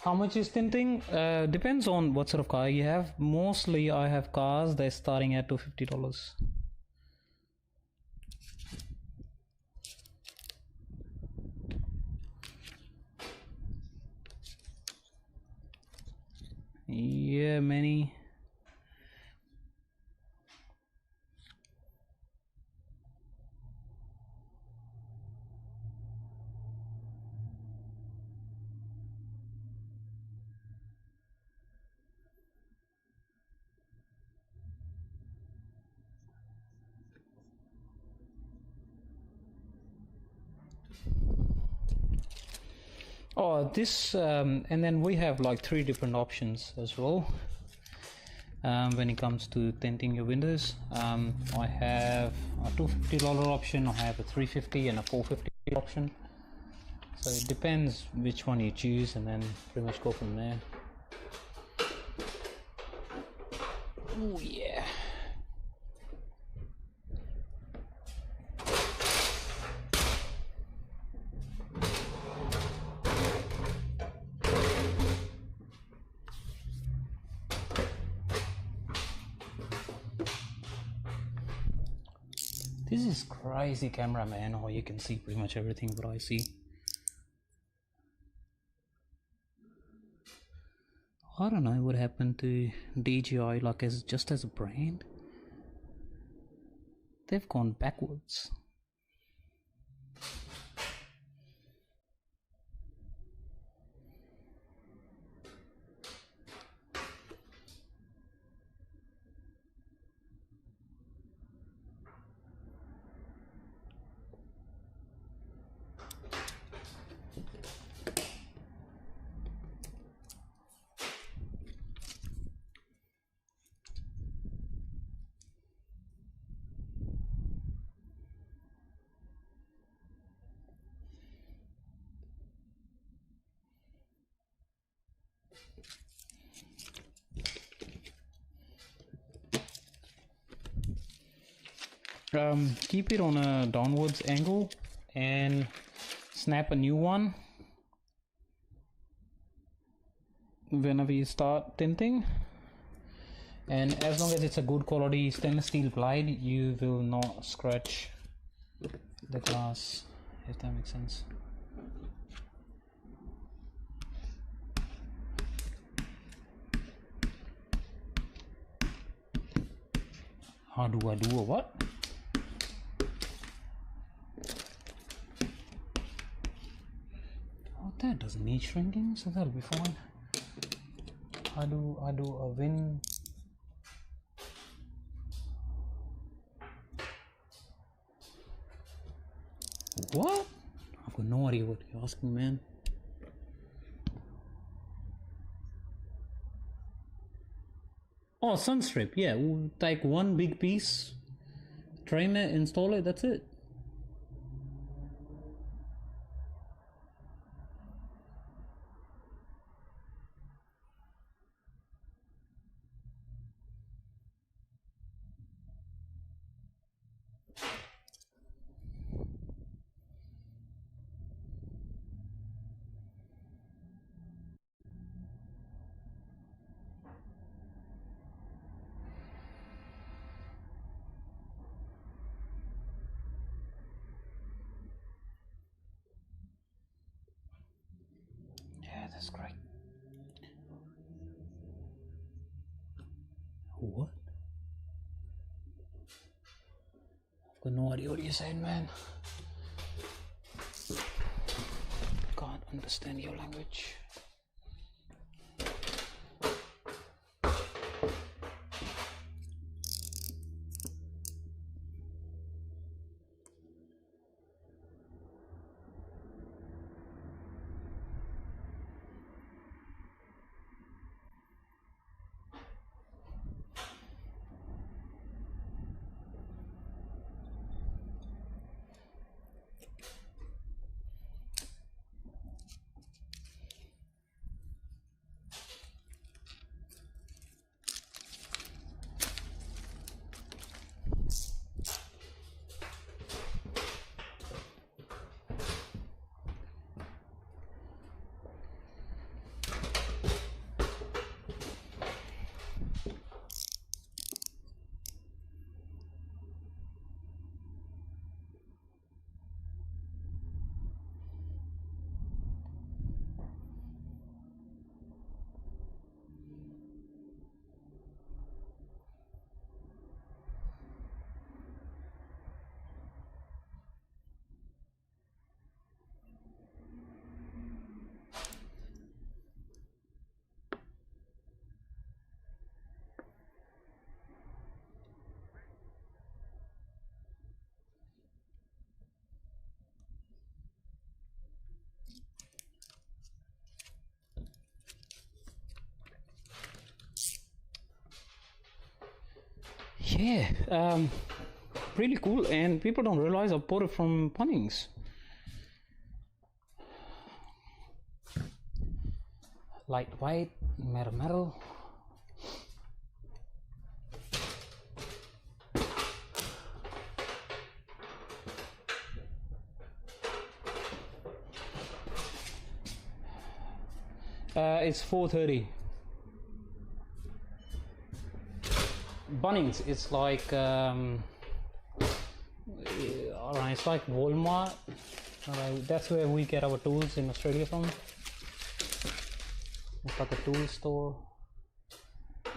How much is tinting? Depends on what sort of car you have. Mostly I have cars they're starting at $250. Yeah, many. Oh, this and then we have like 3 different options as well. When it comes to tinting your windows, I have a $250 option, I have a $350 and a $450 option. So it depends which one you choose, and then pretty much go from there. Oh yeah. This is crazy camera, man. Oh, you can see pretty much everything what I see. I don't know what happened to DJI, like just as a brand. They've gone backwards. Keep it on a downwards angle and snap a new one whenever you start tinting, and as long as it's a good quality stainless steel blade, you will not scratch the glass, if that makes sense. How do I do a what? Oh, that doesn't need shrinking, so that'll be fine. I do a win. What? I've got no idea what you're asking, man. Oh, sunstrip, yeah, we'll take one big piece, trim it, install it, that's it. Yeah, that's great. What? got no idea what you're saying, man. Can't understand your language. Yeah, really cool, and people don't realize I bought it from Bunnings. Lightweight, metal. It's $4.30. Bunnings, it's like it's like Walmart. That's where we get our tools in Australia from. It's like a tool store. Yeah,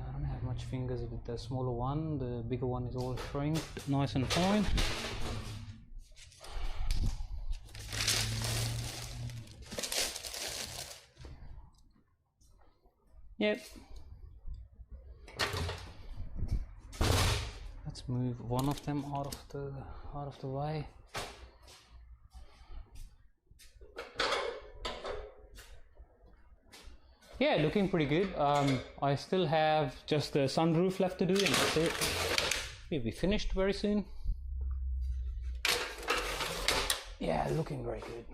I don't have much fingers with the smaller one. The bigger one is all shrinked, nice and fine. Yep. Let's move one of them out of the way. Yeah, looking pretty good. I still have just the sunroof left to do, and that's it. We'll be finished very soon. Yeah, looking very good.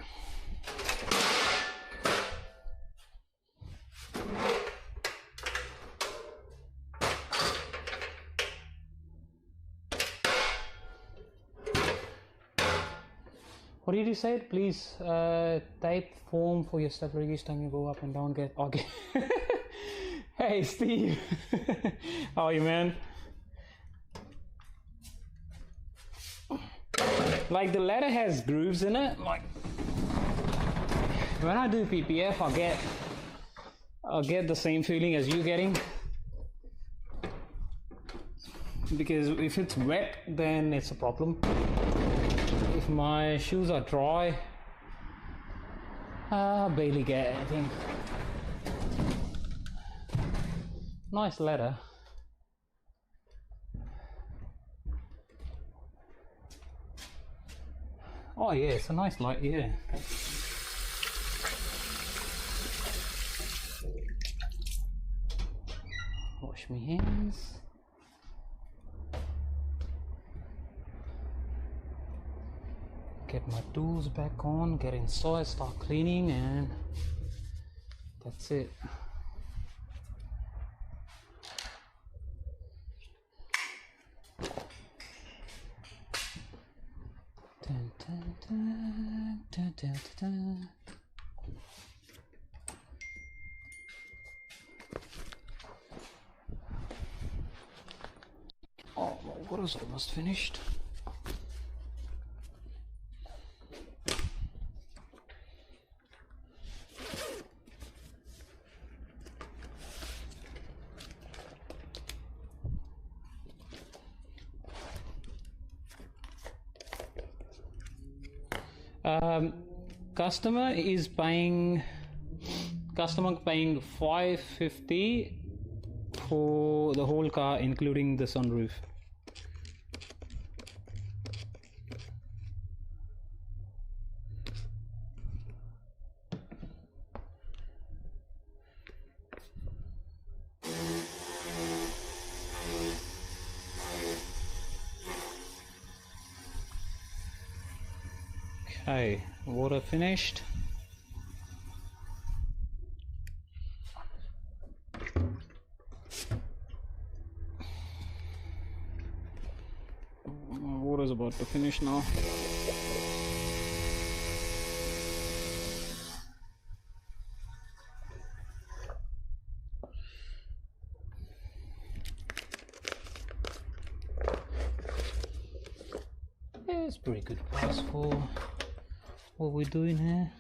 What did you say? Please type form for your step each time you go up and down. Get okay. Hey Steve, how are you, man? Like the ladder has grooves in it. Like when I do PPF, I'll get the same feeling as you getting. Because if it's wet, then it's a problem. If my shoes are dry, I barely get anything. Nice leather. Oh yeah, it's a nice light, yeah. Wash my hands. Get my tools back on, get inside, start cleaning, and that's it. Dun, dun, dun, dun, dun, dun. Oh, my water's almost finished. Customer paying $550 for the whole car, including the sunroof. Okay, water finished. Water's about to finish now. Yeah, it's pretty good price for what we're doing here.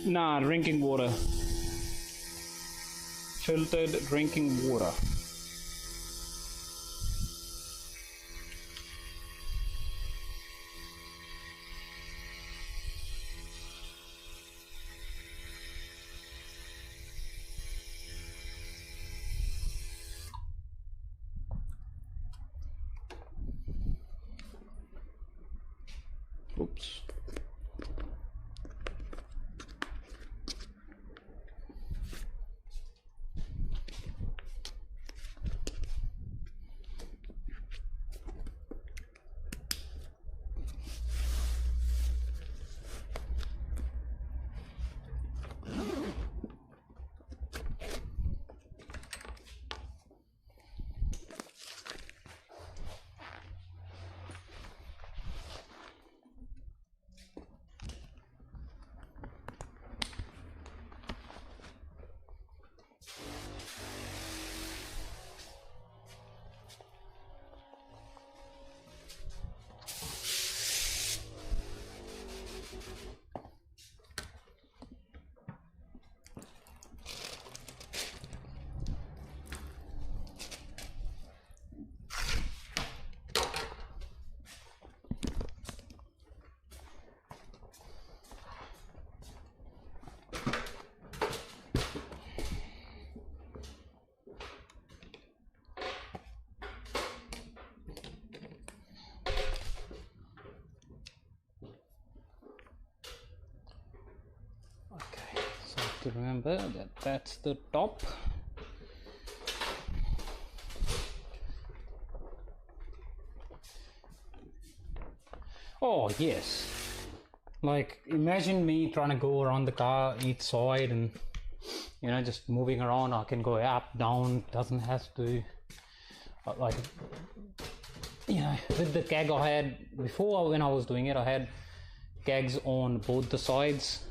Nah, drinking water. Filtered drinking water. Oops. To remember that that's the top. Oh yes, like imagine me trying to go around the car each side and just moving around. I can go up, down, doesn't have to like with the keg I had before. When I was doing it, I had kegs on both the sides,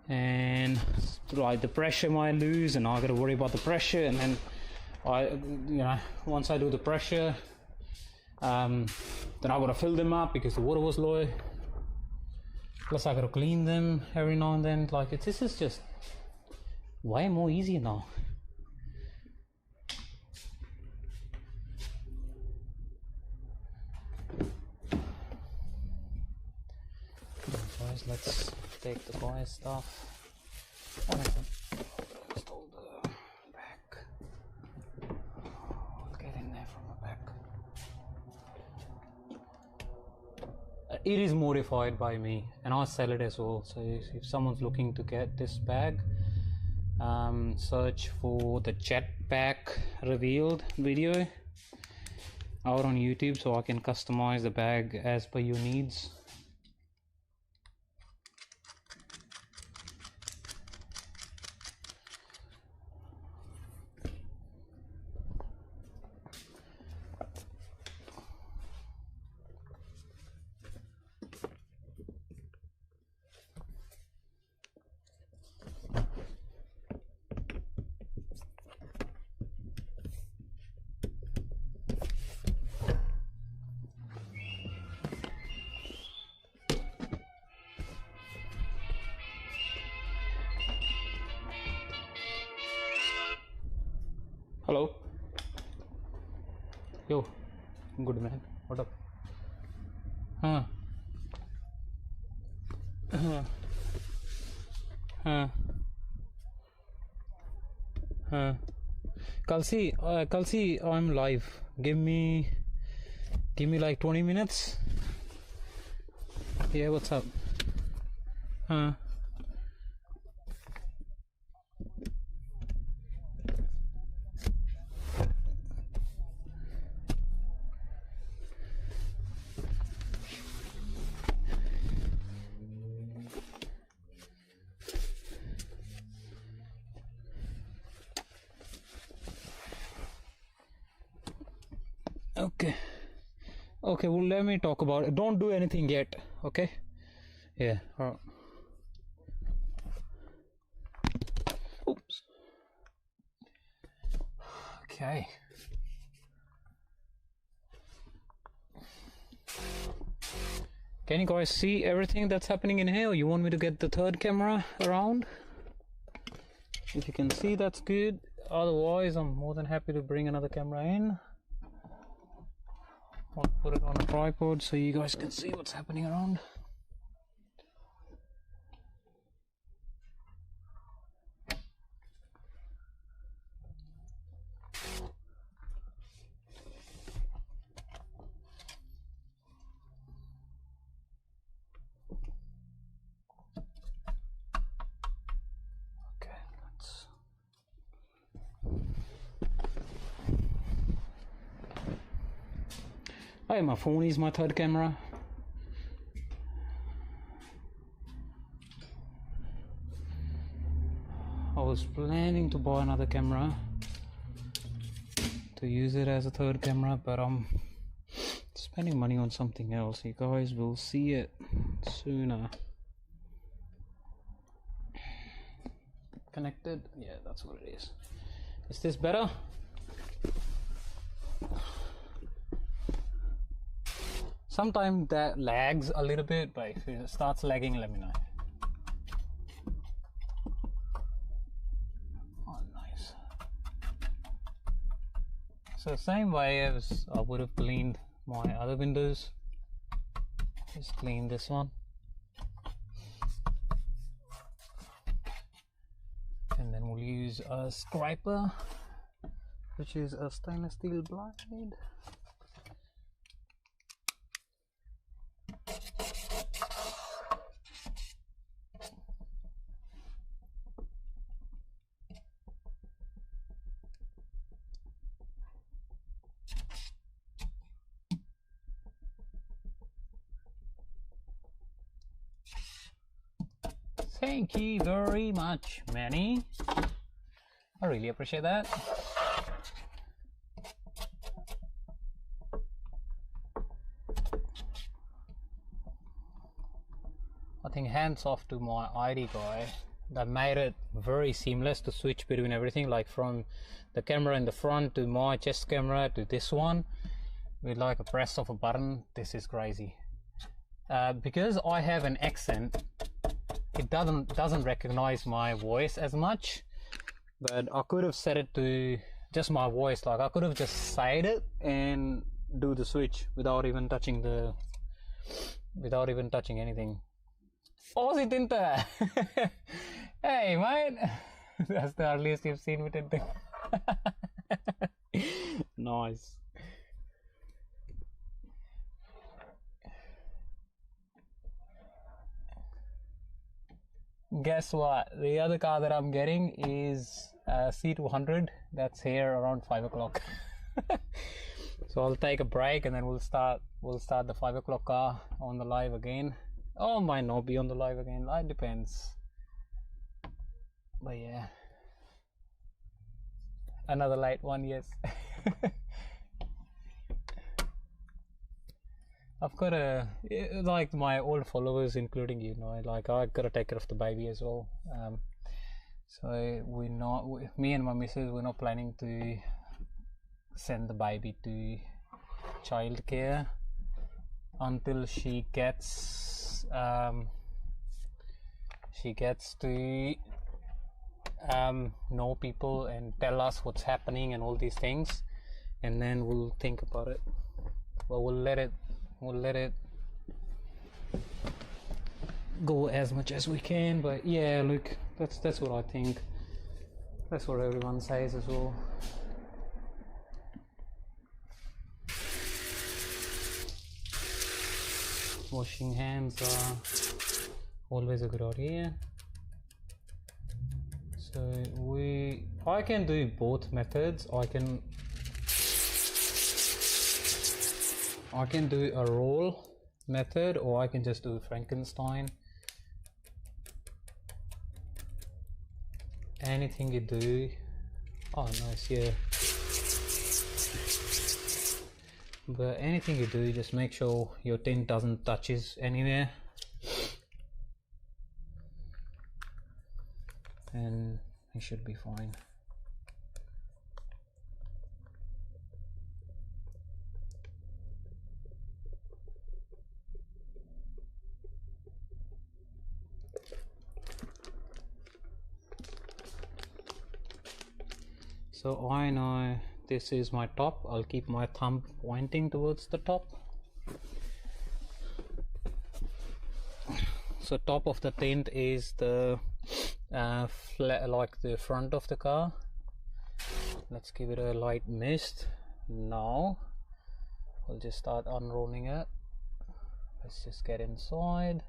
and like the pressure might lose and I gotta worry about the pressure, and then once I do the pressure, then I gotta fill them up because the water was low, plus I gotta clean them every now and then. Like this is just way more easy now. Guys, let's take the guy's stuff. Install the back. I'll get in there from the back. it is modified by me, and I sell it as well. So if someone's looking to get this bag, search for the jetpack revealed video out on YouTube, so I can customize the bag as per your needs. Hello. Yo, good man. What up? Kalsi, I'm live. Give me like 20 minutes. Yeah, what's up? Okay, well, let me talk about it. Don't do anything yet, okay? Yeah. Oops. Okay. Can you guys see everything that's happening in here? You want me to get the third camera around? If you can see, that's good. Otherwise, I'm more than happy to bring another camera in. I'll put it on a tripod so you guys can see what's happening around. Hey, my phone is my third camera. I was planning to buy another camera to use it as a third camera, but I'm spending money on something else. You guys will see it sooner. Connected? Yeah, that's what it is. Is this better? Sometimes that lags a little bit, but if it starts lagging, let me know. Oh, nice. So same way as I would have cleaned my other windows, just clean this one. And then we'll use a scraper, which is a stainless steel blade. Thank you very much, Manny. I really appreciate that. I think hands off to my ID guy that made it very seamless to switch between everything, like from the camera in the front to my chest camera to this one with like a press of a button. This is crazy. Because I have an accent, it doesn't recognize my voice as much, but I could have set it to just my voice. Like I could have just said it and do the switch without even touching anything. Aussie Tinter! Hey mate, that's the earliest you've seen me tinting. Nice. guess what? The other car that I'm getting is C200. That's here around 5 o'clock. So I'll take a break and then we'll start the 5 o'clock car on the live again. Or might not be on the live again. It depends. But yeah, another late one, yes. I've got like my old followers, including you know, like I gotta take care of the baby as well. So me and my missus, we're not planning to send the baby to childcare until she gets to know people and tell us what's happening and all these things, and then we'll think about it. But we'll let it go as much as we can. But yeah, look, that's what I think. That's what everyone says as well. Washing hands are always a good idea. So I can do both methods. I can do a roll method, or I can just do Frankenstein. Anything you do. Oh nice, yeah. But anything you do, just make sure your tint doesn't touches anywhere, and it should be fine. So I know this is my top. I'll keep my thumb pointing towards the top. So top of the tint is the like the front of the car. Let's give it a light mist. Now we'll just start unrolling it. Let's just get inside.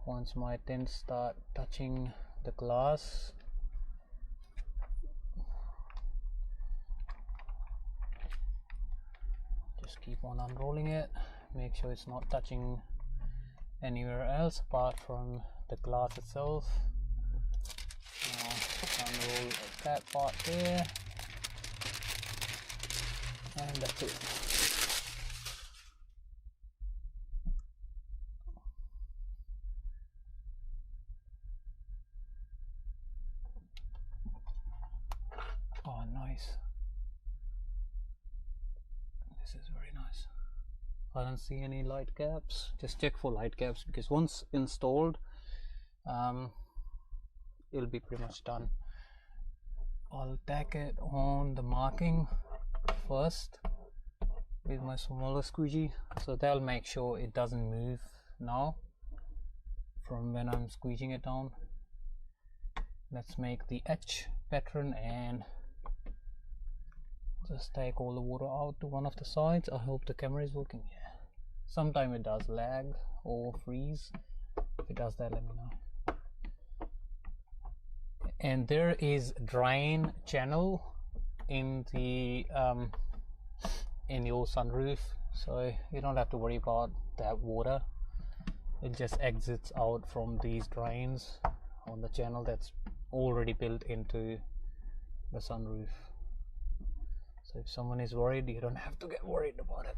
Once my tints start touching the glass, just keep on unrolling it. Make sure it's not touching anywhere else apart from the glass itself. Now unroll that part there, and that's it. Oh nice. This is very nice. I don't see any light gaps. Just check for light gaps, because once installed, it'll be pretty much done. I'll tack it on the marking first with my smaller squeegee, so that'll make sure it doesn't move now from when I'm squeegeeing it down. Let's make the etch pattern and just take all the water out to one of the sides. I hope the camera is working. Yeah. Sometimes it does lag or freeze. If it does that, let me know. And there is drain channel in the in your sunroof, so you don't have to worry about that water. It just exits out from these drains on the channel that's already built into the sunroof. So if someone is worried, you don't have to get worried about it.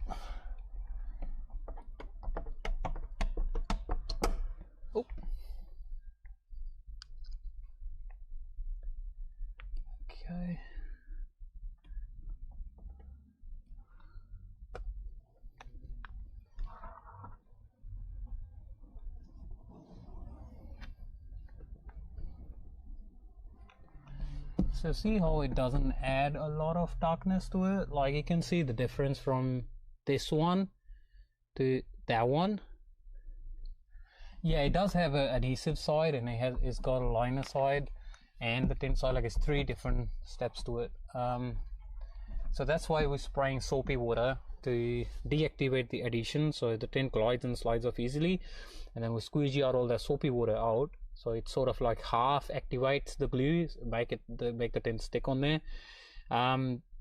Oh. Okay. So see how it doesn't add a lot of darkness to it? Like you can see the difference from this one to that one. Yeah, it does have an adhesive side, and it's got a liner side and the tint side. Like it's 3 different steps to it. So that's why we're spraying soapy water to deactivate the adhesion, so the tint glides and slides off easily, and then we squeegee out all that soapy water out, so it sort of like half activates the glue, make the tint stick on there.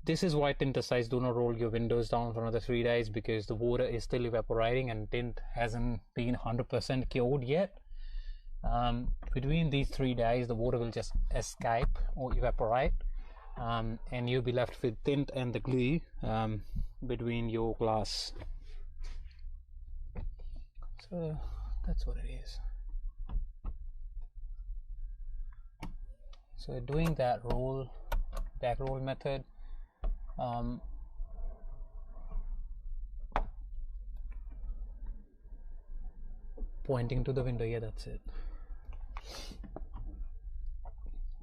This is why Tint says do not roll your windows down for another 3 days, because the water is still evaporating and tint hasn't been 100% cured yet. Between these 3 days the water will just escape or evaporate, and you'll be left with tint and the glue between your glass. So that's what it is. So doing that back roll method, pointing to the window, yeah, that's it.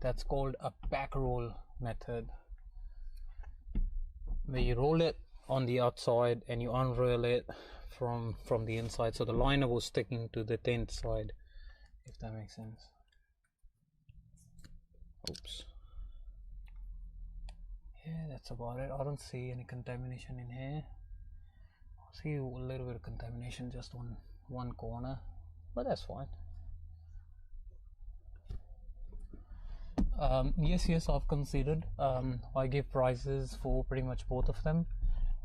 That's called a back roll method, where you roll it on the outside and you unroll it from the inside, so the liner was sticking to the tint side, if that makes sense. Oops. Yeah, that's about it. I don't see any contamination in here. I see a little bit of contamination just on one corner, but that's fine. Yes, I've considered. I give prices for pretty much both of them.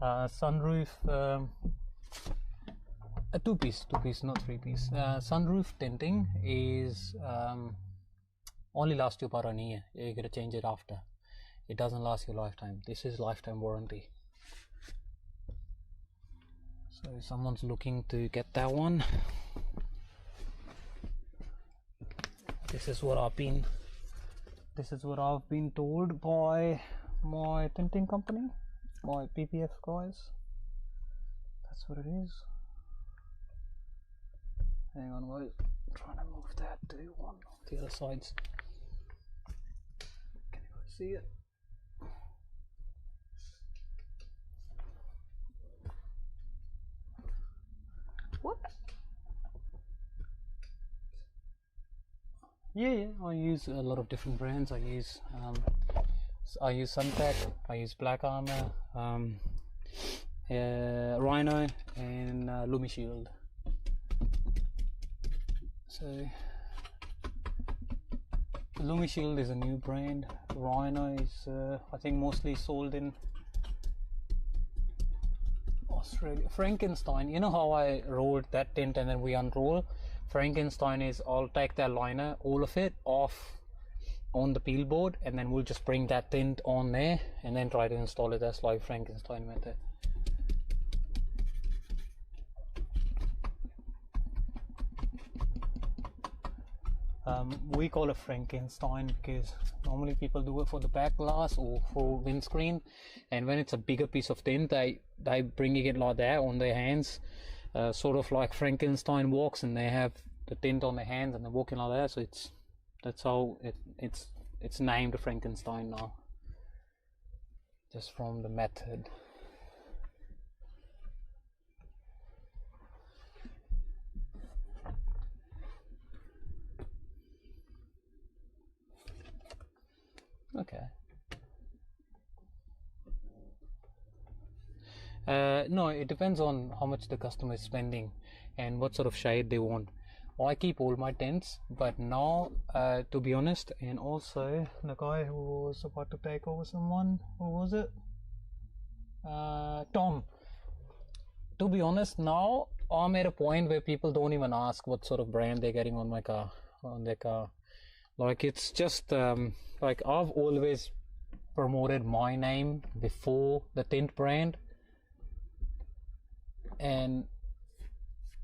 Sunroof, a two-piece, not three-piece. Sunroof tinting is only lasts you about a year. You gotta change it after. It doesn't last your lifetime. This is lifetime warranty. So if someone's looking to get that one, this is what I've been told by my tinting company, my PPF guys. That's what it is. Hang on, I'm trying to move that to one of the other sides. Can you guys see it? What? Yeah, I use a lot of different brands. I use Suntech, I use Black Armor, Rhino, and LumiShield. So LumiShield is a new brand. Rhino is I think mostly sold in Australia. Frankenstein, you know how I rolled that tint and then we unroll? Frankenstein is I'll take that liner, all of it, off on the peel board, and then we'll just bring that tint on there and then try to install it as like Frankenstein method. We call it Frankenstein because normally people do it for the back glass or for windscreen, and when it's a bigger piece of tint they bring it like that on their hands, sort of like Frankenstein walks, and they have the tint on their hands and they're walking like that. So that's how it's named Frankenstein now, just from the method. Okay. No, it depends on how much the customer is spending and what sort of shade they want. I keep all my tints, but now, to be honest, and also the guy who was about to take over someone, who was it? Tom. To be honest, now I'm at a point where people don't even ask what sort of brand they're getting on their car. Like, it's just like I've always promoted my name before the tint brand, and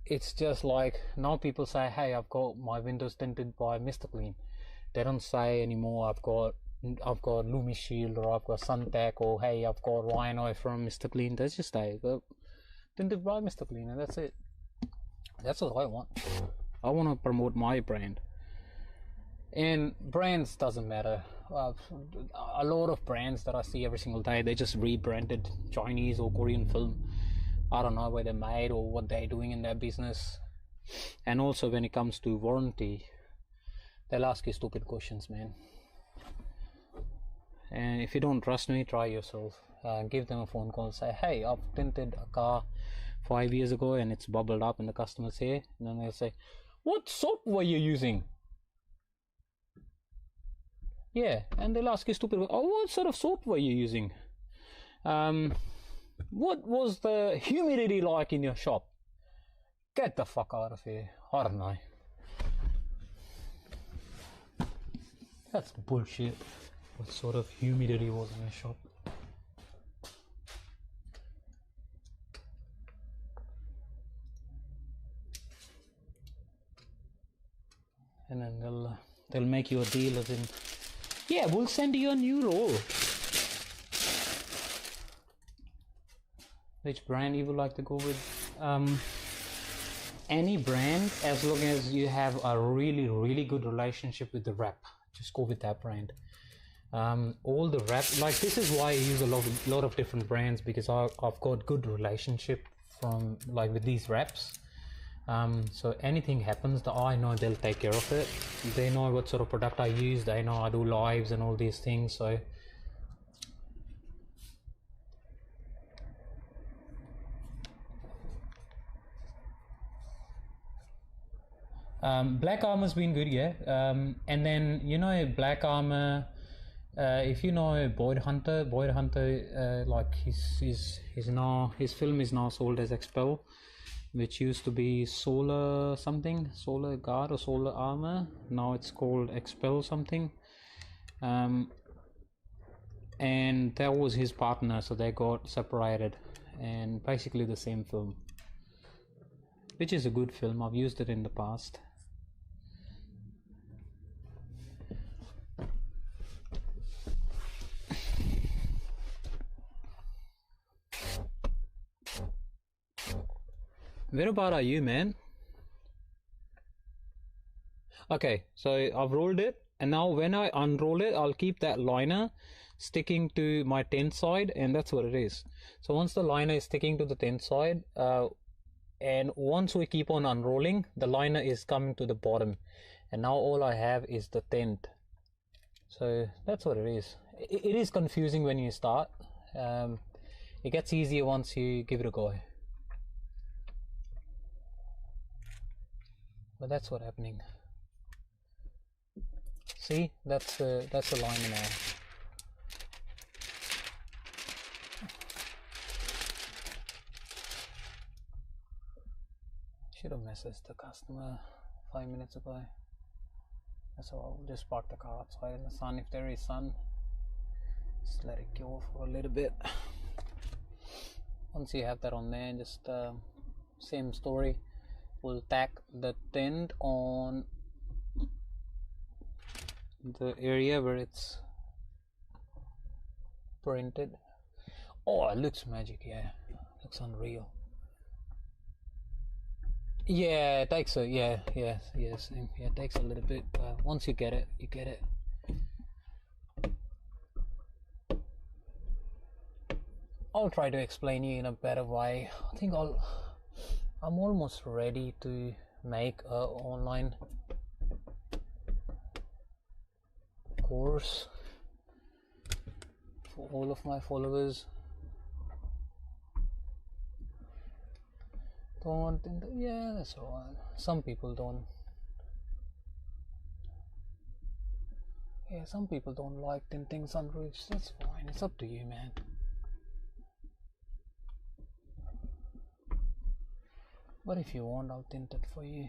it's just like now people say, hey, I've got my windows tinted by Mr Clean. They don't say anymore I've got LumiShield or I've got Suntech, or hey, I've got Rhino from Mr Clean. They just say tinted by Mr Clean, and that's it. That's what I want. I want to promote my brand. And brands doesn't matter. A lot of brands that I see every single day, they just rebranded Chinese or Korean film. I don't know where they're made or what they're doing in their business. And also when it comes to warranty, they'll ask you stupid questions, man. And if you don't trust me, try yourself. Give them a phone call, say, hey, I've tinted a car 5 years ago and it's bubbled up in the customer's hair. And then they'll say, what soap were you using? Yeah, and they'll ask you stupid, oh, what sort of soap were you using? What was the humidity like in your shop? Get the fuck out of here. I don't know. That's bullshit. What sort of humidity was in your shop? And then they'll make you a deal as in, yeah, we'll send you a new roll. Which brand you would like to go with? Any brand, as long as you have a really good relationship with the rep, just go with that brand. All the rep, like this is why I use a lot of different brands, because I've got good relationship from like with these reps. So anything happens, I know they'll take care of it. They know what sort of product I use, they know I do lives and all these things. So Black Armor's been good, yeah. And then, you know, Black Armor, if you know Boyd Hunter, like his film is now sold as Expel, which used to be Solar something, Solar Guard or Solar Armor. Now it's called Expel something. And that was his partner, so they got separated, and basically the same film, which is a good film. I've used it in the past. Where about are you, man? Okay, so I've rolled it, and now when I unroll it, I'll keep that liner sticking to my tent side, and that's what it is. So once the liner is sticking to the tent side, and once we keep on unrolling, the liner is coming to the bottom, and now all I have is the tent. So that's what it is. It is confusing when you start. It gets easier once you give it a go. But that's what's happening. See, that's the liner now. Should have messaged the customer 5 minutes ago. So I'll just park the car outside in the sun if there is sun. Just let it go for a little bit. Once you have that on there, just same story. We'll tack the tent on the area where it's printed. Oh, it looks magic, yeah. Looks unreal. Yeah, it takes a it takes a little bit, but once you get it, you get it. I'll try to explain you in a better way. I think I'm almost ready to make a online course for all of my followers. Yeah, that's alright. Some people don't. Yeah, some people don't like tinting sunroofs. That's fine. It's up to you, man. But if you want, I'll tint it for you.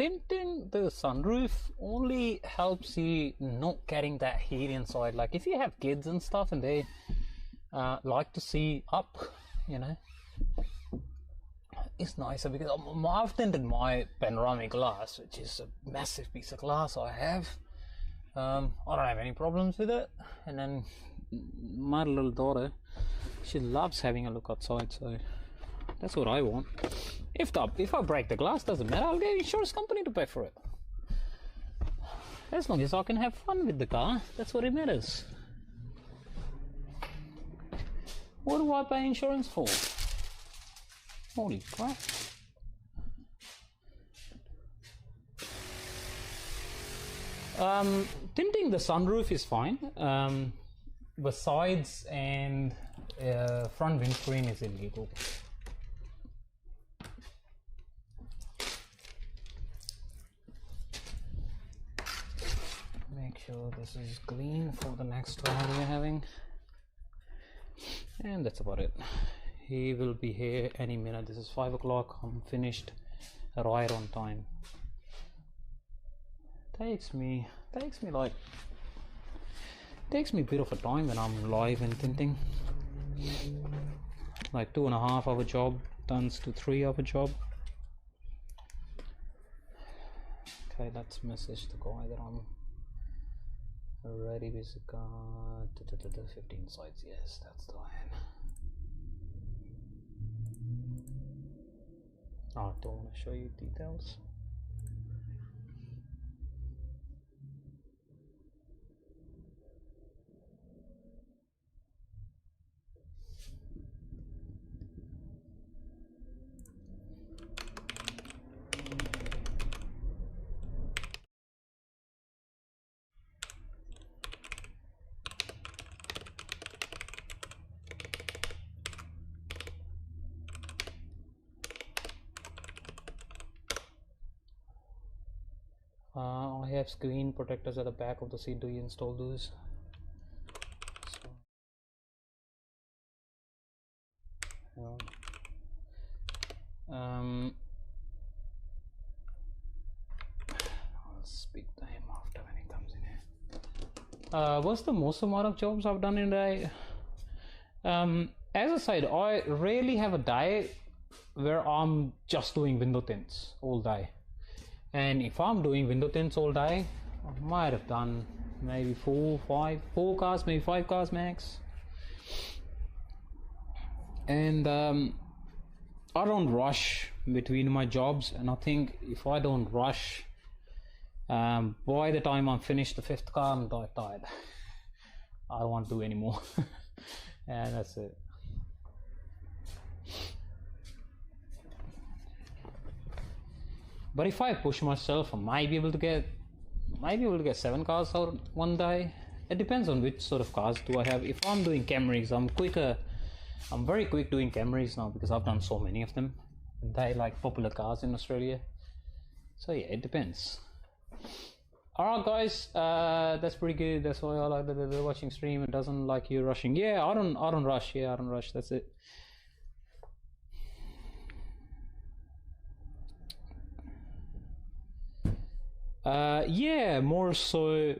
tinting the sunroof only helps you not getting that heat inside. Like if you have kids and stuff and they like to see up, you know, it's nicer because I've tinted my panoramic glass, which is a massive piece of glass I have. I don't have any problems with it. And then my little daughter, she loves having a look outside, so that's what I want. If I break the glass, doesn't matter, I'll get an insurance company to pay for it. As long as I can have fun with the car, that's what it matters. What do I pay insurance for? Holy crap. Tinting the sunroof is fine. The sides and front windscreen is illegal. Make sure this is clean for the next ride we're having. And that's about it. He will be here any minute. This is 5 o'clock. I'm finished right on time. Takes me a bit of a time when I'm live and tinting. Like 2.5 hour job turns to 3 hour job. Okay, let's message the guy that I'm ready with the car. 15 sides, yes, that's the line. I don't want to show you details. I have screen protectors at the back of the seat. Do you install those? So, I'll speak to him after when he comes in here. What's the most amount of jobs I've done in a day? As I said, I rarely have a day where I'm just doing window tints all day. And if I'm doing window tints all day, I might have done maybe 4 cars, maybe 5 cars max. And I don't rush between my jobs, and I think if I don't rush, by the time I'm finished the 5th car, I'm tired. I don't want to do any more. And that's it. But if I push myself, I might be able to get 7 cars out one day. It depends on which sort of cars do I have. If I'm doing Camrys, I'm very quick doing Camrys now because I've done so many of them. They're like popular cars in Australia. So yeah, it depends. Alright guys, that's pretty good. That's why I like the watching stream. It doesn't like you rushing. Yeah, I don't rush. Yeah, I don't rush. That's it. Yeah, more so.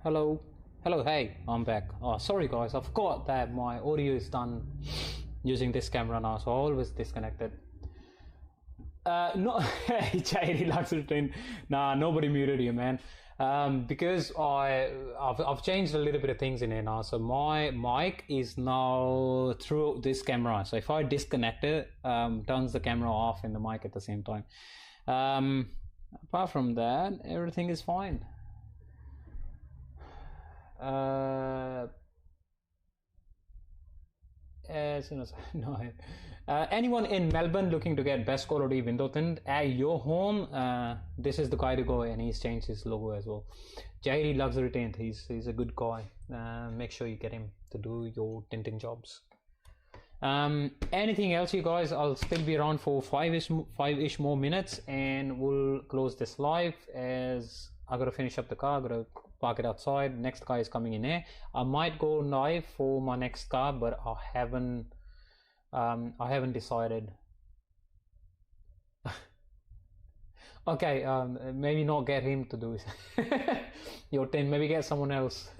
Hello, hey, I'm back. Oh, sorry guys, I forgot that my audio is done using this camera now, so I always disconnected. No, Charity likes to train. Nah, nobody muted you, man. Because I've changed a little bit of things in here now. So my mic is now through this camera. So if I disconnect it, turns the camera off and the mic at the same time. Apart from that, everything is fine. As soon as no, anyone in Melbourne looking to get best quality window tint at your home, this is the guy to go, and he's changed his logo as well. Jairi Luxury Tint, he's a good guy. Make sure you get him to do your tinting jobs. Anything else, you guys? I'll still be around for five-ish more minutes, and we'll close this live as I gotta finish up the car. I gotta park it outside. Next car is coming in here. I might go live for my next car, but I haven't decided. Okay, maybe not get him to do it. Your tint, maybe get someone else.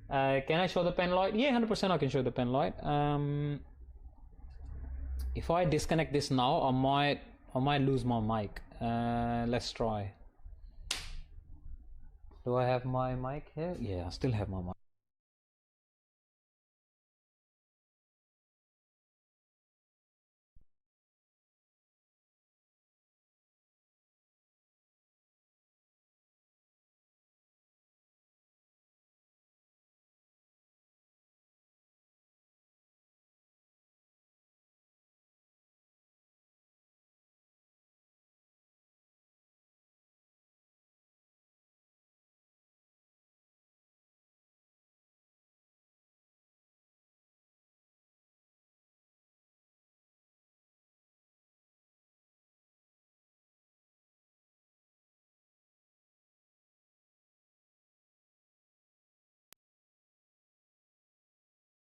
Can I show the pen light? Yeah, 100% I can show the pen light. If I disconnect this now, I might lose my mic. Let's try. Do I have my mic here? Yeah, I still have my mic.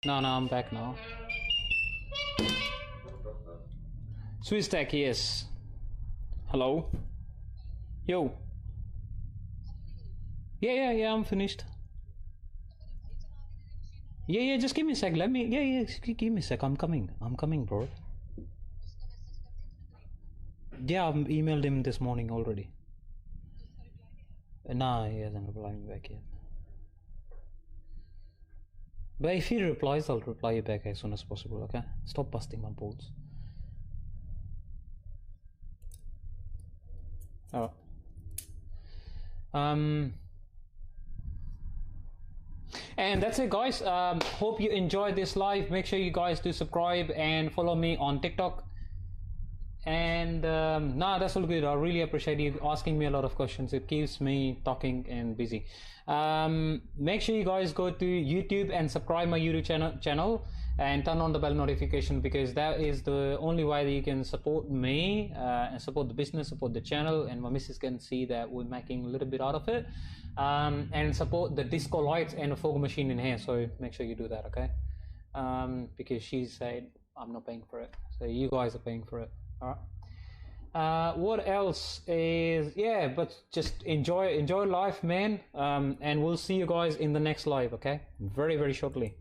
No, I'm back now. Swiss Tech, yes. Hello? Yo. Yeah, I'm finished. Yeah, just give me a sec. Give me a sec. I'm coming, bro. Yeah, I've emailed him this morning already. Nah, he hasn't replied back yet. But if he replies, I'll reply you back as soon as possible, okay? Stop busting my balls. Alright. And that's it, guys. Hope you enjoyed this live. Make sure you guys do subscribe and follow me on TikTok. And that's all good. I really appreciate you asking me a lot of questions. It keeps me talking and busy. Make sure you guys go to YouTube and subscribe my YouTube channel and turn on the bell notification, because that is the only way that you can support me and support the business, support the channel, and my missus can see that we're making a little bit out of it, and support the disco lights and the fog machine in here. So make sure you do that, okay? Because she said I'm not paying for it, so you guys are paying for it. All right. What else is, yeah, but just enjoy life, man. And we'll see you guys in the next live, okay? Very, very shortly.